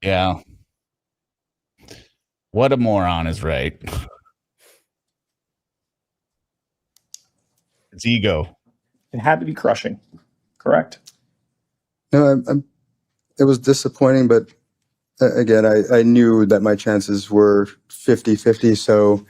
Yeah. What a moron is right. It's ego. It had to be crushing, correct? No, it was disappointing, but again, I knew that my chances were 50-50, so...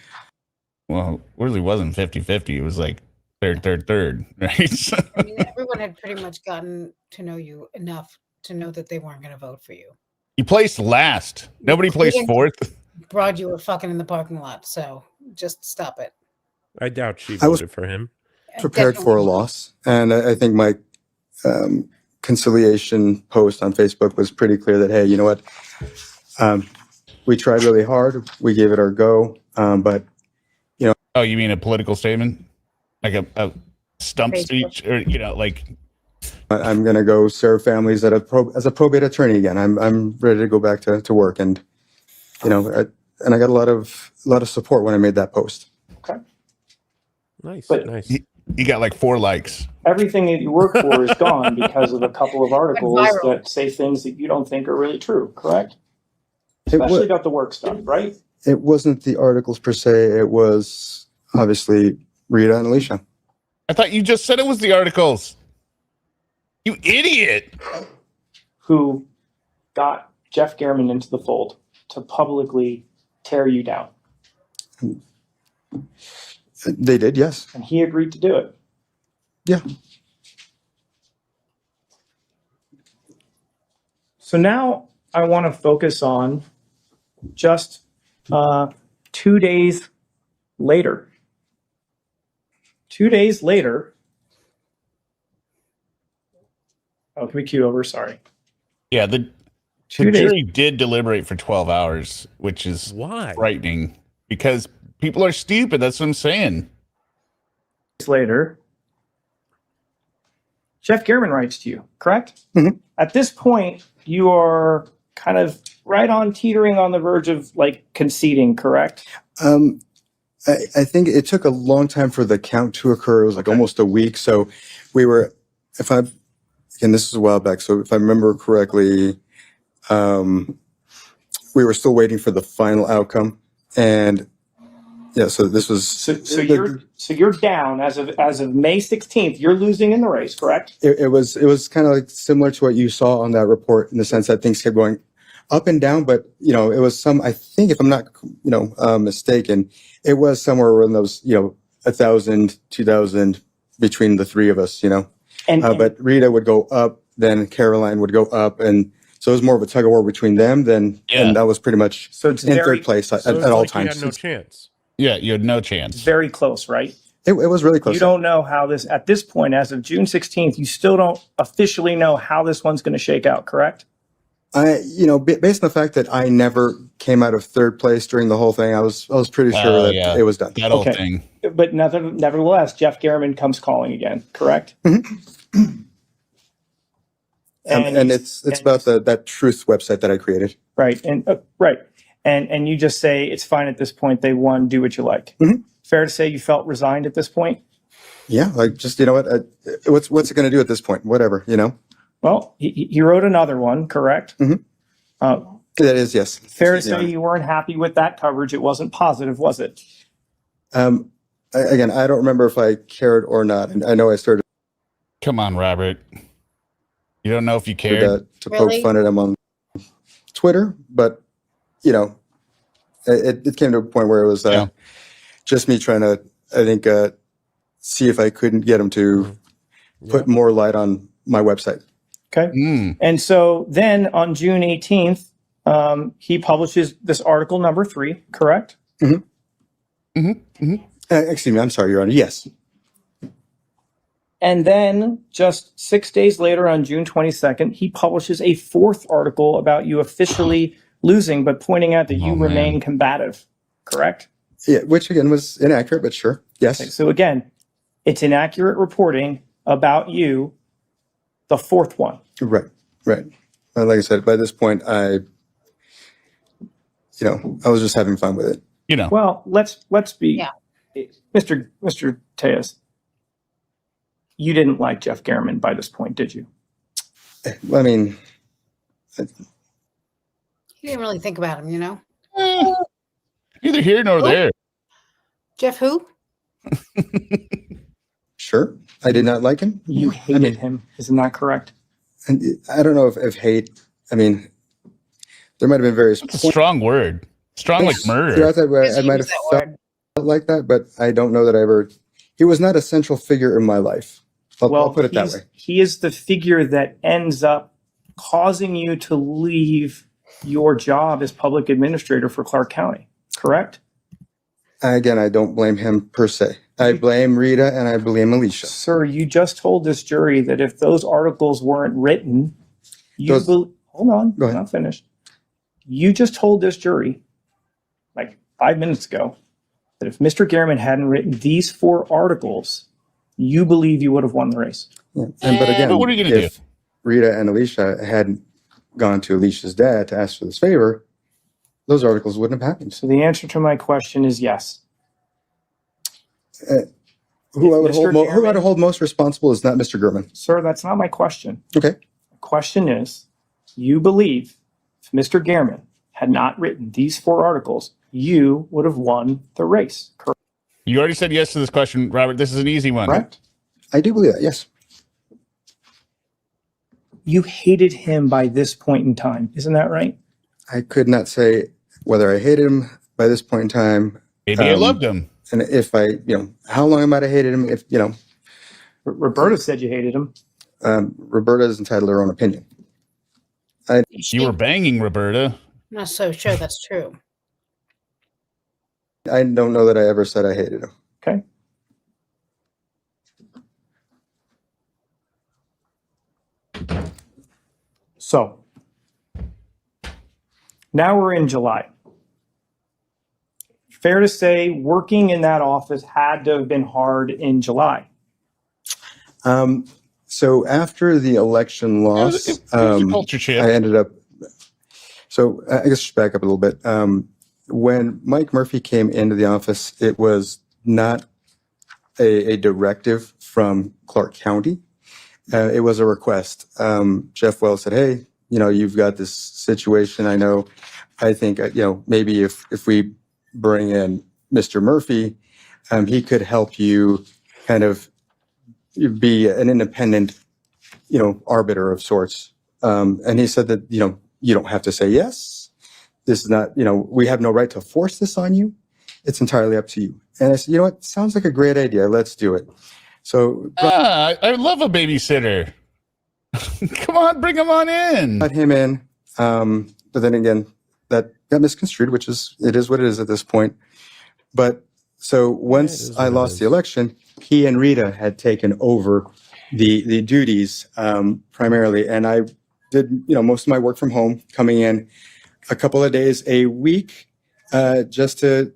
Well, it really wasn't 50-50. It was like third, right? I mean, everyone had pretty much gotten to know you enough to know that they weren't going to vote for you. You placed last. Nobody placed fourth. Broad, you were fucking in the parking lot, so just stop it. I doubt she I was voted for him. prepared for a Definitely. loss, and I think my conciliation post on Facebook was pretty clear that, hey, you know what? We tried really hard. We gave it our go, but Oh, you mean a political statement? Like a stump Facebook. speech? Or, like... I'm going to go serve families as a probate attorney again. I'm ready to go back to work, and I got a lot of support when I made that post. Okay. Nice, But- nice. You got like 4 likes. Everything that you work for is gone because of a couple of articles viral. that say things that you don't think are really true, correct? It, Especially wa- about the work stuff, right? it wasn't the articles per se. It was obviously Rita and Alicia. I thought you just said it was the articles. You idiot. Who got Jeff Garriman into the fold to publicly tear you down. They did, yes. And he agreed to do it. Yeah. So now I want to focus on just 2 days later. 2 days later. Oh, can we cue over? Sorry. Yeah, the 2 days jury did deliberate for 12 hours, which is Why? frightening because people are stupid. That's what I'm saying. later, Jeff Garriman writes to you, correct? Mhm. At this point, you are kind of right on teetering on the verge of like conceding, correct? I think it took a long time for the count to occur. It was like almost a week. So we were, again, this was a while back. So if I remember correctly, we were still waiting for the final outcome. And yeah, so this was, So you're down as of May 16th. You're losing in the race, correct? it was kind of like similar to what you saw on that report in the sense that things kept going up and down, but it was I think if I'm not, mistaken, it was somewhere around those, 1,000, 2,000 between the three of us, And but Rita would go up, then Caroline would go up. And so it was more of a tug of war between them and that was pretty much so it's in very, third place at So it's all like you times. had no chance. Yeah, you had no chance. very close, right? It was really close. You don't know how this, at this point, as of June 16th, you still don't officially know how this one's going to shake out, correct? Based on the fact that I never came out of third place during the whole thing, I was pretty sure that yeah. it was done. That whole Okay. thing. But nevertheless, Jeff Garriman comes calling again, correct? And it's about that truth website that I created. Right. And you just say it's fine at this point. They won. Do what you like. Mhm. Fair to say you felt resigned at this point. Yeah, like just what's it going to do at this point? Whatever, Well, he wrote another one, correct? Mhm. That is, yes. Fair to say you weren't happy with that coverage. It wasn't positive, was it? Again, I don't remember if I cared or not, and I know I started Come on, Robert. You don't know if you cared. to Really? poke fun at him on Twitter, but it came to a point where it was Yeah. just me trying to, I think, see if I couldn't get him to put more light on my website. Okay. And so then on June 18th, he publishes this article number 3, correct? Excuse me, I'm sorry, Your Honor. Yes. And then just 6 days later on June 22nd, he publishes a 4th article about you officially losing, but pointing out that you remain combative, correct? Yeah, which again was inaccurate, but sure. Yes. Okay, so again, it's inaccurate reporting about you, the 4th one. Right. And like I said, by this point, I was just having fun with it. Well, let's be, Mr. Tejas, you didn't like Jeff Garriman by this point, did you? I mean, You didn't really think about him, Neither here nor there. Jeff who? sure. I did not like him. You hated him, isn't that correct? And I don't know if hate, I mean, there might have been various It's a strong word. Strong like murder. throughout that where I might have felt like that, but I don't know that he was not a central figure in my life. I'll put it that way. He is the figure that ends up causing you to leave your job as public administrator for Clark County, correct? Again, I don't blame him per se. I blame Rita and I blame Alicia. Sir, you just told this jury that if those articles weren't written, hold on, Go ahead. I'm not finished. You just told this jury, like 5 minutes ago, that if Mr. Garriman hadn't written these 4 articles, you believe you would have won the race. Yeah. But again, but what are you gonna if Rita and Alicia hadn't gone to Alicia's dad to ask for this favor, those articles wouldn't have happened. So the answer to my question is yes. Who I would hold most responsible is not Mr. Gurman. Sir, that's not my question. Okay. The question is, you believe if Mr. Garriman had not written these 4 articles, you would have won the race, correct? You already said yes to this question, Robert. This is an easy one. Correct? I do believe that, yes. You hated him by this point in time, isn't that right? I could not say whether I hated him by this point in time. Maybe I loved him. And if how long I might have hated him, Roberta said you hated him. Roberta is entitled to her own opinion. You were banging Roberta. I'm not so sure that's true. I don't know that I ever said I hated him. Okay. So now we're in July. Fair to say working in that office had to have been hard in July. So after the election loss, It was a culture shift. I ended up. So I guess just back up a little bit. When Mike Murphy came into the office, it was not a directive from Clark County. It was a request. Jeff Wells said, "Hey, you've got this situation. I think, maybe if we bring in Mr. Murphy, he could help you kind of be an independent, arbiter of sorts." And he said that, you don't have to say yes. This is not, we have no right to force this on you. It's entirely up to you. And I said, you know what? Sounds like a great idea. Let's do it. So I love a babysitter. Come on, bring him on in. got him in. But then again, that got misconstrued, it is what it is at this point. But so once I lost the election, he and Rita had taken over the duties primarily. And I did, most of my work from home, coming in a couple of days a week, just to,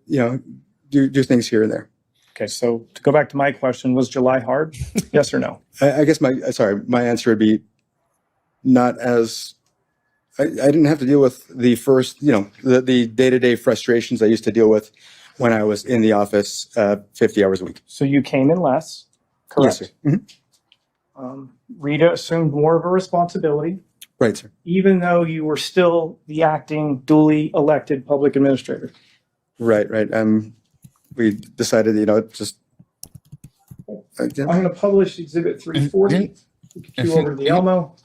do things here and there. Okay, so to go back to my question, was July hard? Yes or no? I guess my answer would be not as, I didn't have to deal with the first, the day-to-day frustrations I used to deal with when I was in the office 50 hours a week. So you came in less, correct? Yes, sir. Mhm. Rita assumed more of a responsibility, Right, sir. even though you were still the acting duly elected public administrator. Right. We decided, just. I'm going to publish Exhibit 340. Cue over to the Elmo.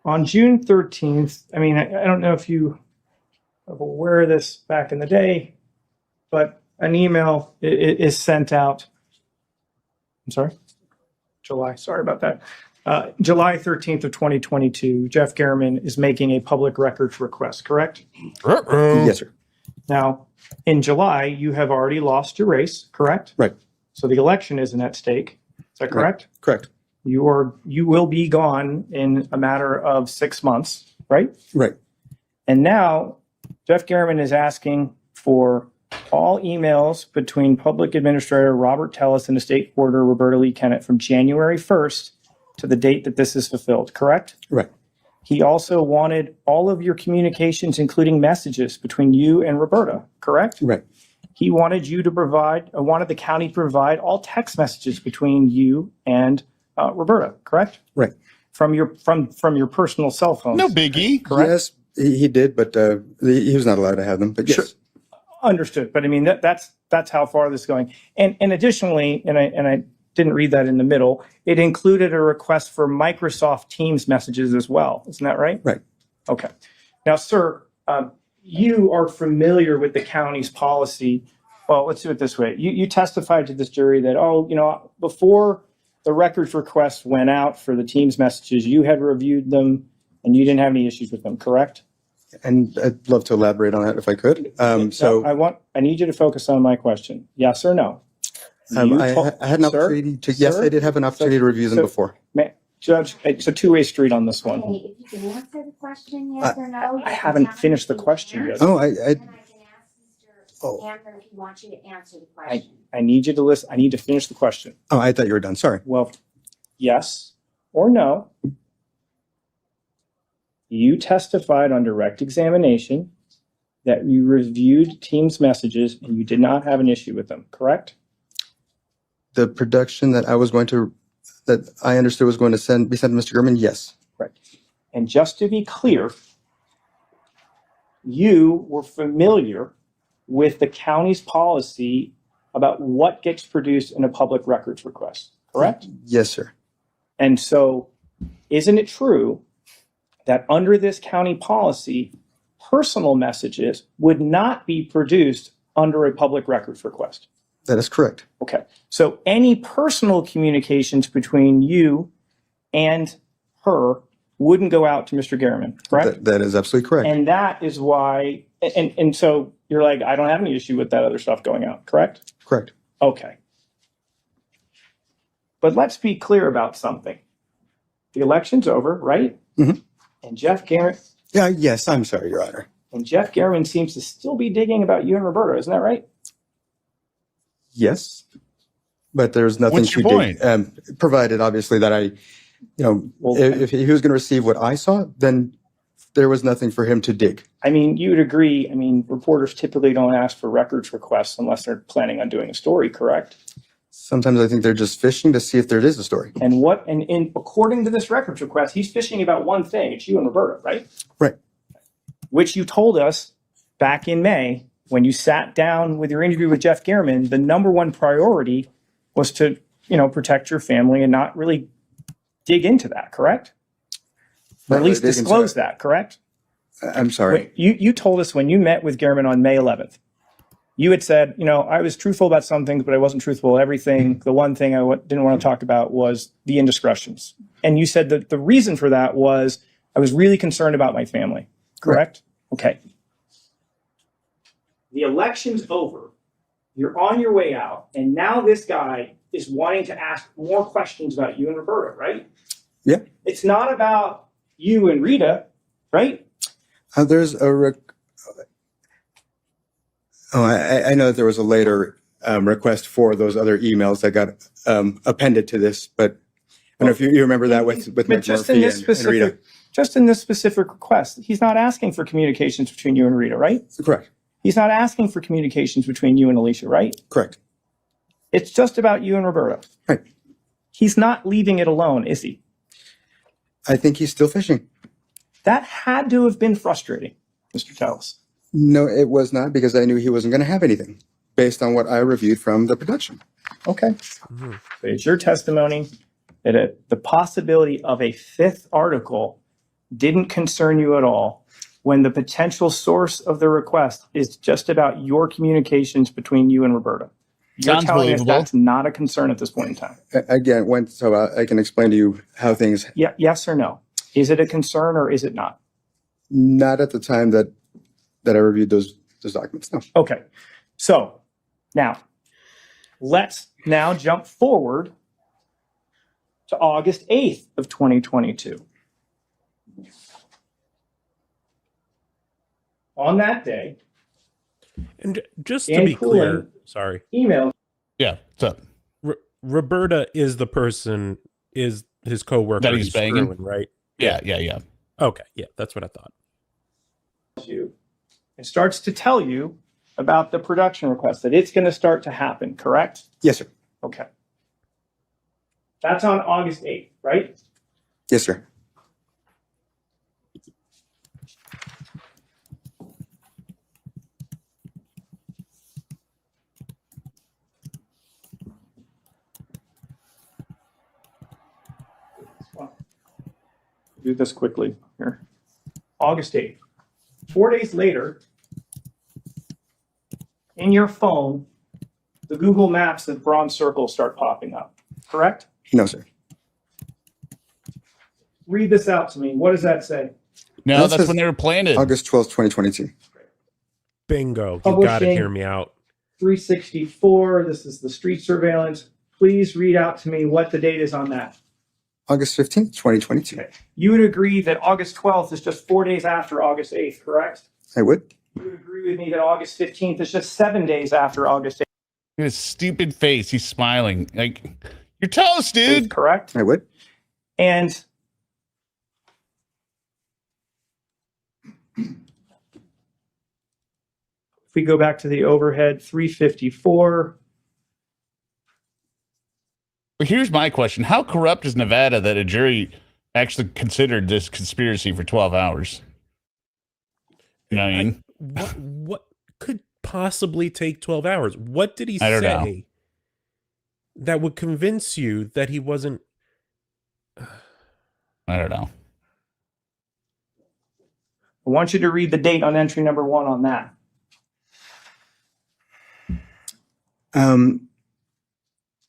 On June 13th, I mean, I don't know if you are aware of this back in the day, but an email is sent out. I'm sorry? July, sorry about that. July 13th of 2022, Jeff Garriman is making a public records request, correct? Yes, sir. Now, in July, you have already lost your race, correct? Right. So the election isn't at stake. Is that correct? Correct. You will be gone in a matter of 6 months, right? Right. And now Jeff Garriman is asking for all emails between Public Administrator Robert Tellis and Estate Recorder Roberta Lee Kennett from January 1st to the date that this is fulfilled, correct? Right. He also wanted all of your communications, including messages between you and Roberta, correct? Right. He wanted you to wanted the county to provide all text messages between you and Roberta, correct? Right. From your personal cell phone. No biggie. Correct? Yes, he did, but he was not allowed to have them. But yes. Sure. Understood. But I mean, that's how far this is going. And additionally, and I didn't read that in the middle, it included a request for Microsoft Teams messages as well. Isn't that right? Right. Okay. Now, sir, you are familiar with the county's policy. Well, let's do it this way. You testified to this jury that, before the records request went out for the Teams messages, you had reviewed them and you didn't have any issues with them, correct? And I'd love to elaborate on that if I could. I need you to focus on my question. Yes or no? I had an opportunity to. Yes, I did have an opportunity to review them before. Judge, it's a two-way street on this one. Hey, if you can answer the question, yes or no. I haven't finished the question yet. Oh, And I can ask Mr. Amber if he wants you to answer the question. I need you to listen. I need to finish the question. Oh, I thought you were done. Sorry. Well, yes or no. You testified on direct examination that you reviewed Teams messages and you did not have an issue with them, correct? The production that I understood was going to be sent to Mr. Gurman, yes. Right. And just to be clear, you were familiar with the county's policy about what gets produced in a public records request, correct? Yes, sir. And so, isn't it true that under this county policy, personal messages would not be produced under a public records request? That is correct. Okay. So any personal communications between you and her wouldn't go out to Mr. Garriman, correct? That is absolutely correct. And that is why, and so you're like, I don't have any issue with that other stuff going out, correct? Correct. Okay. But let's be clear about something. The election's over, right? Mhm. And Jeff Garriman, Yes, I'm sorry, Your Honor. and Jeff Garriman seems to still be digging about you and Roberta, isn't that right? Yes, but there's nothing What's to your dig. Provided, obviously, that if he was going to receive what I saw, then there was nothing for him to dig. I mean, you would agree. I mean, reporters typically don't ask for records requests unless they're planning on doing a story, correct? Sometimes I think they're just fishing to see if there is a story. And according to this records request, he's fishing about one thing. It's you and Roberta, right? Right. Which you told us back in May when you sat down with your interview with Jeff Garriman, the number one priority was to, protect your family and not really dig into that, correct? Or at least disclose that, correct? I'm sorry. You told us when you met with Garriman on May 11th, you had said, I was truthful about some things, but I wasn't truthful about everything. The one thing I didn't want to talk about was the indiscretions. And you said that the reason for that was I was really concerned about my family, correct? Okay. The election's over. You're on your way out, and now this guy is wanting to ask more questions about you and Roberta, right? Yeah. It's not about you and Rita, right? There's a I know that there was a later request for those other emails that got appended to this, but I don't know if you remember that with But just in McMurphy this and specific, Rita. just in this specific request, he's not asking for communications between you and Rita, right? Correct. He's not asking for communications between you and Alicia, right? Correct. It's just about you and Roberta. Right. He's not leaving it alone, is he? I think he's still fishing. That had to have been frustrating, Mr. Tellis. No, it was not, because I knew he wasn't going to have anything based on what I reviewed from the production. Okay. So it's your testimony that the possibility of a fifth article didn't concern you at all when the potential source of the request is just about your communications between you and Roberta. You're Sounds telling us believable. that's not a concern at this point in time. Again, I can explain to you how things, Yeah, yes or no? Is it a concern or is it not? not at the time that I reviewed those documents. No. Okay. So now let's now jump forward to August 8th of 2022. On that day, And just to Dan be clear, Cooling sorry, emailed Yeah. So Roberta is the person, is his coworker That he's banging? screwing, right? yeah. Okay, yeah, that's what I thought. you and starts to tell you about the production request, that it's going to start to happen, correct? Yes, sir. Okay. That's on August 8th, right? Yes, sir. Do this quickly here. August 8th. 4 days later, in your phone, the Google Maps and bronze circles start popping up, correct? No, sir. Read this out to me. What does that say? No, That that's says when they were planted. August 12th, 2022. Bingo, you got to hear me out. 364, this is the street surveillance. Please read out to me what the date is on that. August 15th, 2022. Okay. You would agree that August 12th is just 4 days after August 8th, correct? I would. You would agree with me that August 15th is just 7 days after August 8th, His stupid face. He's smiling. Like, you're toast, dude. correct? I would. And if we go back to the overhead, 354, But here's my question. How corrupt is Nevada that a jury actually considered this conspiracy for 12 hours? You know what I mean? What could possibly take 12 hours? What did he I don't say know. that would convince you that he wasn't? I don't know. I want you to read the date on entry number 1 on that.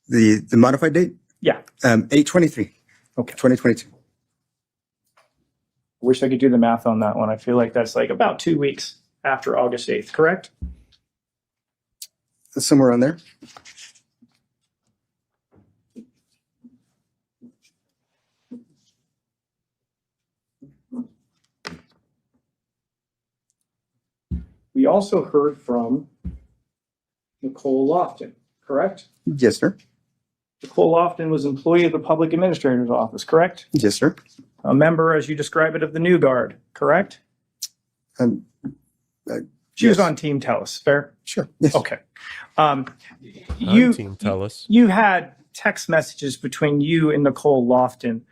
The modified date? Yeah. 8/23. Okay. 2022. Wish I could do the math on that one. I feel like that's like about 2 weeks after August 8th, correct? Somewhere on there. We also heard from Nicole Lofton, correct? Yes, sir. Nicole Lofton was employee of the public administrator's office, correct? Yes, sir. A member, as you describe it, of the New Guard, correct? She was yes. on Team TELLES, fair? Sure. Yes. Okay. You team tell us. You had text messages between you and Nicole Lofton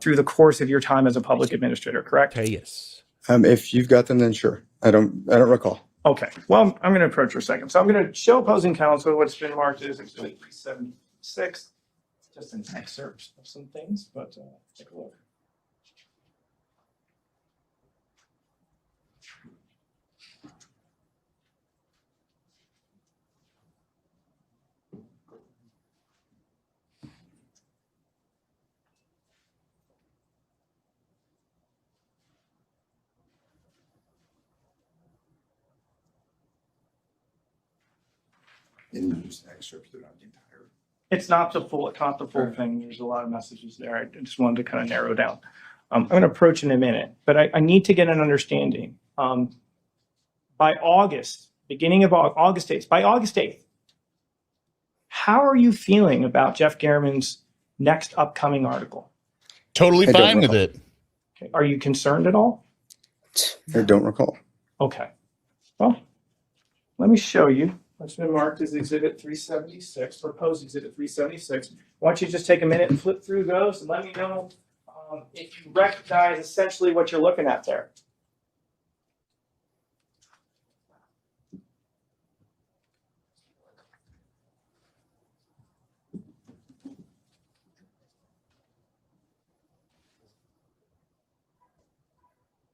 through the course of your time as a public administrator, correct? Okay, yes. If you've got them, then sure. I don't recall. Okay. Well, I'm going to approach for a second. So I'm going to show opposing counsel what's been marked as Exhibit 376. Just an excerpt of some things, but take a look. in those excerpts, they're not the entire. It's not the full thing. There's a lot of messages there. I just wanted to kind of narrow down. I'm going to approach in a minute, but I need to get an understanding. By August, beginning of August 8th, by August 8th, how are you feeling about Jeff German's next upcoming article? Totally I don't fine with recall. it. Okay. Are you concerned at all? I don't recall. Okay. Well, let me show you. What's been marked as Exhibit 376, proposed Exhibit 376. Why don't you just take a minute and flip through those and let me know if you recognize essentially what you're looking at there.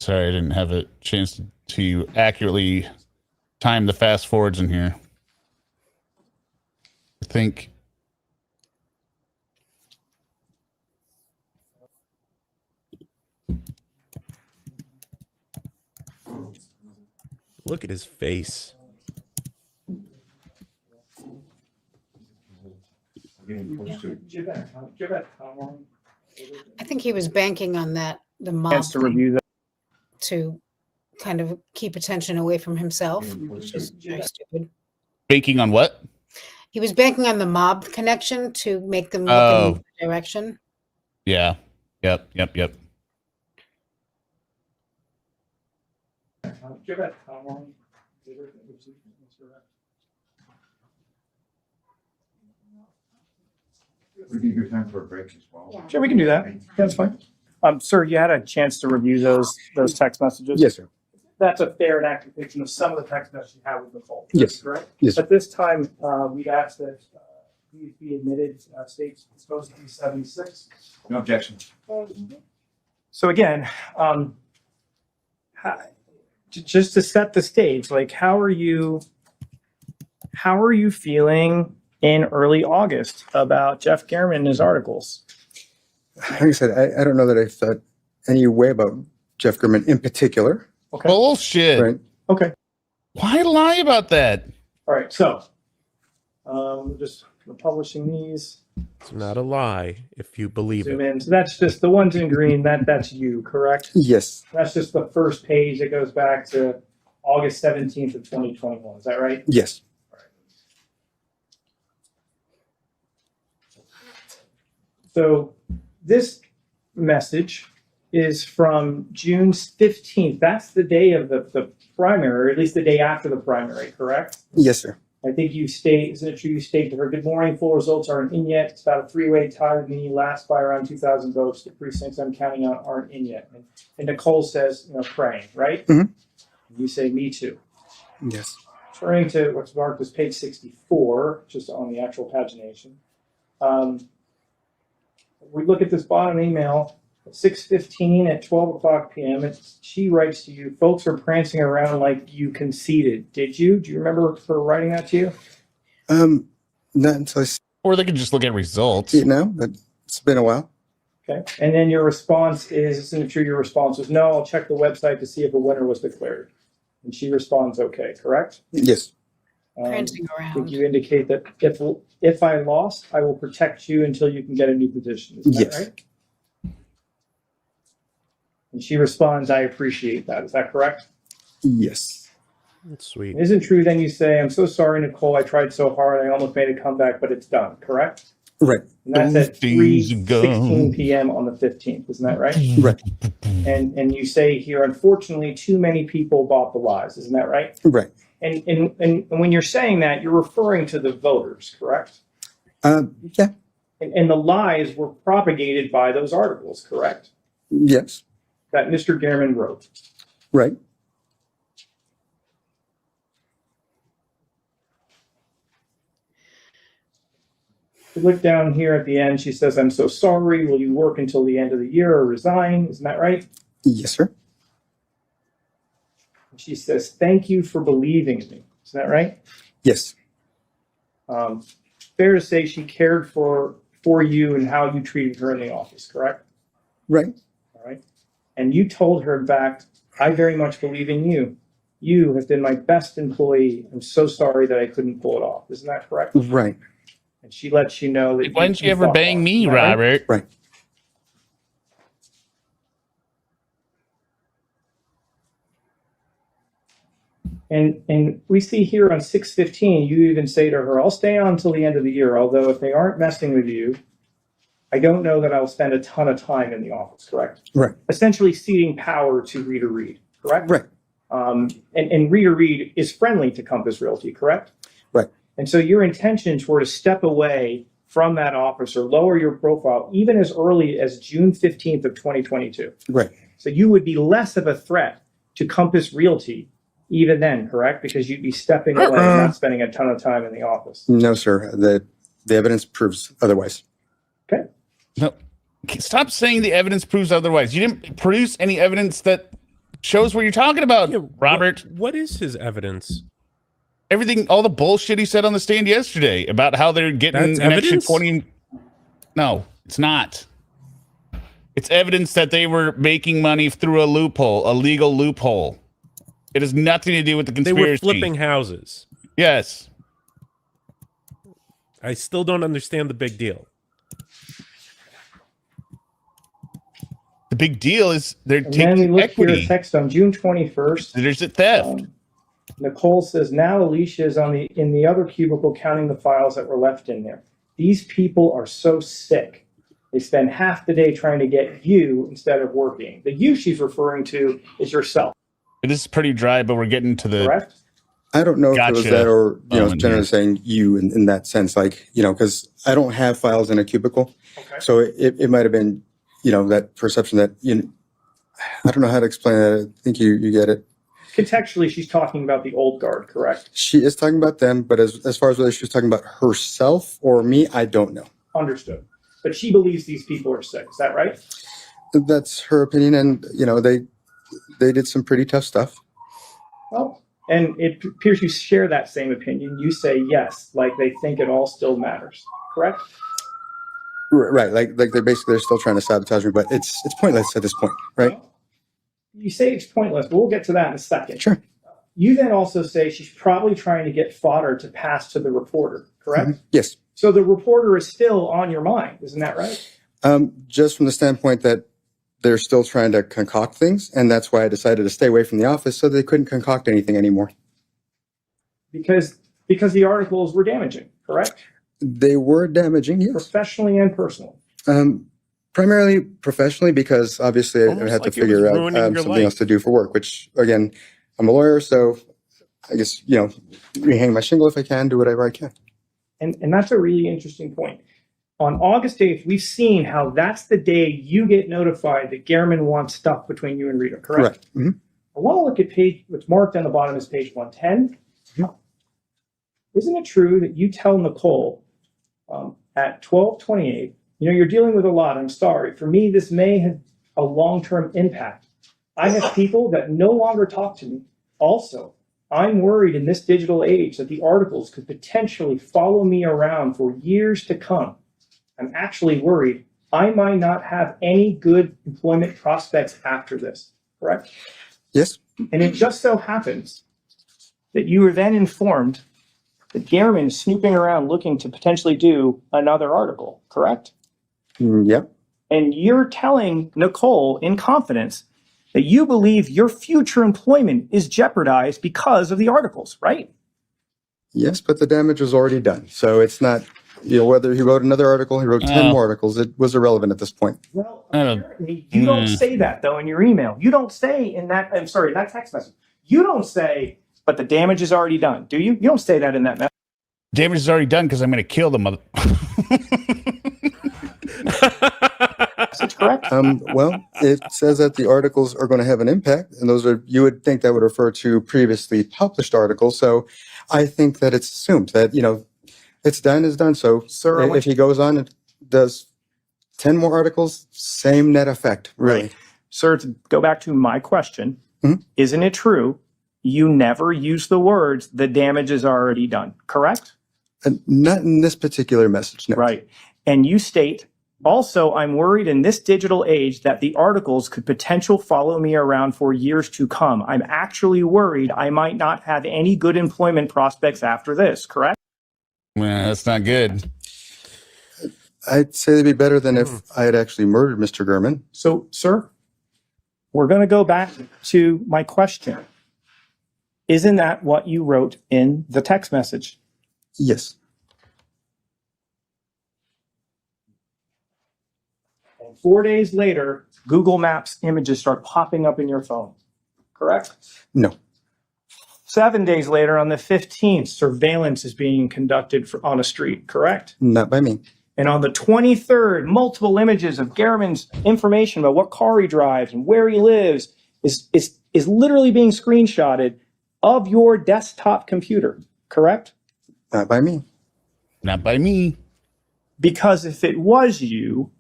Sorry, I didn't have a chance to accurately time the fast forwards in here. I think. Look at his face. I think he was banking on that, the mob, Chance to review that. to kind of keep attention away from himself, which is very stupid. Banking on what? He was banking on the mob connection to make them look Oh. in the direction. Yeah. Yep. Would be a good time for a break as well. Yeah. Sure, we can do that. That's fine. Sir, you had a chance to review those text messages? Yes, sir. That's a fair and accurate depiction of some of the text messages you have with Nicole. Yes. Correct? Yes. At this time, we'd ask that these be admitted, states supposed to be 76. No objection. So again, just to set the stage, like how are you feeling in early August about Jeff German and his articles? Like I said, I don't know that I thought any way about Jeff German in particular. Okay. Bullshit. Right. Okay. Why lie about that? All right. So, just publishing these. It's not a lie if you believe Zoom it. in. So that's just the ones in green. That's you, correct? Yes. That's just the first page that goes back to August 17th of 2021. Is that right? Yes. So this message is from June 15th. That's the day of the primary, or at least the day after the primary, correct? Yes, sir. I think you state, isn't it true you state to her, good morning, full results aren't in yet. It's about a three-way tie with me last by around 2,000 votes. The precincts I'm counting on aren't in yet. And Nicole says, praying, right? Mhm. You say, me too. Yes. Referring to what's marked as page 64, just on the actual pagination. We look at this bottom email at 6:15 at 12 o'clock p.m. She writes to you, folks are prancing around like you conceded. Did you? Do you remember her writing that to you? Not until I see Or they could just look at results. it now, but it's been a while. Okay. And then your response is, isn't it true your response was, no, I'll check the website to see if a winner was declared. And she responds, okay, correct? Yes. Prancing I think around. you indicate that if I lost, I will protect you until you can get a new position. Is that Yes. right? And she responds, I appreciate that. Is that correct? Yes. That's sweet. Isn't true, then you say, I'm so sorry, Nicole, I tried so hard, I almost made a comeback, but it's done, correct? Right. And that's at Those days ago. 3:16 p.m. on the 15th, isn't that right? Right. And you say here, unfortunately, too many people bought the lies, isn't that right? Right. And when you're saying that, you're referring to the voters, correct? Yeah. And the lies were propagated by those articles, correct? Yes. That Mr. German wrote. Right. If you look down here at the end, she says, I'm so sorry. Will you work until the end of the year or resign? Isn't that right? Yes, sir. She says, thank you for believing in me. Isn't that right? Yes. Fair to say she cared for you and how you treated her in the office, correct? Right. All right. And you told her, in fact, I very much believe in you. you have been my best employee. I'm so sorry that I couldn't pull it off. Isn't that correct? Right. And she lets you know that. Why didn't you ever fought bang hard. me, Is that right? Robert? Right. And we see here on 6/15, you even say to her, I'll stay on until the end of the year, although if they aren't messing with you, I don't know that I'll spend a ton of time in the office, correct? Right. Essentially ceding power to Rita Reed, correct? Right. And Rita Reed is friendly to Compass Realty, correct? Right. And so your intentions were to step away from that office or lower your profile even as early as June 15th of 2022. Right. So you would be less of a threat to Compass Realty even then, correct? Because you'd be stepping away and not spending a ton of time in the office. No, sir. The evidence proves otherwise. Okay. No, stop saying the evidence proves otherwise. You didn't produce any evidence that shows what you're talking about, Robert. What is his evidence? Everything, all the bullshit he said on the stand yesterday about how they're getting That's an extra evidence? 20. No, it's not. It's evidence that they were making money through a loophole, a legal loophole. It has nothing to do with the They conspiracy. were flipping houses. Yes. I still don't understand the big deal. The big deal is they're And then we taking look here equity. at text on June 21st. There's a theft. Nicole says, now Alicia is in the other cubicle counting the files that were left in there. These people are so sick. They spend half the day trying to get you instead of working. The you she's referring to is yourself, This is pretty dry, but we're getting to the correct? I don't know if it was Gotcha. that or, Moment generally here. saying you in that sense, like, because I don't have files in a cubicle. Okay. So it might have been, that perception that, I don't know how to explain that. I think you get it. Contextually, she's talking about the old guard, correct? She is talking about them, but as far as whether she was talking about herself or me, I don't know. Understood. But she believes these people are sick. Is that right? That's her opinion. And, they did some pretty tough stuff. Well, and it appears you share that same opinion. You say yes, like they think it all still matters, correct? Right. Like they're still trying to sabotage me, but it's pointless at this point. Right. Well, you say it's pointless, but we'll get to that in a second. Sure. You then also say she's probably trying to get fodder to pass to the reporter, correct? Mm-hmm. Yes. So the reporter is still on your mind, isn't that right? Just from the standpoint that they're still trying to concoct things. And that's why I decided to stay away from the office so they couldn't concoct anything anymore. Because the articles were damaging, correct? They were damaging, yes. Professionally and personally. Primarily professionally, because obviously I Almost had like to it was figure out ruining your something life. else to do for work, which again, I'm a lawyer, so I guess, rehang my shingle if I can, do whatever I can. And that's a really interesting point. On August 8th, we've seen how that's the day you get notified that Gehrman wants stuff between you and Rita, correct? Correct. Mhm. I want to look at what's marked on the bottom is page 110. Mhm. Isn't it true that you tell Nicole at 12:28, you're dealing with a lot, I'm sorry. For me, this may have a long-term impact. I have people that no longer talk to me. Also, I'm worried in this digital age that the articles could potentially follow me around for years to come. I'm actually worried I might not have any good employment prospects after this, correct? Yes. And it just so happens that you were then informed that Gehrman is snooping around looking to potentially do another article, correct? Yep. And you're telling Nicole in confidence that you believe your future employment is jeopardized because of the articles, right? Yes, but the damage was already done. So it's not, whether he wrote another article, he wrote 10 more articles, it was irrelevant at this point. Well, apparently you don't say that though in your email. You don't say in that text message. You don't say, but the damage is already done. Do you? You don't say that in that message. damage is already done because I'm going to kill the mother. That's correct. Well, it says that the articles are going to have an impact, and you would think that would refer to previously published articles. So I think that it's assumed that, it's done is done. So Sir, if he goes on and does 10 more articles, same net effect, really. Right. Sir, to go back to my question, isn't it true you never use the words, the damage is already done, correct? Not in this particular message, no. Right. And you state Also, I'm worried in this digital age that the articles could potentially follow me around for years to come. I'm actually worried I might not have any good employment prospects after this, correct? Well, that's not good. I'd say it'd be better than if I had actually murdered Mr. Gurman. So, sir, we're going to go back to my question. Isn't that what you wrote in the text message? Yes. 4 days later, Google Maps images start popping up in your phone, correct? No. 7 days later, on the 15th, surveillance is being conducted on a street, correct? Not by me. And on the 23rd, multiple images of Garriman's information about what car he drives and where he lives is literally being screenshotted of your desktop computer, correct? Not by me. Not by me. Because if it was you,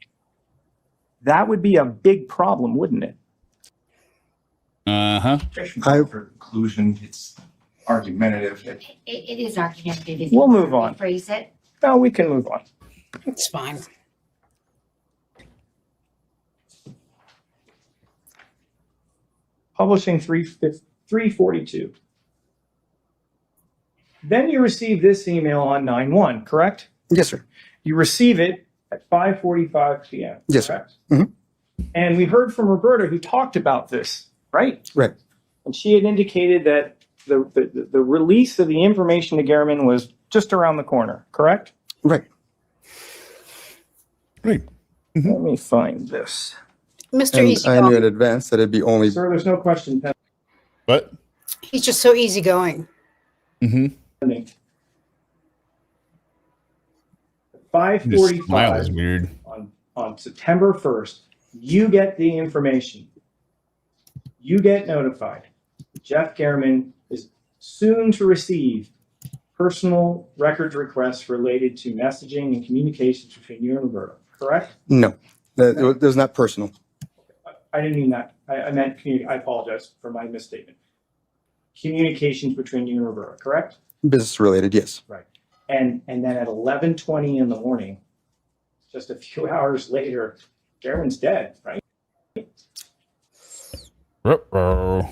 that would be a big problem, wouldn't it? Uh-huh. For conclusion, it's argumentative. It is argumentative. If We'll you move on. Rephrase it. No, we can move on. It's fine. Publishing 342. Then you receive this email on 9/1, correct? Yes, sir. You receive it at 5:45 p.m. Yes, sir. correct? Mhm. And we heard from Roberta, who talked about this, right? Right. And she had indicated that the release of the information to Garriman was just around the corner, correct? Right. Great. Let me find this. Mr. And I knew Easygoing. in advance that it'd be only. Sir, there's no question What? He's just so easygoing. Mm-hmm. pending. His smile is 5:45 weird. on September 1st, you get the information. You get notified. Jeff Garriman is soon to receive personal records requests related to messaging and communications between you and Roberta, correct? No. It was not personal. I didn't mean that. I meant, I apologize for my misstatement. Communications between you and Roberta, correct? Business related, yes. Right. And then at 11:20 in the morning, just a few hours later, Garriman's dead, right? Ruh-roh.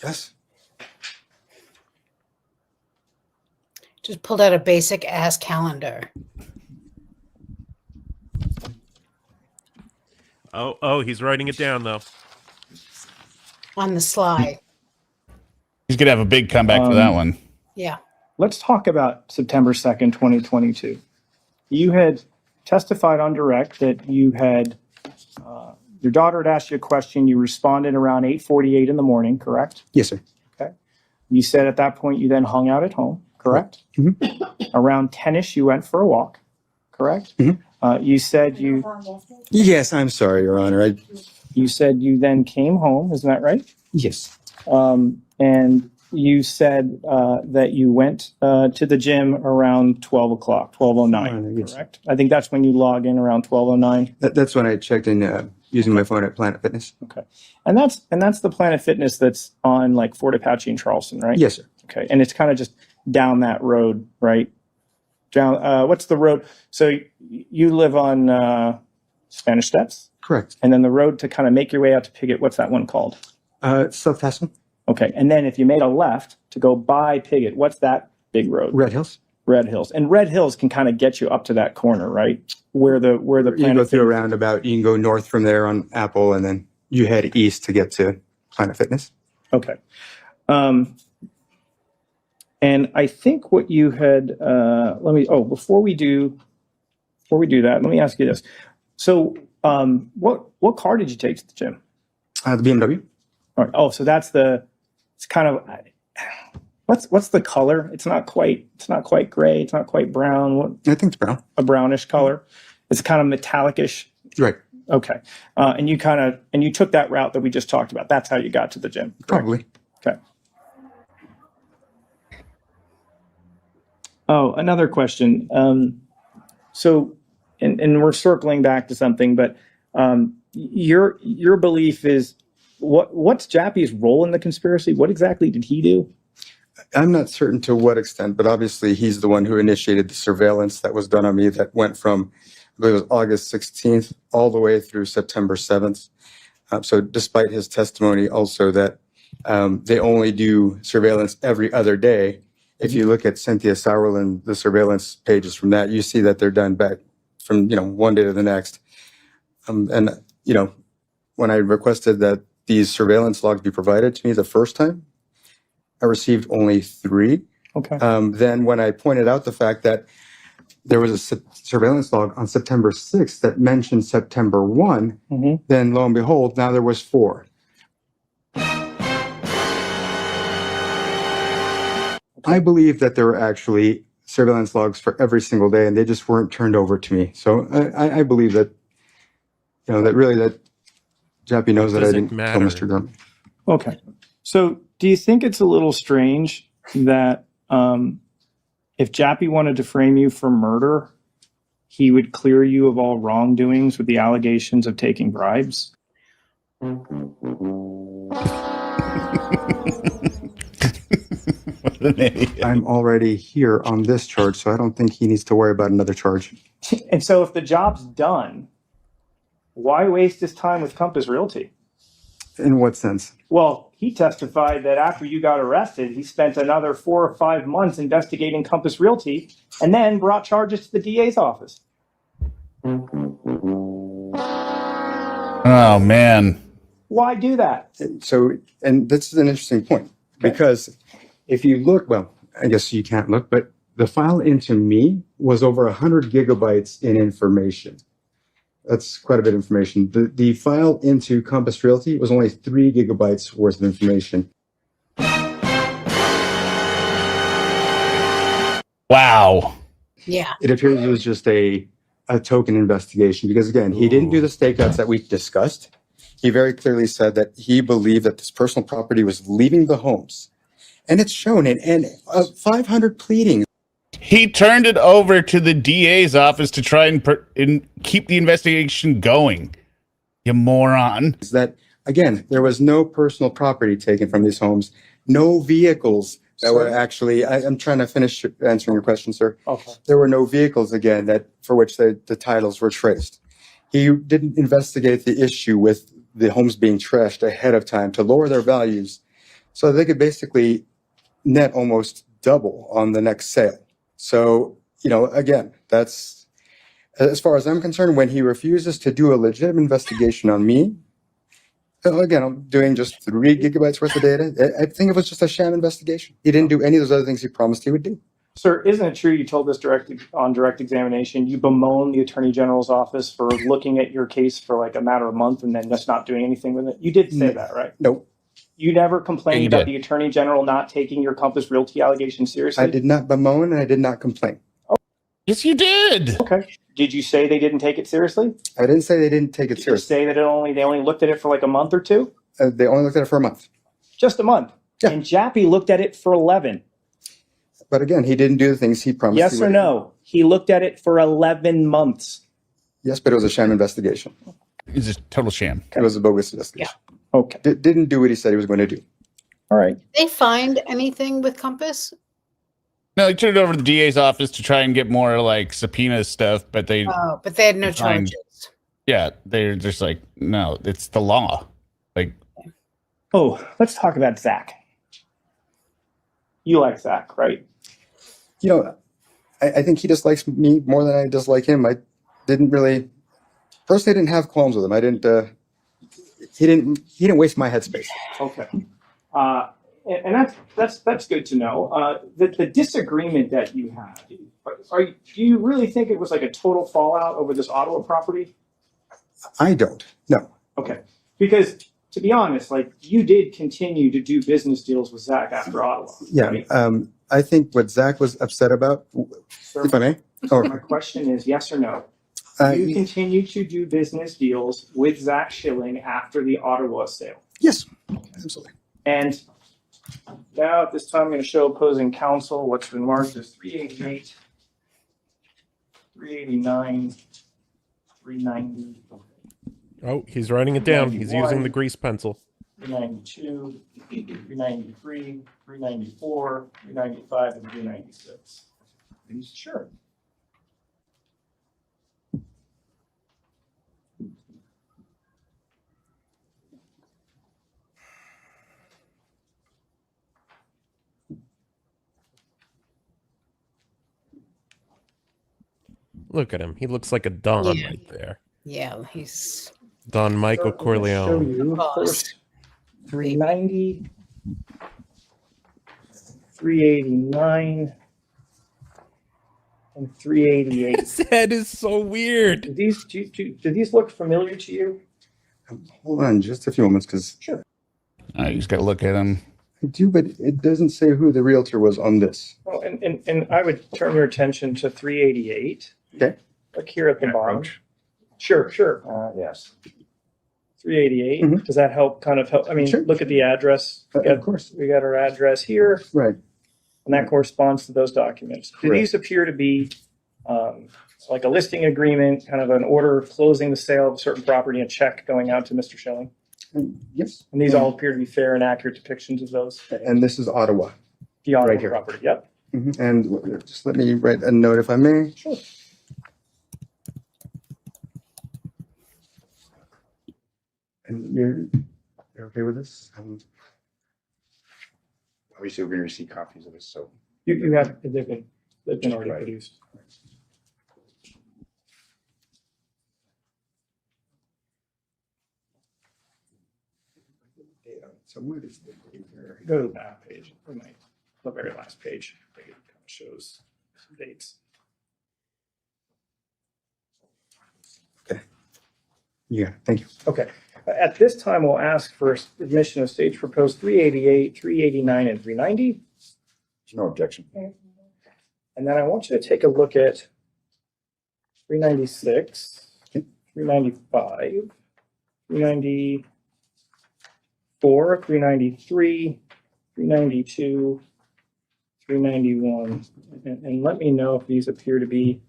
Yes. Just pulled out a basic ass calendar. Oh, he's writing it down though. On the slide. He's going to have a big comeback for that one. Yeah. Let's talk about September 2nd, 2022. You had testified on direct that you had, your daughter had asked you a question. You responded around 8:48 in the morning, correct? Yes, sir. Okay. You said at that point you then hung out at home, correct? Mhm. Around 10ish, you went for a walk, correct? Mhm. You said you Yes, I'm sorry, Your Honor. you said you then came home, isn't that right? Yes. And you said that you went to the gym around 12 o'clock, 12:09, Yes. correct? I think that's when you log in around 12:09. That's when I checked in using my phone at Planet Fitness. Okay. And that's the Planet Fitness that's on like Fort Apache and Charleston, right? Yes, sir. Okay. And it's kind of just down that road, right? Down, what's the road? So you live on Spanish Steps, Correct. and then the road to kind of make your way out to Piggott, what's that one called? South Tassel, Okay. And then if you made a left to go by Piggott, what's that big road? Red Hills. Red Hills. And Red Hills can kind of get you up to that corner, right? Where the You can go Planet through a Fitness. roundabout. You can go north from there on Apple, and then you head east to get to Planet Fitness. Okay. And I think what you had, before we do that, let me ask you this. So, what car did you take to the gym? The BMW. All right. Oh, so it's kind of, what's the color? It's not quite gray. It's not quite brown. I think it's brown. A brownish color. It's kind of metallic-ish. Right. Okay. And you took that route that we just talked about. That's how you got to the gym. correct? Probably. Okay. Oh, another question. So, and we're circling back to something, but your belief is what's Jappy's role in the conspiracy? What exactly did he do? I'm not certain to what extent, but obviously he's the one who initiated the surveillance that was done on me that went from, I believe it was August 16th all the way through September 7th. So despite his testimony also that they only do surveillance every other day, if you look at Cynthia Sauerland, the surveillance pages from that, you see that they're done back from, one day to the next. And when I requested that these surveillance logs be provided to me the first time, I received only 3. Okay. Then when I pointed out the fact that there was a surveillance log on September 6th that mentioned September 1, then lo and behold, now there was 4. I believe that there were actually surveillance logs for every single day, and they just weren't turned over to me. So I believe that, that Jappy knows that I didn't kill Mr. Gurman. Okay. So do you think it's a little strange that if Jappy wanted to frame you for murder, he would clear you of all wrongdoings with the allegations of taking bribes? I'm already here on this charge, so I don't think he needs to worry about another charge. And so if the job's done, why waste his time with Compass Realty? In what sense? Well, he testified that after you got arrested, he spent another 4 or 5 months investigating Compass Realty and then brought charges to the DA's office. Oh, man. Why do that? So, and this is an interesting point, because if you look, well, I guess you can't look, but the file into me was over 100 gigabytes in information. That's quite a bit of information. The file into Compass Realty was only 3 gigabytes worth of information. Wow. Yeah. It appears it was just a token investigation because, again, he didn't do the stakeouts that we discussed. He very clearly said that he believed that this personal property was leaving the homes. And it's shown in 500 pleadings. He turned it over to the DA's office to try and keep the investigation going. You moron. Is that, again, there was no personal property taken from these homes, no vehicles that were actually, I'm trying to finish answering your question, sir. Okay. There were no vehicles, again, for which the titles were traced. He didn't investigate the issue with the homes being trashed ahead of time to lower their values so they could basically net almost double on the next sale. So, again, that's, as far as I'm concerned, when he refuses to do a legitimate investigation on me, again, I'm doing just 3 gigabytes worth of data. I think it was just a sham investigation. He didn't do any of those other things he promised he would do. Sir, isn't it true you told us on direct examination, you bemoaned the Attorney General's office for looking at your case for like a matter of a month and then just not doing anything with it? You did say that, right? Nope. You never complained Yeah, you about did. the Attorney General not taking your Compass Realty allegation seriously? I did not bemoan and I did not complain. Yes, you did. Okay. Did you say they didn't take it seriously? I didn't say they didn't take it Did you seriously. say that they only looked at it for like a month or 2? They only looked at it for a month. Just a month. Yeah. And Jappy looked at it for 11. But again, he didn't do the things he promised. Yes or no? He looked at it for 11 months. Yes, but it was a sham investigation. It's just total sham. It was a bogus investigation. Okay. Didn't do what he said he was going to do. All right. Did they find anything with Compass? No, they turned it over to the DA's office to try and get more like subpoena stuff, but they, Oh, but they had no Fine. charges. yeah, they're just like, no, it's the law. Like, Oh, let's talk about Zach. You like Zach, right? I think he dislikes me more than I dislike him. I didn't really, personally, I didn't have qualms with him. I didn't, he didn't waste my headspace. Okay. And that's good to know. The disagreement that you had, do you really think it was like a total fallout over this Ottawa property? I don't. No. Okay. Because to be honest, like you did continue to do business deals with Zach after Ottawa. Yeah. Right? I think what Zach was upset about, Sir, if I may, my question is yes or no? You continue to do business deals with Zach Schilling after the Ottawa sale. yes, absolutely. And now at this time, I'm going to show opposing counsel what's been marked as 388, 389, 390, Oh, he's writing it down. He's using the grease pencil. 392, 393, 394, 395, and 396. Sure. Look at him. He looks like a Don Yeah. right there. Yeah, he's Don Michael So I'm gonna show Corleone. you, of course, 390, 389, and 388. His head is so weird. Do these look familiar to you? Hold on just a few moments, because Sure. You just got to look at them. I do, but it doesn't say who the realtor was on this. Well, and I would turn your attention to 388. Okay. Look here at the Can I bottom. approach? Sure. Yes. 388. Mhm. Does that help? I mean, Sure. look at the address. Of course. We got our address here, Right. and that corresponds to those documents. Do Correct. these appear to be like a listing agreement, kind of an order of closing the sale of a certain property, a check going out to Mr. Schilling? Yes. And these all appear to be fair and accurate depictions of those. And this is Ottawa. The Ottawa Right here. property. Yep. And just let me write a note if I may. Sure. And you're okay with this? Obviously, we're going to receive copies of this, so. You have, they've been already Right. produced. So what is the date here? Go to the map page, the very last page. I think it kind of shows some dates. Yeah, thank you. Okay. At this time, we'll ask for admission of stage proposed 388, 389, and 390. No objection. And then I want you to take a look at 396, 395, 394, 393, 392, 391. And let me know if these appear to be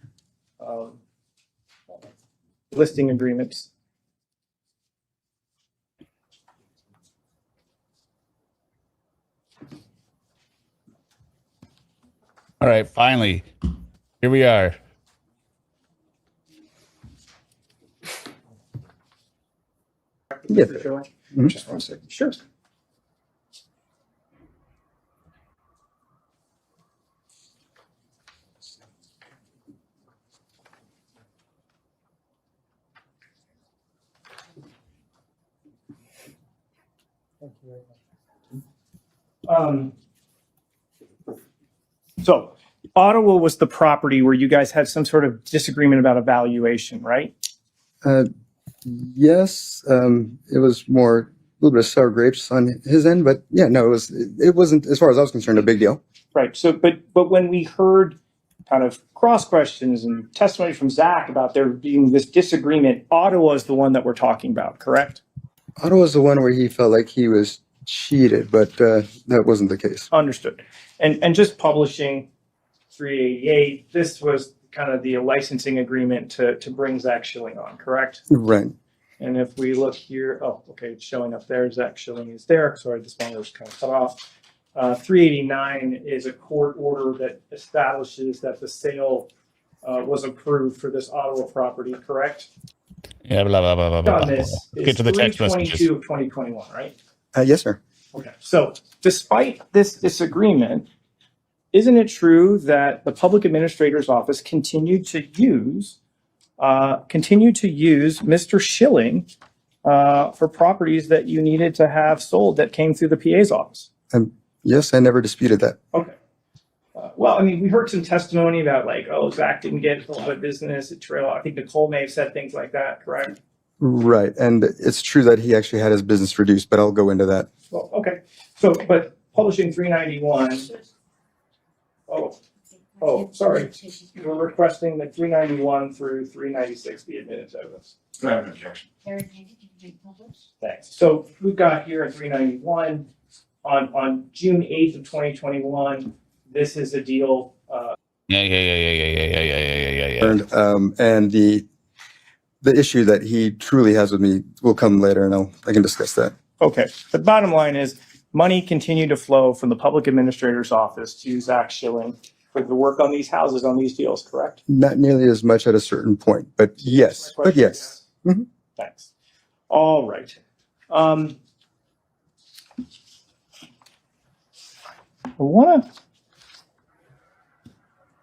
listing agreements. All right, finally, here we are. Yeah. Just 1 second. Sure. Thank you very much. So Ottawa was the property where you guys had some sort of disagreement about a valuation, right? Yes, it was more a little bit of sour grapes on his end, but yeah, no, it wasn't, as far as I was concerned, a big deal. Right. So, but when we heard kind of cross questions and testimony from Zach about there being this disagreement, Ottawa is the one that we're talking about, correct? Ottawa's the one where he felt like he was cheated, but that wasn't the case. Understood. And just publishing 388, this was kind of the licensing agreement to bring Zach Schilling on, correct? Right. And if we look here, oh, okay, it's showing up there. Zach Schilling is there. Sorry, this one was kind of cut off. 389 is a court order that establishes that the sale was approved for this Ottawa property, correct? Yeah, blah, blah, blah, blah, blah. On this Get to the text messages. 3/22 of 2021, right? Yes, sir. Okay. So despite this disagreement, isn't it true that the public administrator's office continued to use Mr. Schilling for properties that you needed to have sold that came through the PA's office? Yes, I never disputed that. Okay. Well, I mean, we heard some testimony about like, oh, Zach didn't get a lot of business at Trail. I think Nicole may have said things like that, correct? Right. And it's true that he actually had his business reduced, but I'll go into that. Well, okay. So, but publishing 391. Oh, sorry. We're requesting that 391 through 396 be admitted to evidence. Do I have an objection? Thanks. So we've got here in 391 on June 8th of 2021. This is a deal. Yeah. And the issue that he truly has with me will come later, and I can discuss that. Okay. The bottom line is money continued to flow from the public administrator's office to Zach Schilling for the work on these houses, on these deals, correct? Not nearly as much at a certain point, but yes, My but question yes. is- Mhm. Thanks. All right.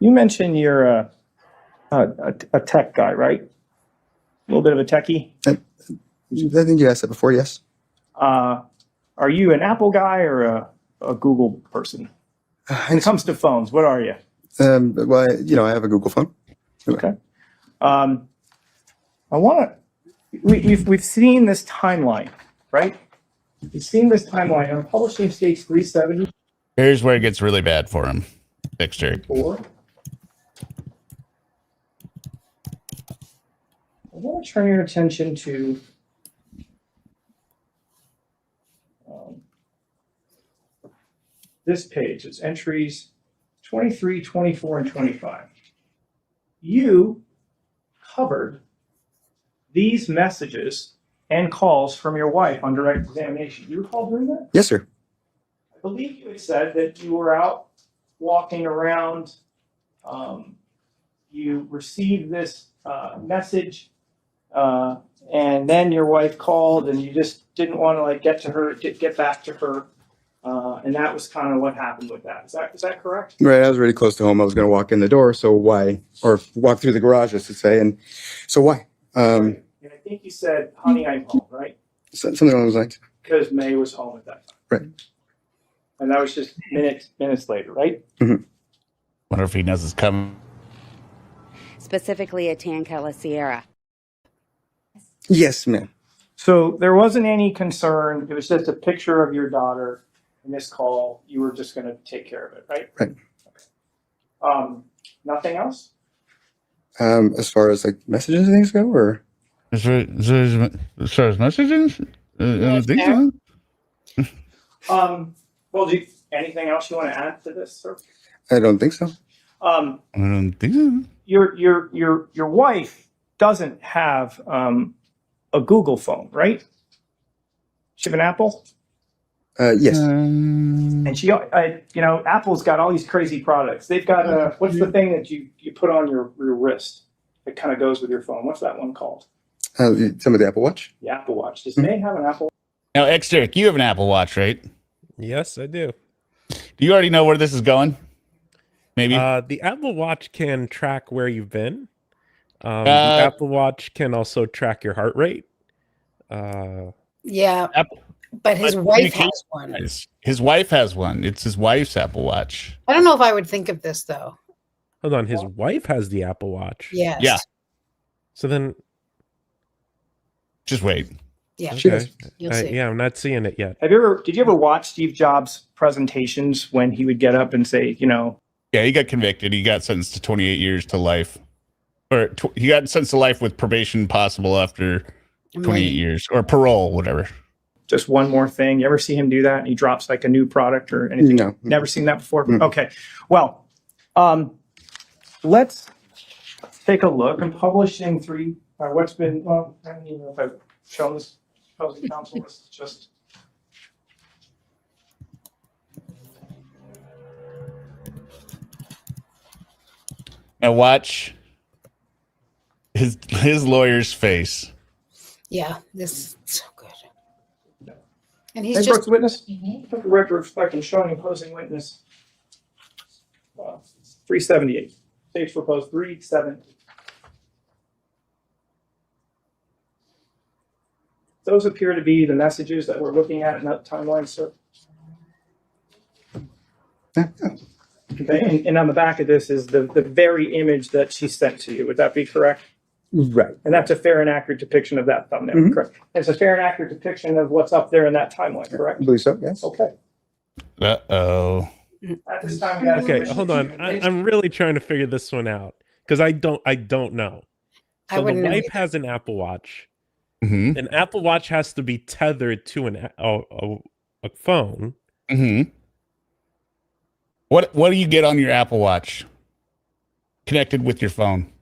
You mentioned you're a tech guy, right? A little bit of a techie. I think you asked that before, yes. Are you an Apple guy or a Google person? When it comes to phones, what are you? Well, I have a Google phone. Okay. We've seen this timeline, right? We've seen this timeline on publishing stage 370. Here's where it gets really bad for him. Dexter. I want to turn your attention to this page. It's entries 23, 24, and 25. You covered these messages and calls from your wife on direct examination. You recall doing that? Yes, sir. I believe you had said that you were out walking around. You received this message, and then your wife called, and you just didn't want to get back to her, and that was kind of what happened with that. Is that correct? Right. I was really close to home. I was going to walk in the door. So why? Or walk through the garage, I should say. And so why? And I think you said, "Honey, I'm home," right? Something along those lines. Because May was home at that time. Right. And that was just minutes later, right? Mm-hmm. Wonder if he knows it's coming. Specifically a Tankella Sierra. Yes, ma'am. So there wasn't any concern. It was just a picture of your daughter in this call. You were just going to take care of it, right? Right. Okay. Nothing else? As far as like messages and things go, or As far as messages? I don't think so. Well, anything else you want to add to this, sir? I don't think so. I don't think so. Your wife doesn't have a Google phone, right? She have an Apple, Yes. and she, Apple's got all these crazy products. They've got what's the thing that you put on your wrist that kind of goes with your phone? What's that one called? Some of the Apple Watch. The Apple Watch. Does May have an Apple? Now, X-Derek, you have an Apple Watch, right? Yes, I do. Do you already know where this is going? Maybe. The Apple Watch can track where you've been. The Apple Watch can also track your heart rate. Yeah, Apple, but his wife has one. His wife has one. It's his wife's Apple Watch. I don't know if I would think of this though. Hold on, his wife has the Apple Watch. Yes. Yeah. So then, just wait. Yeah. okay. You'll see. Yeah, I'm not seeing it yet. Did you ever watch Steve Jobs' presentations when he would get up and say, Yeah, he got convicted. He got sentenced to 28 years to life. Or he got sentenced to life with probation possible after 28 years. Or parole, whatever. just one more thing? You ever see him do that? And he drops like a new product or anything? No. Never seen that before? Mm. Okay. Well, let's take a look. I'm publishing I don't even know if I've shown this opposing counsel. This is just. Now watch his lawyer's face. Yeah, this is so good. And he's Hey, just Brooks, witness. Put the record reflecting showing opposing witness. 378. Stage proposed 370. Those appear to be the messages that we're looking at in that timeline, sir. Okay, and on the back of this is the very image that she sent to you. Would that be correct? Right. And that's a fair and accurate depiction of that thumbnail, Mhm. correct? It's a fair and accurate depiction of what's up there in that timeline, correct? I believe so, yes. Okay. Uh-oh. At this time, we have Okay, hold on. I'm really trying to figure this one out because I don't know. I So the wouldn't know wife either. has an Apple Watch. Mm-hmm. An Apple Watch has to be tethered to a phone. Mm-hmm. What do you get on your Apple Watch? Connected with your phone.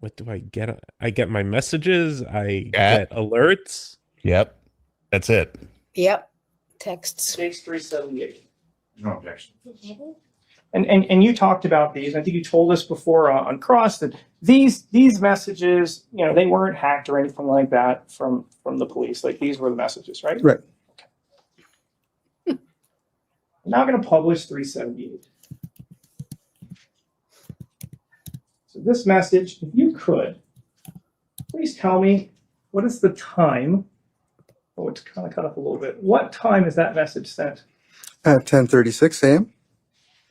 What do I get? I get my messages. I Yeah. get alerts. Yep. That's it. Yep. Texts. Date's 378. No objection. And you talked about these. I think you told us before on Cross that these messages, you know, they weren't hacked or anything like that from the police. Like these were the messages, right? Right. I'm now going to publish 378. So this message, if you could, please tell me what is the time. Oh, it's kind of cut up a little bit. What time is that message sent? At 10:36 a.m.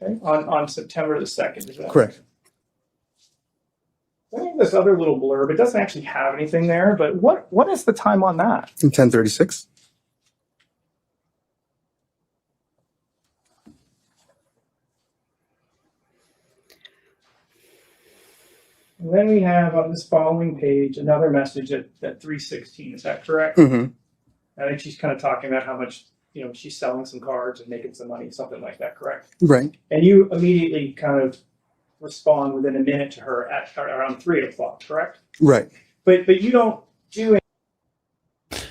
Okay, on September the 2nd, is that Correct. I have this other little blurb. It doesn't actually have anything there, but what is the time on that? 10:36. And then we have on this following page another message at 3:16. Is that correct? Mm-hmm. I think she's kind of talking about how much, you know, she's selling some cards and making some money, something like that, correct? Right. And you immediately kind of respond within a minute to her at around 3 o'clock, correct? Right. But you don't do it.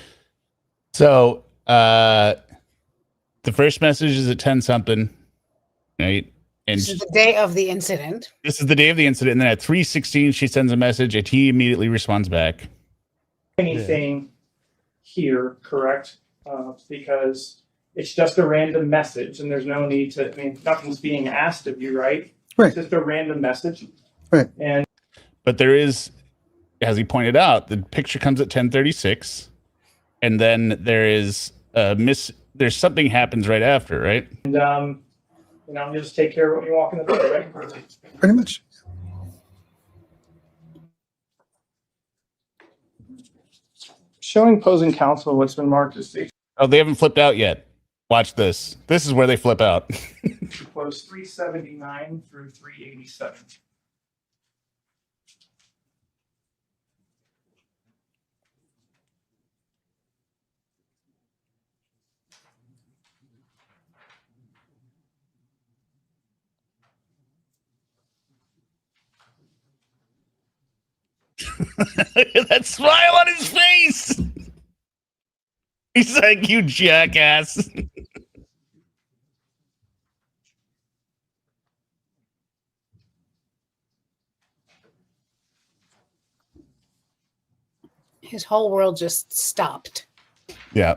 So the first message is at 10 something, right? And This is the day of the incident. this is the day of the incident. And then at 3:16, she sends a message and he immediately responds back. Anything here, correct? Because it's just a random message and there's no need to, I mean, nothing's being asked of you, right? Right. It's just a random message. Right. And But there is, as he pointed out, the picture comes at 10:36, and then there is there's something happens right after, right? you know, you just take care of what you walk in the door, right? Pretty much. Showing opposing counsel what's been marked as state Oh, they haven't flipped out yet. Watch this. This is where they flip out. close 379 through 387. That smile on his face. He's like, you jackass. His whole world just stopped. Yeah.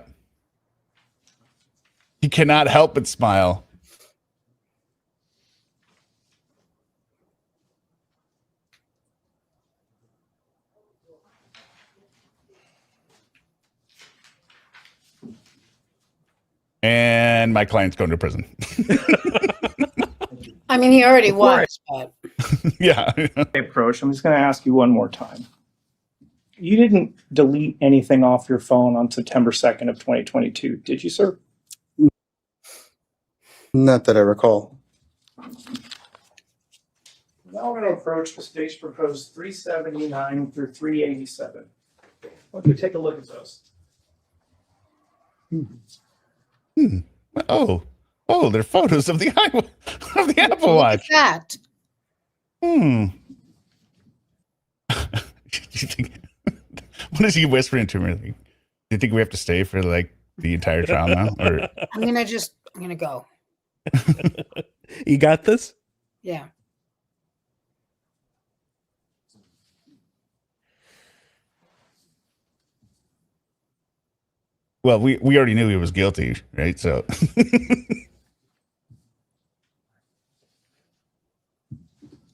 He cannot help but smile. And my client's going to prison. I mean, he already Before was, but Yeah. Approach. I'm just going to ask you one more time. You didn't delete anything off your phone on September 2nd of 2022, did you, sir? Not that I recall. Now we're going to approach the state's proposed 379 through 387. Why don't you take a look at those? Oh, they're photos of the of the Apple look Watch. at that. Do you think, what is he whispering to me? Like, do you think we have to stay for like the entire trial now? Or I'm gonna go. You got this? Yeah. well, we already knew he was guilty, right? So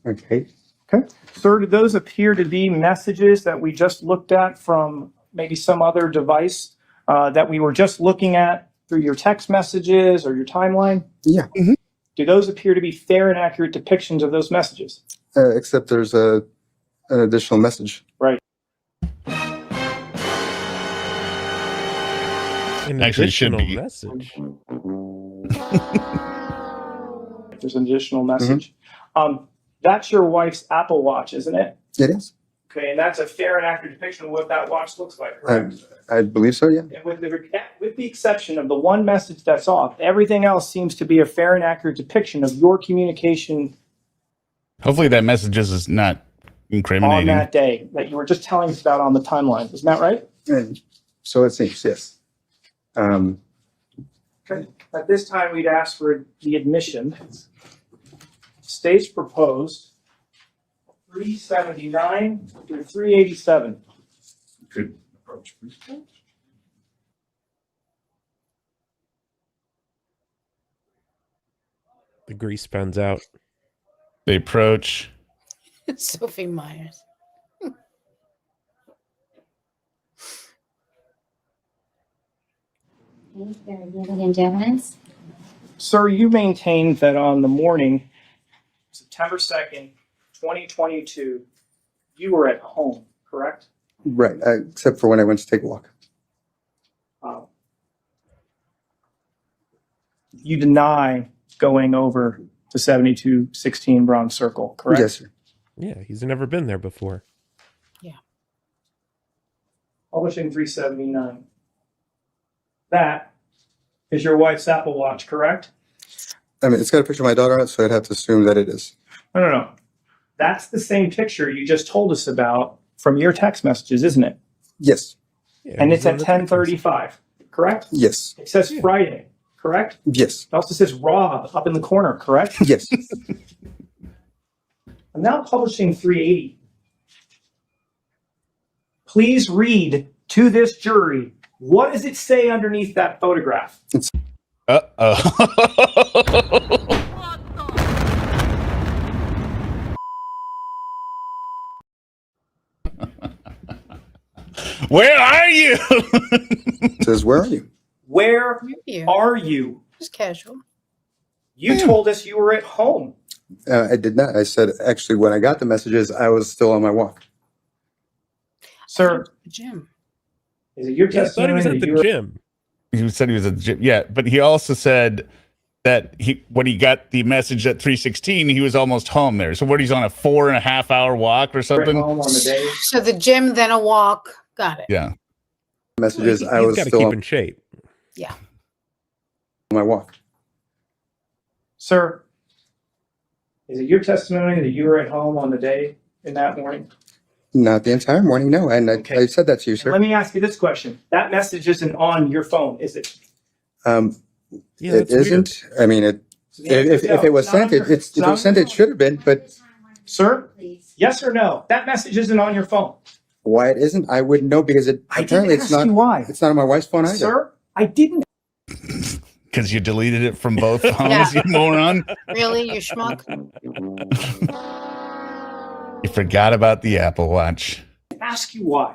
Okay. Okay. Sir, do those appear to be messages that we just looked at from maybe some other device that we were just looking at through your text messages or your timeline? Yeah. Do those appear to be fair and accurate depictions of those messages? Except there's an additional message. Right. An Actually, it should additional be. message. There's an additional message. That's your wife's Apple Watch, isn't it? It is. Okay, and that's a fair and accurate depiction of what that watch looks like, correct? I believe so, yeah. And with the exception of the one message that's off, everything else seems to be a fair and accurate depiction of your communication hopefully that message is not on incriminating. that day that you were just telling us about on the timeline. Isn't that right? And so it seems, yes. Okay, At this time, we'd ask for the admission. States proposed 379 through 387. You could approach, please. The grease pen's out. They approach. Sophie Myers. Very good and gentlemen. Sir, you maintained that on the morning, September 2nd, 2022, you were at home, correct? Right, except for when I went to take a walk. You deny going over to 7216 Bronx Circle, correct? Yes, sir. Yeah, he's never been there before. Publishing 379. That is your wife's Apple Watch, correct? I mean, it's got a picture of my daughter on it, so I'd have to assume that it is. No. That's the same picture you just told us about from your text messages, isn't it? Yes. Yeah, And he's it's at on the text message. 10:35, correct? Yes. It says Friday, correct? Yes. It also says Rob up in the corner, correct? Yes. I'm now publishing 380. Please read to this jury, what does it say underneath that photograph? Uh-oh. Where are you? It says, where are you? Where You. are you? Just casual. You told us you were at home. I did not. I said, actually, when I got the messages, I was still on my walk. Sir, The gym. is it your Yeah, I thought he testimony was at that you the were gym. He said he was at the gym. Yeah, but he also said that when he got the message at 316, he was almost home there. So what, he's on a 4.5 hour walk or at something? home on the day? So the gym, then a walk. Got it. Yeah. Messages, He's I was got to still keep on in shape. Yeah. my walk. Sir, is it your testimony that you were at home on the day in that morning? Not the entire morning, no. And Okay. I said that to you, And sir. let me ask you this question. That message isn't on your phone, is it? Yeah, It that's weird. isn't. I mean, if it was sent, if it was sent, it should have been. But Sir, yes or no? That message isn't on your phone. why it isn't, I wouldn't know because apparently it's not. why. It's not on my wife's phone either. Sir, I didn't. Because you deleted it from both phones, you moron. Really? You schmuck? You forgot about the Apple Watch. Ask you why.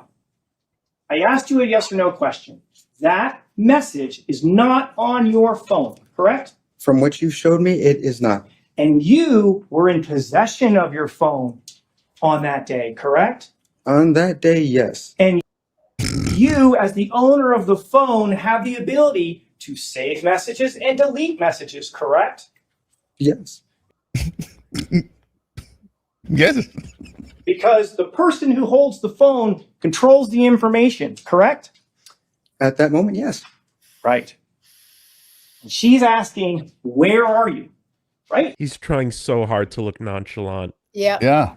I asked you a yes or no question. That message is not on your phone, correct? From what you showed me, it is not. And you were in possession of your phone on that day, correct? On that day, yes. And you, as the owner of the phone, have the ability to save messages and delete messages, correct? Yes. Yes. Because the person who holds the phone controls the information, correct? At that moment, yes. Right. And she's asking, where are you? Right? He's trying so hard to look nonchalant. Yeah. Yeah.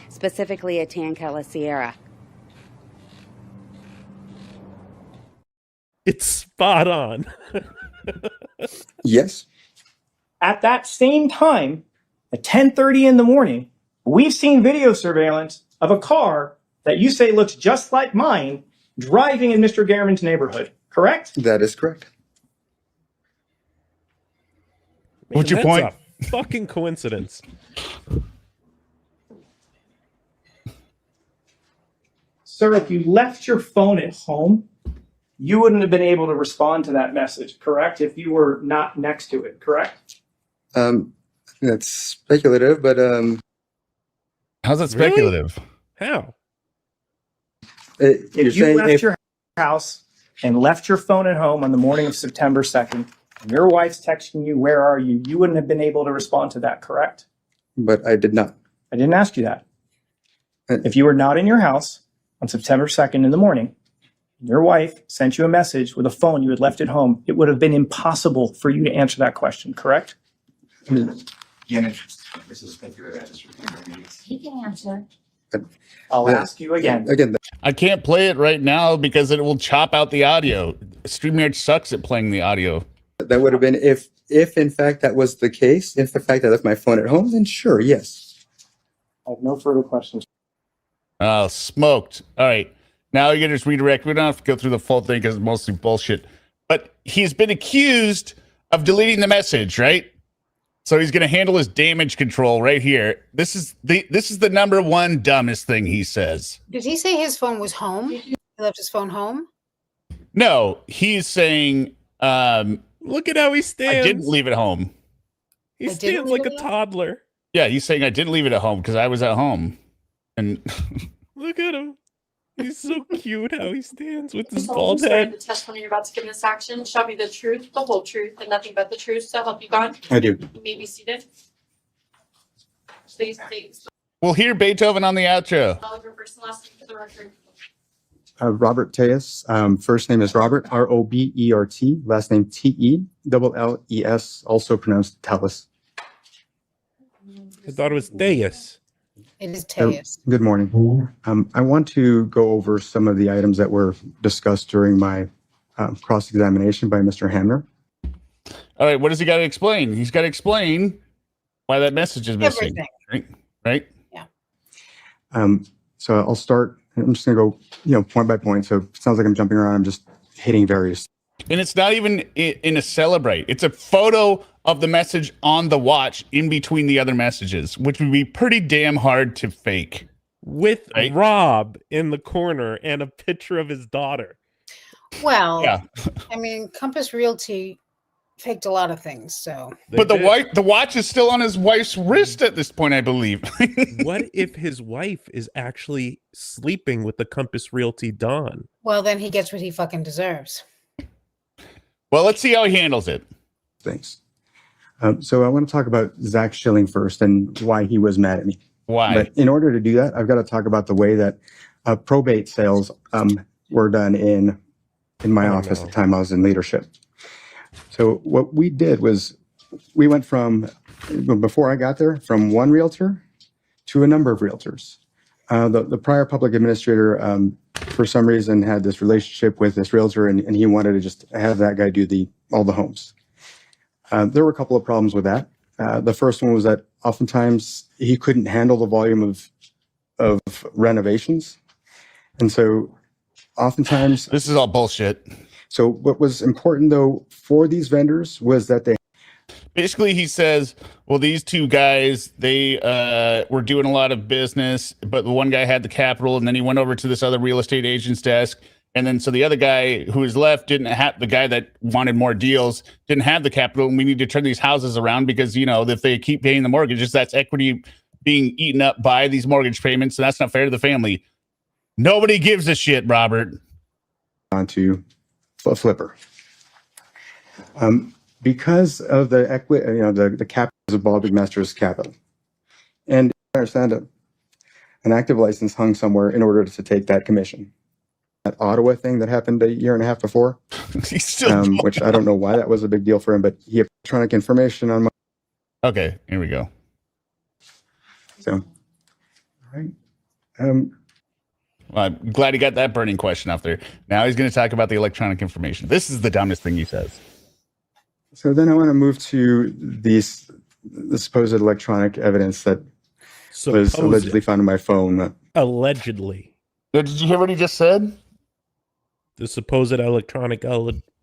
Specifically a Tancella Sierra. It's spot on. Yes. At that same time, at 10:30 in the morning, we've seen video surveillance of a car that you say looks just like mine driving in Mr. Gehrman's neighborhood, correct? That is correct. What's your That's point? a fucking coincidence. Sir, if you left your phone at home, you wouldn't have been able to respond to that message, correct? If you were not next to it, correct? That's speculative, but How's that Really? speculative? How? you're If you saying left if your house and left your phone at home on the morning of September 2nd, and your wife's texting you, where are you? You wouldn't have been able to respond to that, correct? but I did not. I didn't ask you that. Uh, If you were not in your house on September 2nd in the morning, your wife sent you a message with a phone you had left at home, it would have been impossible for you to answer that question, correct? Again, this is speculative. He can answer. I'll ask you again. Again, I can't play it right now because it will chop out the audio. StreamYard sucks at playing the audio. that would have been if in fact that was the case, if the fact I left my phone at home, then sure, yes. I have no further questions. Oh, smoked. All right. Now you can just redirect. We don't have to go through the full thing because it's mostly bullshit. But he's been accused of deleting the message, right? So he's going to handle his damage control right here. This is the number one dumbest thing he says. Did he say his phone was home? He left his phone home? No, he's saying, Look at how he stands. I didn't leave it home. He I didn't stands like leave a it toddler. Yeah, he's saying I didn't leave it at home because I was at home. And Look at him. He's so cute how he stands with his So bald I'm sorry, head. the testimony you're about to give in this action shall be the truth, the whole truth, and nothing but the truth. So help you God. I do. You may be seated. Please state we'll hear Beethoven on the outro. spell of your first and last name for the record. Robert Tejas. First name is Robert, Robert. Last name Telles, also pronounced TELLES. I thought it was Deus. It is Tejas. Good morning. I want to go over some of the items that were discussed during my cross-examination by Mr. Hamner. All right, what does he got to explain? He's got to explain why that message is missing. Everything. Right? So I'll start. I'm just going to go, point by point. So it sounds like I'm jumping around. I'm just hitting various. And it's not even in a celebrate. It's a photo of the message on the watch in between the other messages, which would be pretty damn hard to fake. With Right? Rob in the corner and a picture of his daughter. Well, Yeah. I mean, Compass Realty faked a lot of things, so. But They did. the watch is still on his wife's wrist at this point, I believe. What if his wife is actually sleeping with the Compass Realty Don? Well, then he gets what he fucking deserves. Well, let's see how he handles it. Things. So I want to talk about Zach Schilling first and why he was mad at me. Why? But in order to do that, I've got to talk about the way that probate sales were done in my office at the time I was in leadership. So what we did was we went from, before I got there, from one realtor to a number of realtors. The prior public administrator, for some reason, had this relationship with this realtor, and he wanted to just have that guy do all the homes. There were a couple of problems with that. The first one was that oftentimes he couldn't handle the volume of renovations. And so oftentimes... This is all bullshit. So what was important, though, for these vendors was that they... Basically, he says, well, these two guys, they were doing a lot of business, but the one guy had the capital, and then he went over to this other real estate agent's desk. And then so the other guy who was left didn't have, the guy that wanted more deals didn't have the capital, and we need to turn these houses around because, if they keep paying the mortgages, that's equity being eaten up by these mortgage payments, and that's not fair to the family. Nobody gives a shit, Robert. Onto a flipper. Because of the equity, the capital of Bob McMaster's capital. And I understand an active license hung somewhere in order to take that commission. That Ottawa thing that happened a year and a half before, He's still which I don't know why that was a big deal for him, but he had electronic information on my... Okay, here we go. So, all right. Well, I'm glad he got that burning question off there. Now he's going to talk about the electronic information. This is the dumbest thing he says. So then I want to move to the supposed electronic evidence that was allegedly found on my phone. Allegedly. Did you hear what he just said? The supposed electronic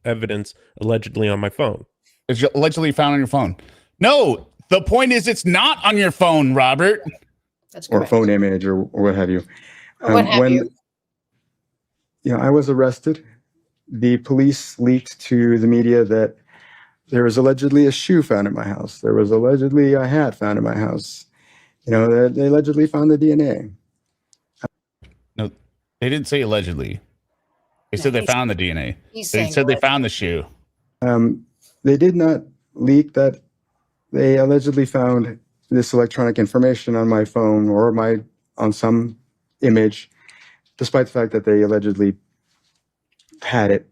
evidence allegedly on my phone. It's allegedly found on your phone. No, the point is it's not on your phone, Robert. That's Or correct. phone image or what have you. Or what have you. I was arrested, the police leaked to the media that there was allegedly a shoe found in my house. There was allegedly a hat found in my house. They allegedly found the DNA. No, they didn't say allegedly. They said they found the DNA. He's They saying said they allegedly. found the shoe. They did not leak that they allegedly found this electronic information on my phone or on some image, despite the fact that they allegedly had it.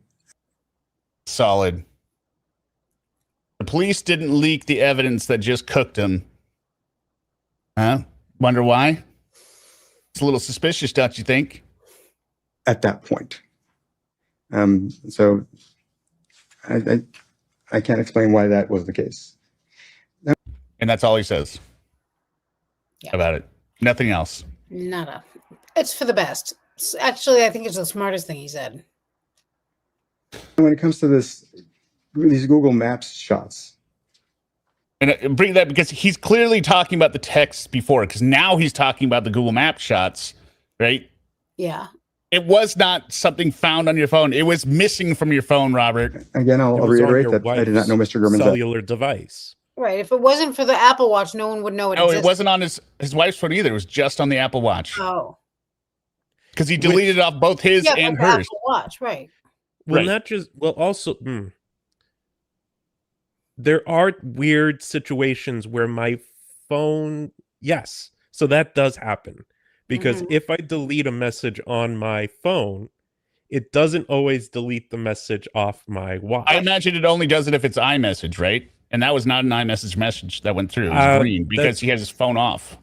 Solid. The police didn't leak the evidence that just cooked him. Huh? Wonder why? It's a little suspicious, don't you think? At that point. So I can't explain why that was the case. And that's all he says Yeah. about it. Nothing else. Nada. It's for the best. Actually, I think it's the smartest thing he said. When it comes to these Google Maps shots, And bring that because he's clearly talking about the text before, because now he's talking about the Google Maps shots, right? Yeah. It was not something found on your phone. It was missing from your phone, Robert. again, It I'll was on reiterate your that I did not know wife's Mr. Gurman's cellular device. Right. If it wasn't for the Apple Watch, no one would know it No, existed. it wasn't on his wife's phone either. It was just on the Apple Watch. Oh. Because he deleted off both his Yeah, and but the hers. Apple Watch, right. Well, Right. not just, well, also, there are weird situations where my phone, yes. So that does happen. Because if I delete a message on my phone, it doesn't always delete the message off my watch. I imagine it only does it if it's iMessage, right? And that was not an iMessage message that went through. It was green because he has his phone off.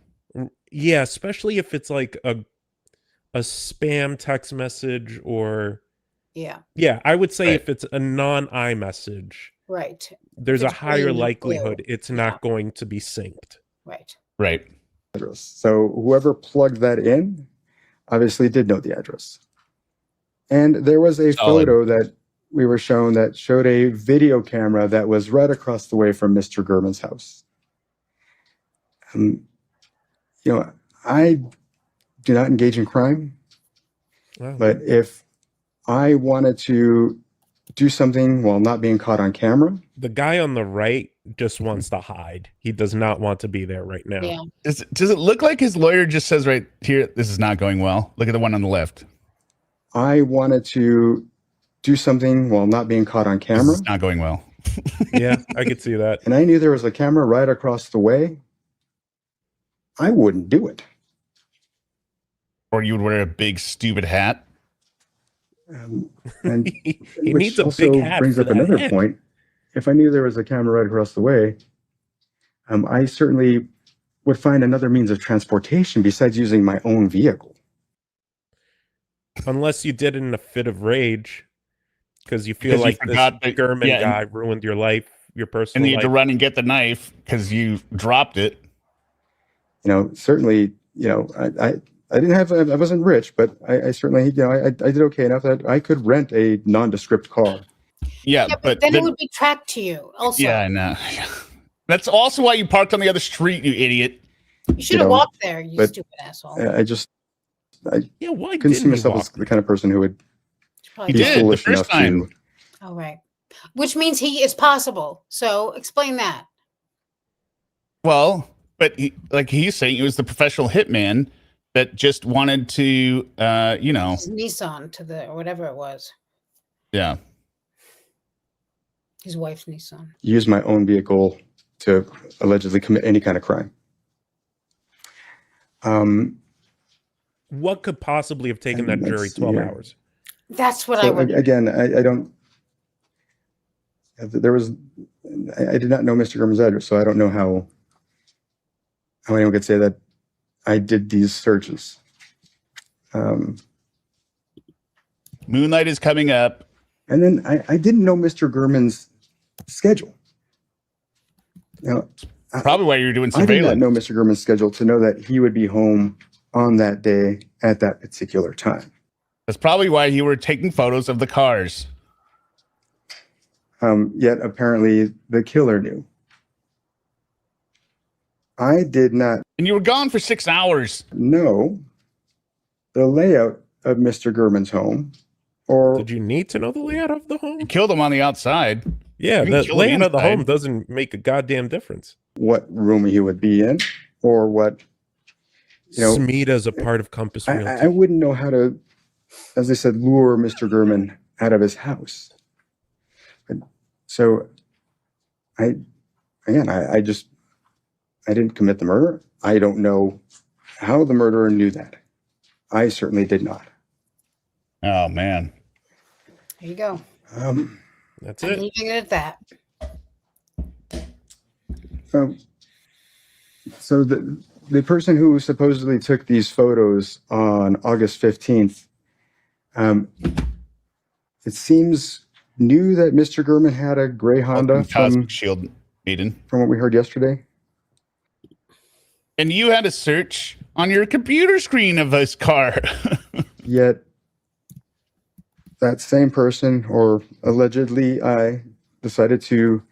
Yeah, especially if it's like a spam text message or Yeah. yeah, I would say Right. if it's a non-iMessage, Right. there's a It's higher green and likelihood blue. it's not going to be synced. Right. Right. address. So whoever plugged that in obviously did know the address. And there was a Solid. photo that we were shown that showed a video camera that was right across the way from Mr. Gurman's house. I do not engage in crime, Wow. but if I wanted to do something while not being caught on camera, The guy on the right just wants to hide. He does not want to be there right now. Yeah. Does it look like his lawyer just says right here, this is not going well? Look at the one on the left. I wanted to do something while not being caught on This camera, is not going well. Yeah, I could see that. and I knew there was a camera right across the way, I wouldn't do it. Or you would wear a big stupid hat. And He which needs a also big hat brings for up that another head. point. If I knew there was a camera right across the way, I certainly would find another means of transportation besides using my own vehicle. Unless you did it in a fit of rage because you feel Because you like this forgot that- German yeah, and- guy ruined your life, your And personal then you had to life. run and get the knife because you dropped it. Certainly, I didn't have, I wasn't rich, but I certainly, I did okay enough that I could rent a nondescript car. Yeah, Yeah, but then it would be tracked to you. Also, yeah, I know. That's also why you parked on the other street, you idiot. you should have walked there, you but- stupid asshole. Yeah, why Couldn't see didn't you myself walk? as the kind of person who would Probably He be did the foolish first enough time. to. Oh, right. Which means he is possible. So explain that. Well, but like he's saying, it was the professional hitman that just wanted to, His Nissan to the, or whatever it was. yeah. His wife's Nissan. Use my own vehicle to allegedly commit any kind of crime. What could possibly have taken that Let's jury see 12 here. hours? That's what I So would. again, I don't. I did not know Mr. Gurman's address, so I don't know how anyone could say that I did these searches. Moonlight is coming up. And then I didn't know Mr. Gurman's schedule. Probably why you were doing I did not surveillance. know Mr. Gurman's schedule to know that he would be home on that day at that particular time. That's probably why you were taking photos of the cars. Yet apparently the killer knew. I did not And you were gone for 6 hours. know the layout of Mr. Gurman's home, or Did you need to know the layout of the home? You killed him on the outside. Yeah, You can the kill him layout of the inside. home doesn't make a goddamn difference. what room he would be in, or what. Smeed as a part of Compass Realty. I wouldn't know how to, as I said, lure Mr. Gurman out of his house. So, I didn't commit the murder. I don't know how the murderer knew that. I certainly did not. Oh, man. There you go. That's I'm it. leaving it at that. So the the person who supposedly took these photos on August 15th, it seems knew that Mr. Gurman had a gray Honda Welcome, Cosmic Shield Maiden. from what we heard yesterday. And you had a search on your computer screen of this car. Yet that same person, or allegedly I, decided to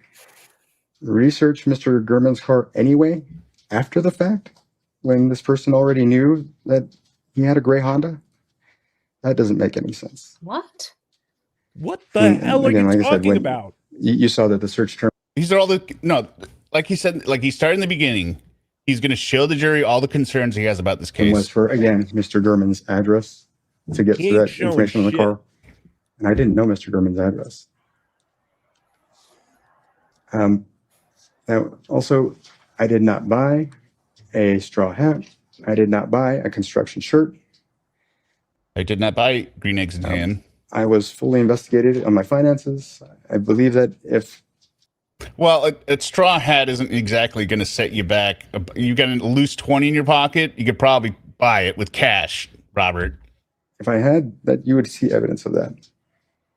research Mr. Gurman's car anyway after the fact when this person already knew that he had a gray Honda. That doesn't make any sense. What? What the hell are you talking about? You saw that the search term. These are all the, no, like he said, like he started in the beginning. He's going to show the jury all the concerns he has about this case. Was for, again, Mr. Gurman's address to get to that information on the car. And I didn't know Mr. Gurman's address. Now, also, I did not buy a straw hat. I did not buy a construction shirt. I did not buy green eggs and ham. I was fully investigated on my finances. I believe that if... Well, a straw hat isn't exactly going to set you back. You got a loose 20 in your pocket, you could probably buy it with cash, Robert. If I had that, you would see evidence of that.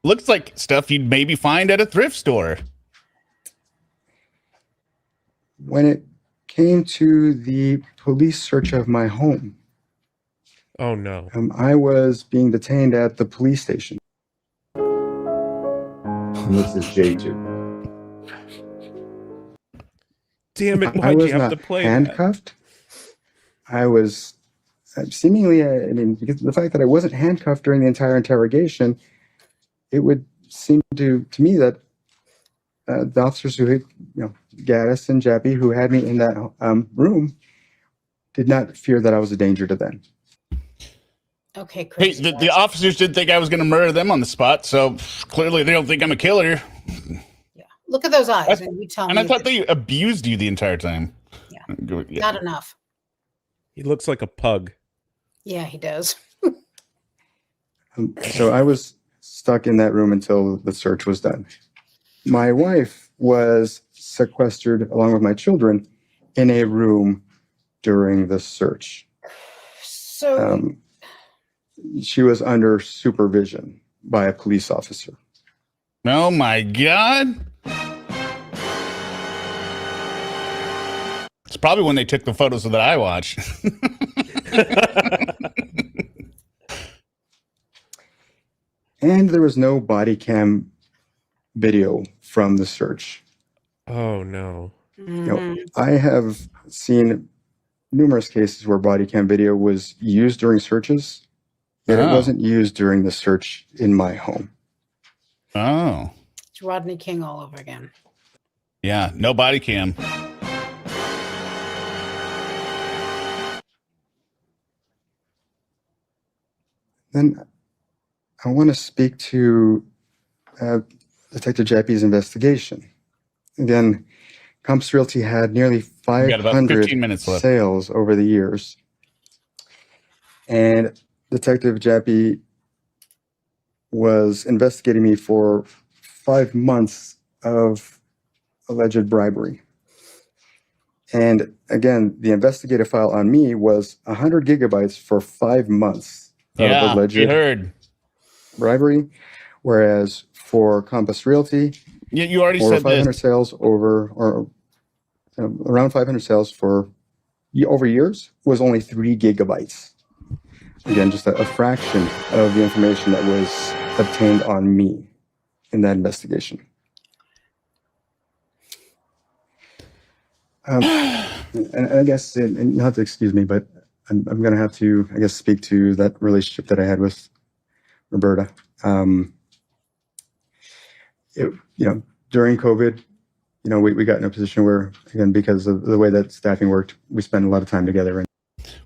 Looks like stuff you'd maybe find at a thrift store. When it came to the police search of my home, oh no, I was being detained at the police station. This is J2. Damn it! I Why'd was you have not to play handcuffed. I was seemingly, I mean, because the fact that I wasn't handcuffed during the entire interrogation, it would seem to me that the officers who, Gaddis and Jappy, who had me in that room, did not fear that I was a danger to them. Okay, Hey, the officers didn't think I was going to murder them on the spot, so clearly they don't think I'm a killer. Yeah, look at those eyes, and you tell me. And I thought they abused you the entire time. Yeah, not enough. He looks like a pug. Yeah, he does. So I was stuck in that room until the search was done. My wife was sequestered along with my children in a room during the search. So she was under supervision by a police officer. Oh my God. It's probably when they took the photos that I watched. And there was no body cam video from the search. Oh no. I have seen numerous cases where body cam video was used during searches, yet it wasn't used during the search in my home. Oh. It's Rodney King all over again. Yeah, no body cam. Then I want to speak to Detective Jappy's investigation. Again, Compass Realty had nearly 500 sales over the years. And Detective Jappy was investigating me for 5 months of alleged bribery. And again, the investigative file on me was 100 gigabytes for 5 months of alleged bribery, whereas for Compass Realty, you already said 500 this. Sales over, or around 500 sales for over years was only 3 gigabytes. Again, just a fraction of the information that was obtained on me in that investigation. And I guess, and you'll have to excuse me, but I'm going to have to, I guess, speak to that relationship that I had with Roberta. During COVID, we got in a position where, again, because of the way that staffing worked, we spent a lot of time together. And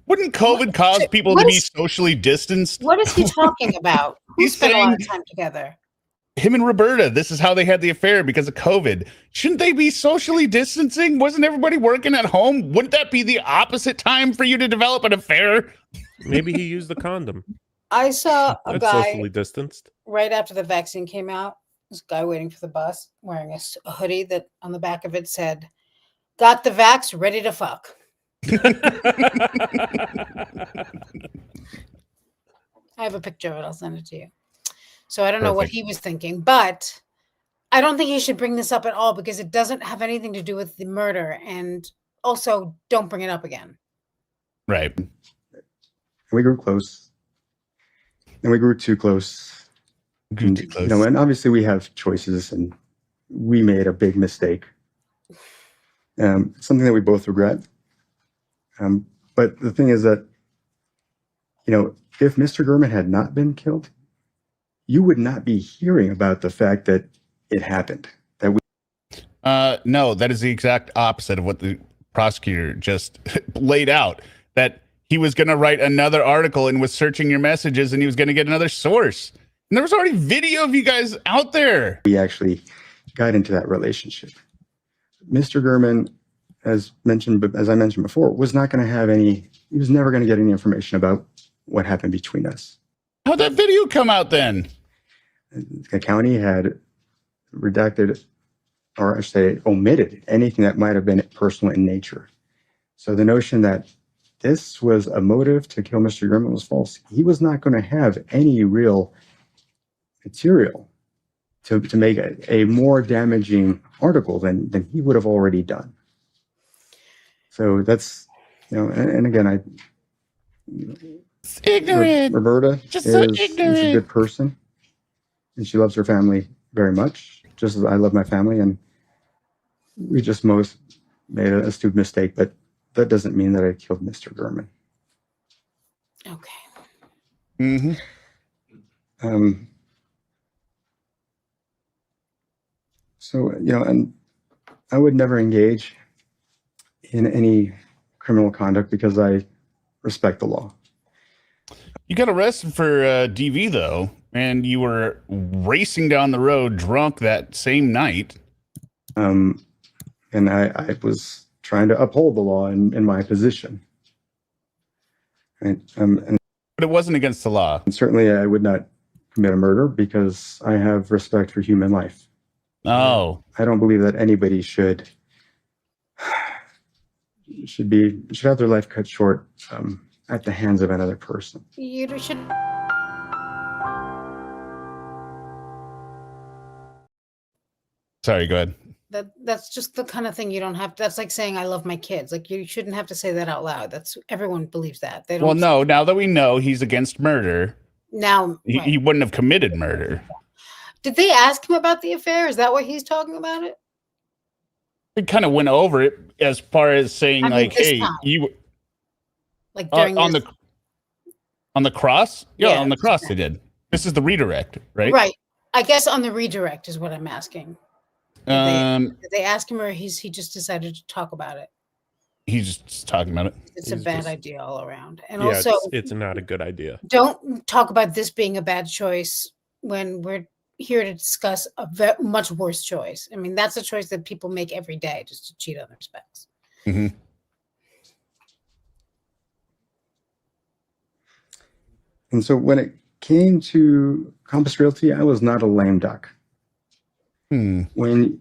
wouldn't COVID cause people to be socially distanced? What is he talking about? We spent a lot of time together. Him and Roberta, this is how they had the affair because of COVID. Shouldn't they be socially distancing? Wasn't everybody working at home? Wouldn't that be the opposite time for you to develop an affair? Maybe he used the condom. I saw a That's guy socially distanced. right after the vaccine came out. This guy waiting for the bus wearing a hoodie that on the back of it said, "Got the vax, ready to fuck." I have a picture of it. I'll send it to you. So I don't know what Perfect. he was thinking, but I don't think he should bring this up at all because it doesn't have anything to do with the murder. And also, don't bring it up again. Right. We grew close, and we grew too close. Grew too close. You know, and obviously we have choices, and we made a big mistake. Something that we both regret. But the thing is that, you know, if Mr. Gurman had not been killed, you would not be hearing about the fact that it happened. That we No, that is the exact opposite of what the prosecutor just laid out. That he was going to write another article and was searching your messages, and he was going to get another source. And there was already video of you guys out there. we actually got into that relationship. Mr. Gurman, as I mentioned before, was not going to have any. He was never going to get any information about what happened between us. How'd that video come out then? The county had redacted, or I should say, omitted anything that might have been personal in nature. So the notion that this was a motive to kill Mr. Gurman was false. He was not going to have any real material to make a more damaging article than he would have already done. So that's, you know, and again, It's ignorant. Roberta Just is so a ignorant. good person, and she loves her family very much, just as I love my family. And we just made a stupid mistake, but that doesn't mean that I killed Mr. Gurman. Okay. Mm-hmm. So, you know, and I would never engage in any criminal conduct because I respect the law. You got arrested for DV though, and you were racing down the road drunk that same night. And I was trying to uphold the law in my position. And But it wasn't against the law. certainly I would not commit a murder because I have respect for human life. Oh, I don't believe that anybody should have their life cut short at the hands of another person. You should. sorry. Go ahead. That's just the kind of thing you don't have. That's like saying I love my kids. Like you shouldn't have to say that out loud. That's everyone believes that. They don't. Well, no. Now that we know he's against murder, Now right. he wouldn't have committed murder. Did they ask him about the affair? Is that why he's talking about it? We kind of went over it as far as saying, I mean, like, this hey, time. you Like during on this- the cross? Yeah, Yeah, on the cross they did. This is the redirect, right? Right. I guess on the redirect is what I'm asking. Did they ask him, or he just decided to talk about it? He's just talking about it. It's a bad idea all around. And Yeah, also, it's not a good idea. don't talk about this being a bad choice when we're here to discuss a much worse choice. I mean, that's a choice that people make every day just to cheat on their spouse. Mm-hmm. And so when it came to Compass Realty, I was not a lame duck. When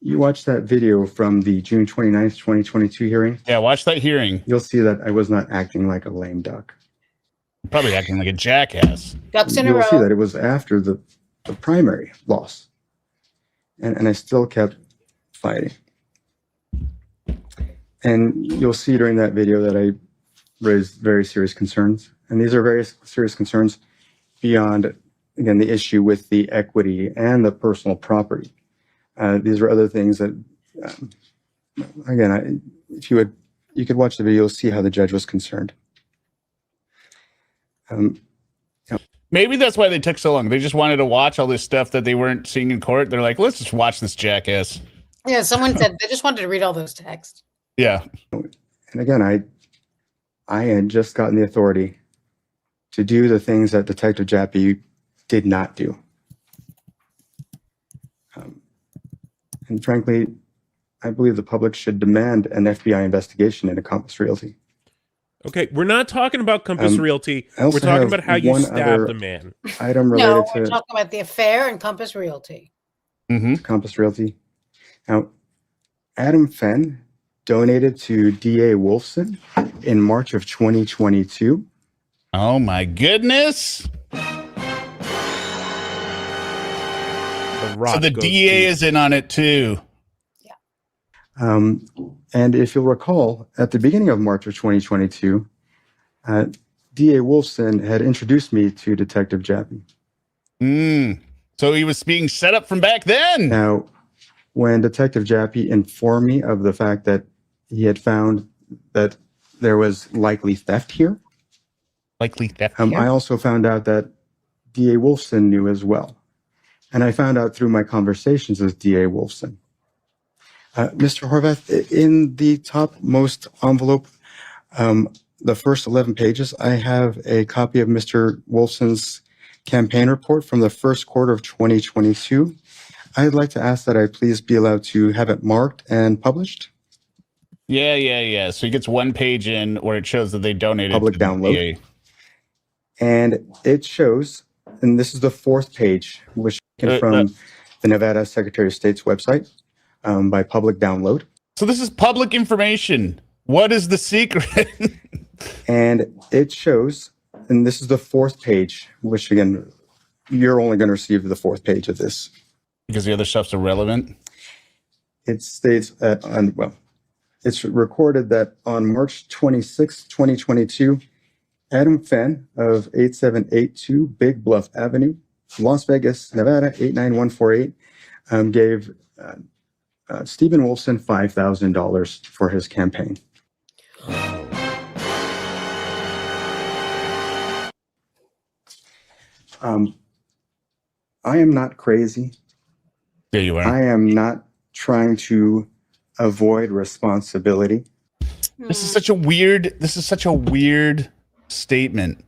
you watch that video from the June 29th, 2022 hearing, Yeah, watch that hearing. you'll see that I was not acting like a lame duck. Probably acting like a jackass. Ducks in a You'll see row. that it was after the primary loss. And I still kept fighting. And you'll see during that video that I raised very serious concerns. And these are very serious concerns beyond, again, the issue with the equity and the personal property. These are other things that, again, if you could watch the video, see how the judge was concerned. Maybe that's why they took so long. They just wanted to watch all this stuff that they weren't seeing in court. They're like, let's just watch this jackass. Yeah, someone said they just wanted to read all those texts. Yeah. And again, I had just gotten the authority to do the things that Detective Jappy did not do. And frankly, I believe the public should demand an FBI investigation into Compass Realty. Okay, we're not talking about Compass Realty. I also We're talking have about how you one stabbed other the man. Item No, related we're to talking about the affair and Compass Realty. Mm-hmm. Compass Realty. Now, Adam Fenn donated to DA Wolfson in March of 2022. Oh my goodness. So the DA is in on it too. And if you'll recall, at the beginning of March of 2022, DA Wolfson had introduced me to Detective Jappy. So he was being set up from back then. Now, when Detective Jappy informed me of the fact that he had found that there was likely theft here, I also found out that DA Wolfson knew as well. And I found out through my conversations with DA Wolfson. Mr. Horvath, in the topmost envelope, the first 11 pages, I have a copy of Mr. Wolfson's campaign report from the first quarter of 2022. I'd like to ask that I please be allowed to have it marked and published. Yeah. So he gets one page in where it shows that they donated Public to the download. DA. And it shows, and this is the fourth page, which is from the Nevada Secretary of State's website by public download. So this is public information. What is the secret? And it shows, and this is the fourth page, which again, you're only going to receive the fourth page of this. Because the other stuff's irrelevant? It states, it's recorded that on March 26, 2022, Adam Fenn of 8782 Big Bluff Avenue, Las Vegas, Nevada, 89148, gave Stephen Wolfson $5,000 for his campaign. I am not crazy. There you are. I am not trying to avoid responsibility. This is such a weird statement.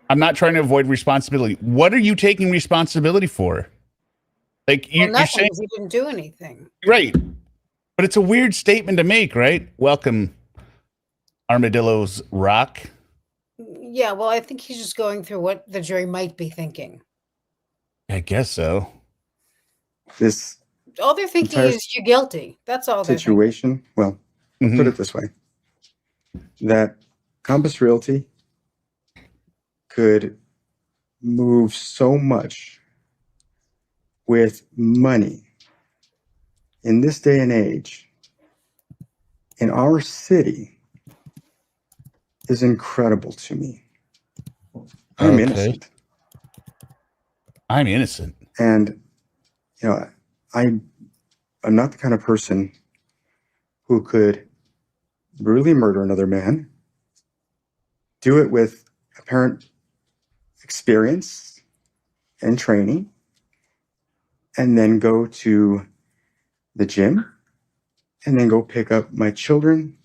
I'm not trying to avoid responsibility. What are you taking responsibility for? Like you're saying he didn't do anything. Right. But it's a weird statement to make, right? Welcome, Armadillo's Rock. Yeah, well, I think he's just going through what the jury might be thinking. I guess so. This all they're thinking is you're guilty. That's all. Situation. Well, I'll put it this way: that Compass Realty could move so much with money in this day and age in our city is incredible to me. I'm innocent. I'm innocent. And, you know, I'm not the kind of person who could brutally murder another man, do it with apparent experience and training, and then go to the gym and then go pick up my children.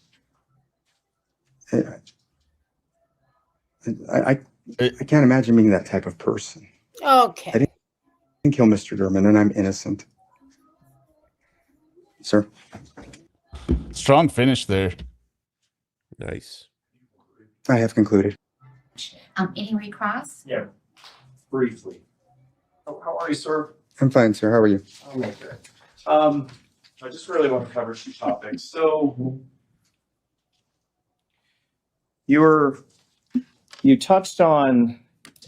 I can't imagine being that type of person. Okay. I didn't kill Mr. Derman, and I'm innocent. Sir. Strong finish there. Nice. I have concluded. Any recross? Yeah, briefly. How are you, sir? I'm fine, sir. How are you? I'm okay. I just really want to cover some topics. So you touched on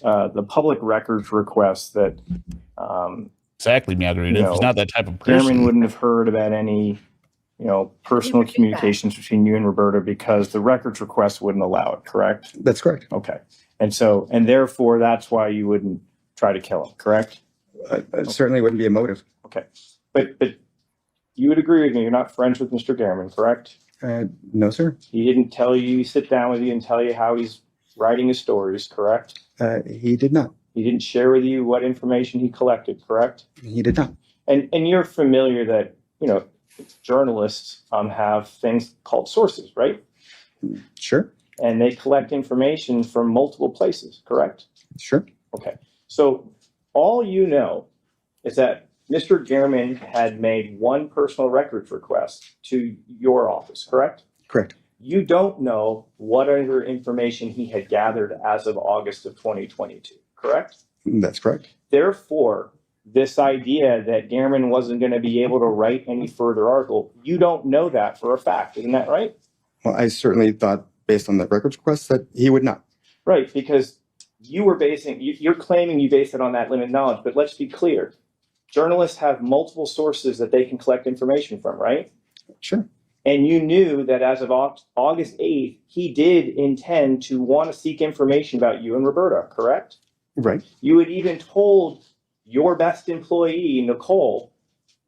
the public records request that exactly, Margarita. He's not that type of person. Chairman wouldn't have heard about any, personal communications between you and Roberta because the records request wouldn't allow it, correct? That's correct. Okay. And therefore that's why you wouldn't try to kill him, correct? Certainly wouldn't be a motive. Okay. But you would agree with me, you're not friends with Mr. Gehrman, correct? No, sir. He didn't tell you, sit down with you and tell you how he's writing his stories, correct? He did not. He didn't share with you what information he collected, correct? He did not. And you're familiar that, journalists have things called sources, right? Sure. And they collect information from multiple places, correct? Sure. Okay. So all you know is that Mr. Gehrman had made one personal records request to your office, correct? Correct. You don't know what other information he had gathered as of August of 2022, correct? That's correct. Therefore, this idea that Gehrman wasn't going to be able to write any further article. You don't know that for a fact, isn't that right? Well, I certainly thought, based on the records request, that he would not. Right, because you're claiming you base it on that limited knowledge, but let's be clear. Journalists have multiple sources that they can collect information from, right? Sure. And you knew that as of August 8th, he did intend to want to seek information about you and Roberta, correct? Right. You had even told your best employee, Nicole,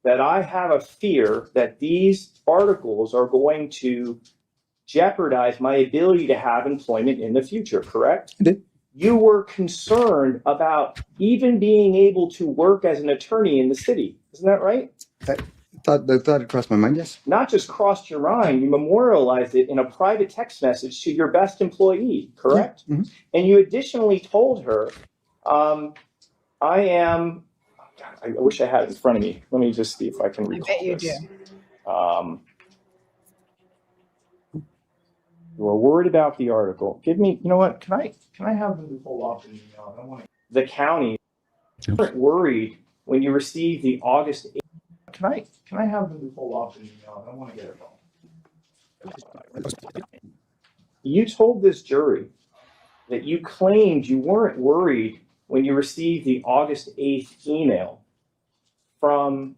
that I have a fear that these articles are going to jeopardize my ability to have employment in the future, correct? I did. You were concerned about even being able to work as an attorney in the city. Isn't that right? I thought it crossed my mind, yes. Not just crossed your mind, you memorialized it in a private text message to your best employee, correct? Yeah. Mm-hmm. And you additionally told her, I wish I had it in front of me. Let me just see if I can recall bet you this. do. You were worried about the article. Give me, you know what? Can I have them pull off an email? I don't want the county. You weren't worried when you received the August 8th. Can I have them pull off an email? I don't want to get it wrong. You told this jury that you claimed you weren't worried when you received the August 8th email from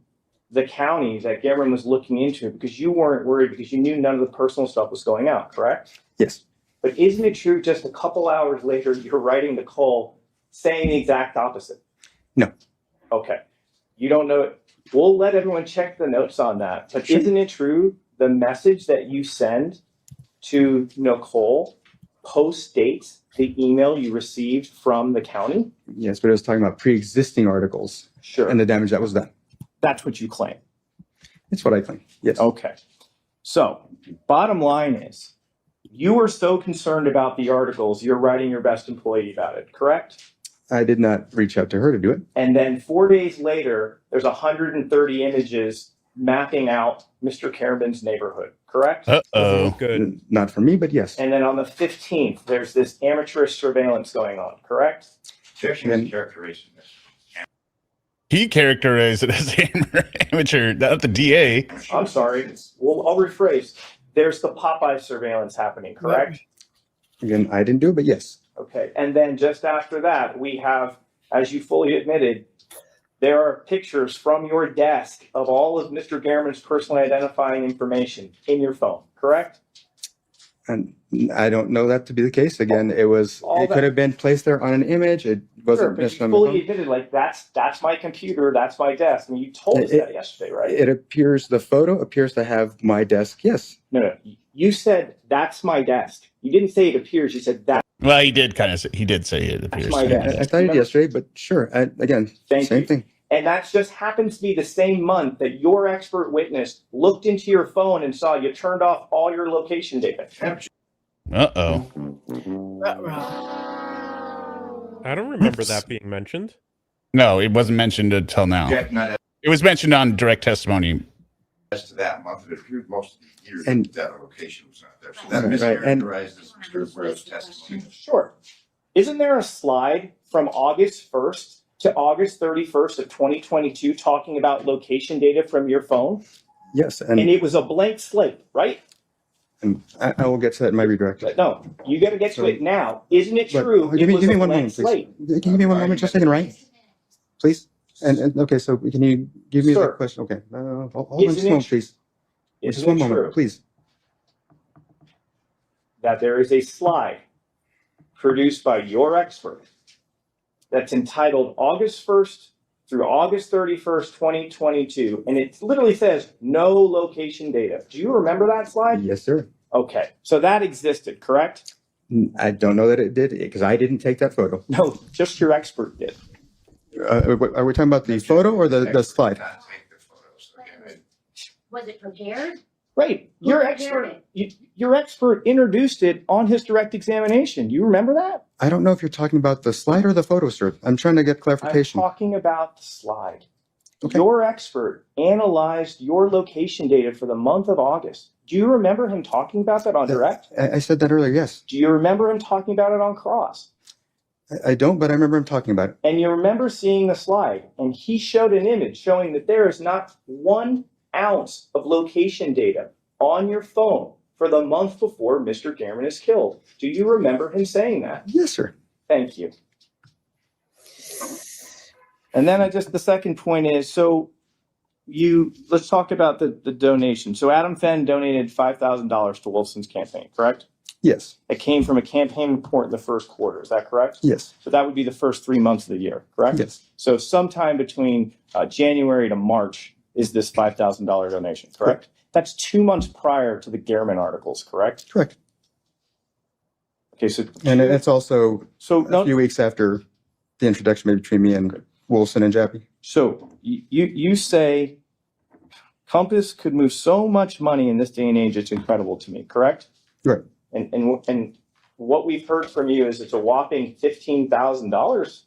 the county that Gehrman was looking into because you weren't worried because you knew none of the personal stuff was going out, correct? Yes. But isn't it true just a couple hours later you're writing Nicole saying the exact opposite? No. Okay. You don't know it. We'll let everyone check the notes on that. But Sure. Isn't it true the message that you send to Nicole post-dates the email you received from the county? Yes, but it was talking about pre-existing articles. Sure. And the damage that was done. That's what you claim. It's what I claim. Yes. Okay. So, bottom line is, you were so concerned about the articles, you're writing your best employee about it, correct? I did not reach out to her to do it. And then 4 days later, there's 130 images mapping out Mr. Gehrman's neighborhood, correct? Uh-oh. Good. Not for me, but yes. And then on the 15th, there's this amateurish surveillance going on, correct? Objection is characterization. He characterized it as amateur, not the DA. I'm sorry. Well, I'll rephrase. There's the Popeye surveillance happening, correct? Again, I didn't do it, but yes. Okay. And then just after that, we have, as you fully admitted, there are pictures from your desk of all of Mr. Gehrman's personally identifying information in your phone, correct? And I don't know that to be the case. Again, it could have been placed there on an image. It Sure, wasn't but just you on the fully phone. admitted, like, that's my computer, that's my desk. I mean, you told us that yesterday, right? The photo appears to have my desk. Yes. No. You said, that's my desk. You didn't say it appears, you said that. Well, he did he did say it appears. my desk. I thought it yesterday, but sure. Again, Thank same you. thing. And that just happens to be the same month that your expert witness looked into your phone and saw you turned off all your location data. Uh-oh. I don't remember that being mentioned. No, it wasn't mentioned until now. Not It was mentioned on direct testimony. as to that month, it appeared most of the year And- that location was not there. So that Right, and- mischaracterizes Mr. Grove's testimony. Sure. Isn't there a slide from August 1st to August 31st of 2022 talking about location data from your phone? Yes. And And it was a blank slate, right? I will get to that in my redirect. But no, you got to get to it now. Isn't it But true? give it me was a one blank moment, please. slate? Can you give me one moment just so I can write? Please? And okay, so can you give me the Sir. question? Okay. Hold on just Isn't a it moment, tr- please. Just Isn't one it moment, true please. that there is a slide produced by your expert that's entitled August 1st through August 31st, 2022, and it literally says no location data. Do you remember that slide? Yes, sir. Okay, so that existed, correct? I don't know that it did because I didn't take that photo. No, just your expert did. Are we talking about the photo or the slide? Not take the photos. Again, Was it prepared? Right, Who your prepared expert, your expert introduced it on his direct examination. You remember that? I don't know if you're talking about the slide or the photo, sir. I'm trying to get I'm clarification. talking about the slide. Okay. Your expert analyzed your location data for the month of August. Do you remember him talking about that on direct? I said that earlier, yes. Do you remember him talking about it on cross? I don't, but I remember him talking about it. And you remember seeing the slide, and he showed an image showing that there is not 1 ounce of location data on your phone for the month before Mr. Gammon is killed. Do you remember him saying that? Yes, sir. Thank you. And then the second point is, so let's talk about the donation. So Adam Fenn donated $5,000 to Wolfson's campaign, correct? Yes. It came from a campaign report in the first quarter. Is that correct? Yes. So that would be the first 3 months of the year, correct? Yes. So sometime between January to March is this $5,000 donation, correct? That's 2 months prior to the Gehrman articles, correct? Correct. Okay, so And it's also a few weeks after the introduction maybe between me and Wilson and Jappy. So you say Compass could move so much money in this day and age, it's incredible to me, correct? Right. And what we've heard from you is it's a whopping $15,000.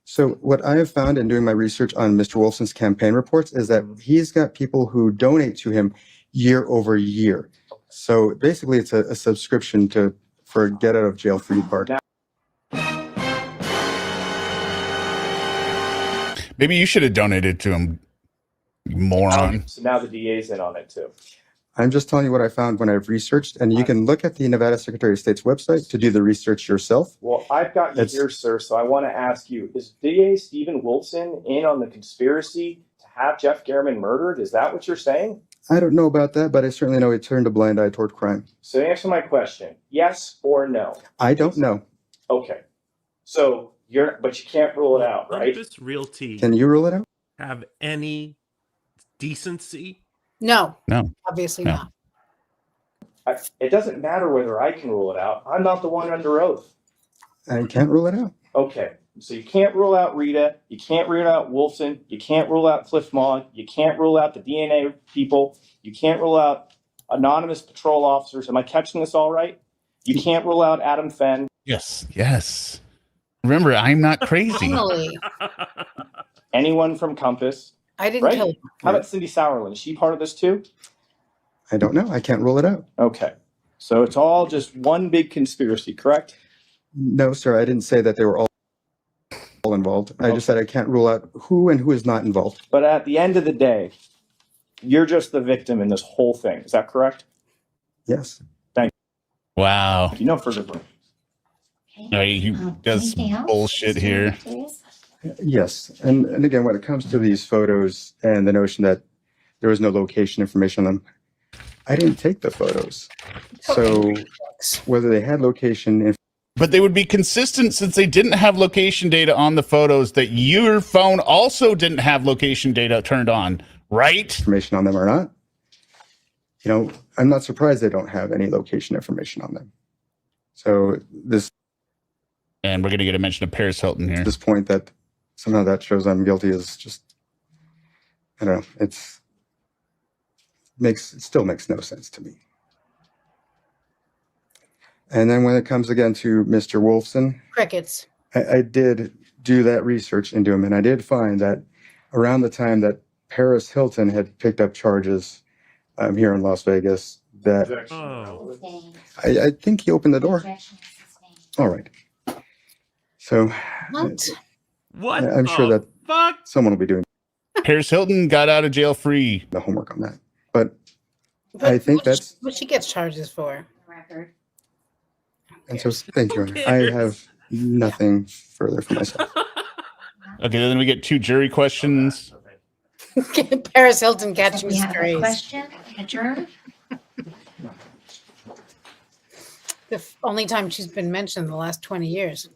So what I have found in doing my research on Mr. Wolfson's campaign reports is that he's got people who donate to him year over year. So basically it's a subscription for a get out of jail free card. Maybe you should have donated to him, you moron. So now the DA's in on it too. I'm just telling you what I found when I've researched, and you can look at the Nevada Secretary of State's website to do the research yourself. Well, I've got you here, sir, so I want to ask you, is DA Stephen Wolfson in on the conspiracy to have Jeff Gehrman murdered? Is that what you're saying? I don't know about that, but I certainly know he turned a blind eye toward crime. So answer my question, yes or no? I don't know. Okay. So but you can't rule it out, right? Does Realty Can you rule it out? have any decency? No, No. obviously No. not. It doesn't matter whether I can rule it out. I'm not the one under oath. I can't rule it out. Okay. So you can't rule out Rita. You can't rule out Wolfson. You can't rule out Cliff Maughan. You can't rule out the DNA people. You can't rule out anonymous patrol officers. Am I catching this all right? You can't rule out Adam Fenn. Yes. Yes. Remember, I'm not crazy. Finally, Anyone from Compass. I didn't Right? kill him. How about Cindy Sauerland? Is she part of this too? I don't know. I can't rule it out. Okay. So it's all just one big conspiracy, correct? No, sir. I didn't say that they were all involved. I just said I can't rule out who and who is not involved. But at the end of the day, you're just the victim in this whole thing. Is that correct? Yes. Wow. You know further. No, he does bullshit here. Yes. And again, when it comes to these photos and the notion that there was no location information on them, I didn't take the photos. So whether they had location But they would be consistent since they didn't have location data on the photos that your phone also didn't have location data turned on, right? information on them or not, I'm not surprised they don't have any location information on them. So And we're going to get a mention of Paris Hilton here. this point that somehow that shows I'm guilty is just, I don't know. It still makes no sense to me. And then when it comes again to Mr. Wolfson, Crickets. I did do that research into him, and I did find that around the time that Paris Hilton had picked up charges here in Las Vegas, that Oh. I think he opened the door. All right. So What? What? I'm sure that Fuck. someone will be doing Paris Hilton got out of jail free. the homework on that. But I think that's, what she gets charges for. Record. and so thank you. I have nothing further for myself. Okay, then we get 2 jury questions. Paris Hilton catching We have a strays. question, adjourn. The only time she's been mentioned in the last 20 years.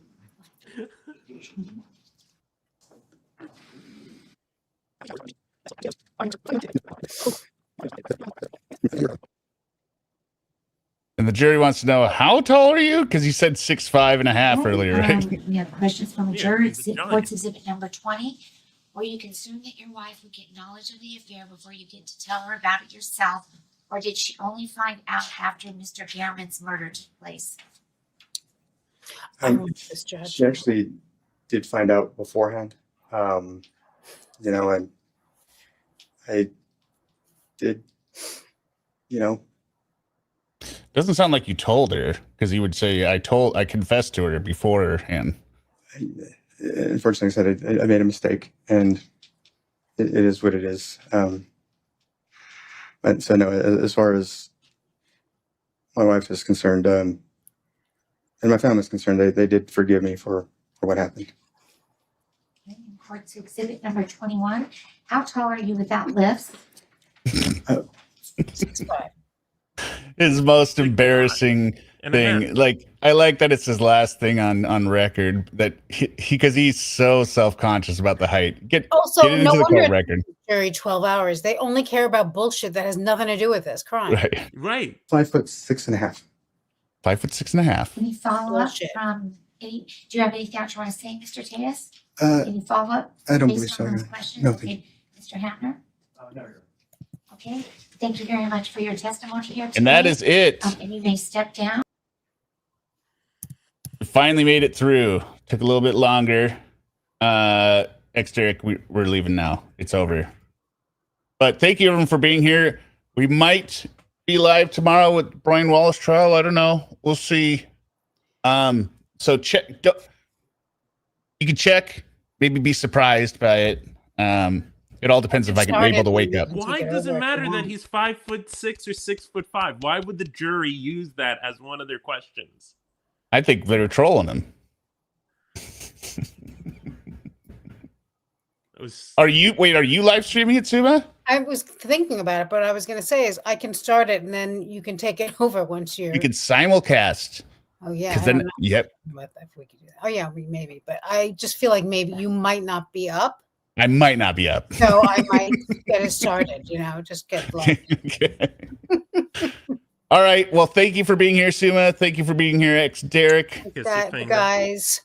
And the jury wants to know, how tall are you? Because you said 6'5.5" earlier, right? We have questions from a Yeah, juror. he's a giant. Court's exhibit number 20. Were you concerned that your wife would get knowledge of the affair before you get to tell her about it yourself? Or did she only find out after Mr. Gehrman's murder took place? I want this judge. She actually did find out beforehand. And I did, Doesn't sound like you told her, because he would say, I confessed to her beforehand. unfortunately, I said I made a mistake, and it is what it is. But so no, as far as my wife is concerned, and my family is concerned, they did forgive me for what happened. Court to exhibit number 21. How tall are you without lifts? His most embarrassing thing. Like, I like that it's his last thing on record, that he because he's so self-conscious about the height. Get Also, it no into the wonder court record. jury 12 hours. They only care about bullshit that has nothing to do with this crime. Right. 5'6.5". 5'6.5". Any follow up Bullshit. from any? Do you have anything else you want to say, Mr. Tejas? Uh, Any follow up? I don't based believe on so. those questions? No, Okay, Mr. Hapner. Okay, thank you very much for your testimony here today. And that is it. And you may step down. We finally made it through. Took a little bit longer. Derek, we're leaving now. It's over. But thank you everyone for being here. We might be live tomorrow with Brian Wallace trial. I don't know. We'll see. So check. You can check. Maybe be surprised by it. It all depends if I can be able to wake up. Why does it matter that he's 5'6" or 6'5"? Why would the jury use that as one of their questions? I think they're trolling him. Are you live streaming it, Suma? I was thinking about it, but I was going to say is I can start it and then you can take it over once you're. You can simulcast. Oh yeah. Because then, yep. If we could do that. Oh yeah, maybe. But I just feel like maybe you might not be up. I might not be up. So I might get it started. Just get like. All right. Well, thank you for being here, Suma. Thank you for being here, Derek. Guys.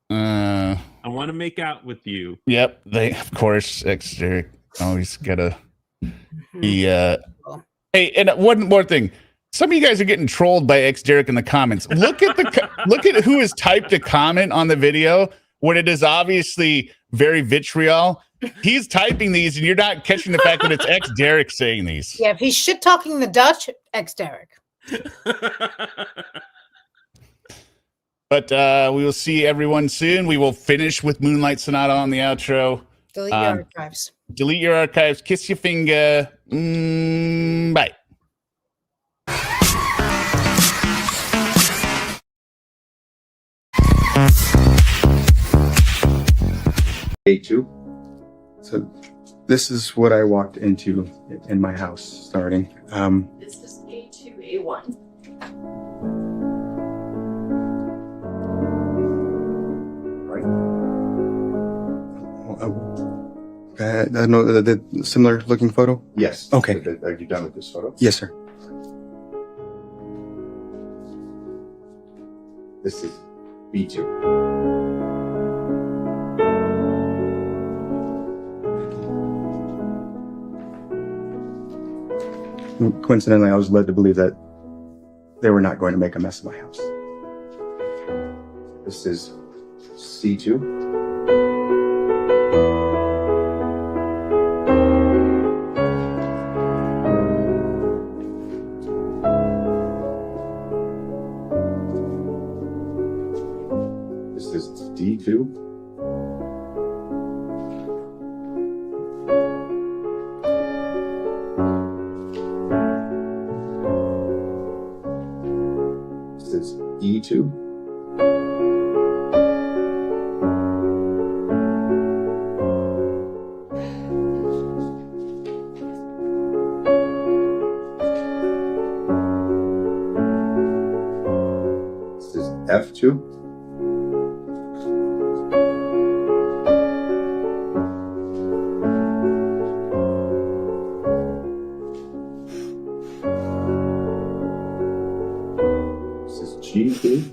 I want to make out with you. Yep. Of course, Derek. Always gotta be. Hey, and one more thing. Some of you guys are getting trolled by Derek in the comments. Look at who has typed a comment on the video when it is obviously very vitriol. He's typing these, and you're not catching the fact that it's Derek saying these. Yeah, if he's shit talking the Dutch, Derek. But we will see everyone soon. We will finish with Moonlight Sonata on the outro. Delete your archives. Delete your archives. Kiss your finger. Bye. A2. So this is what I walked into in my house starting. This is A2, A1. I don't know the similar looking photo. Yes. Okay. Are you done with this photo? Yes, sir. This is B2. Coincidentally, I was led to believe that they were not going to make a mess of my house. This is C2. This is D2. This is E2. This is F2. This is G2.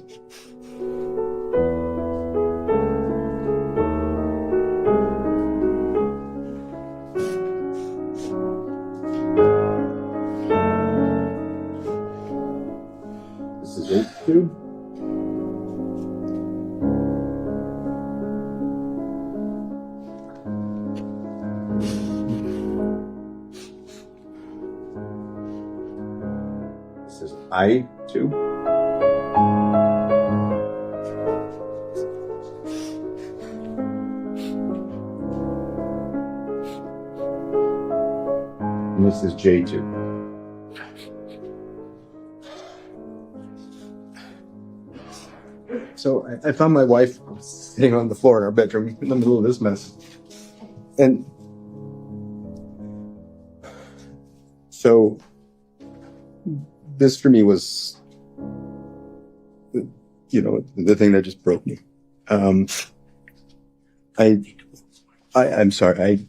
This is H2. This is I2. And this is J2. So I found my wife sitting on the floor in our bedroom in the middle of this mess. And so this for me was, you know, the thing that just broke me. I'm sorry.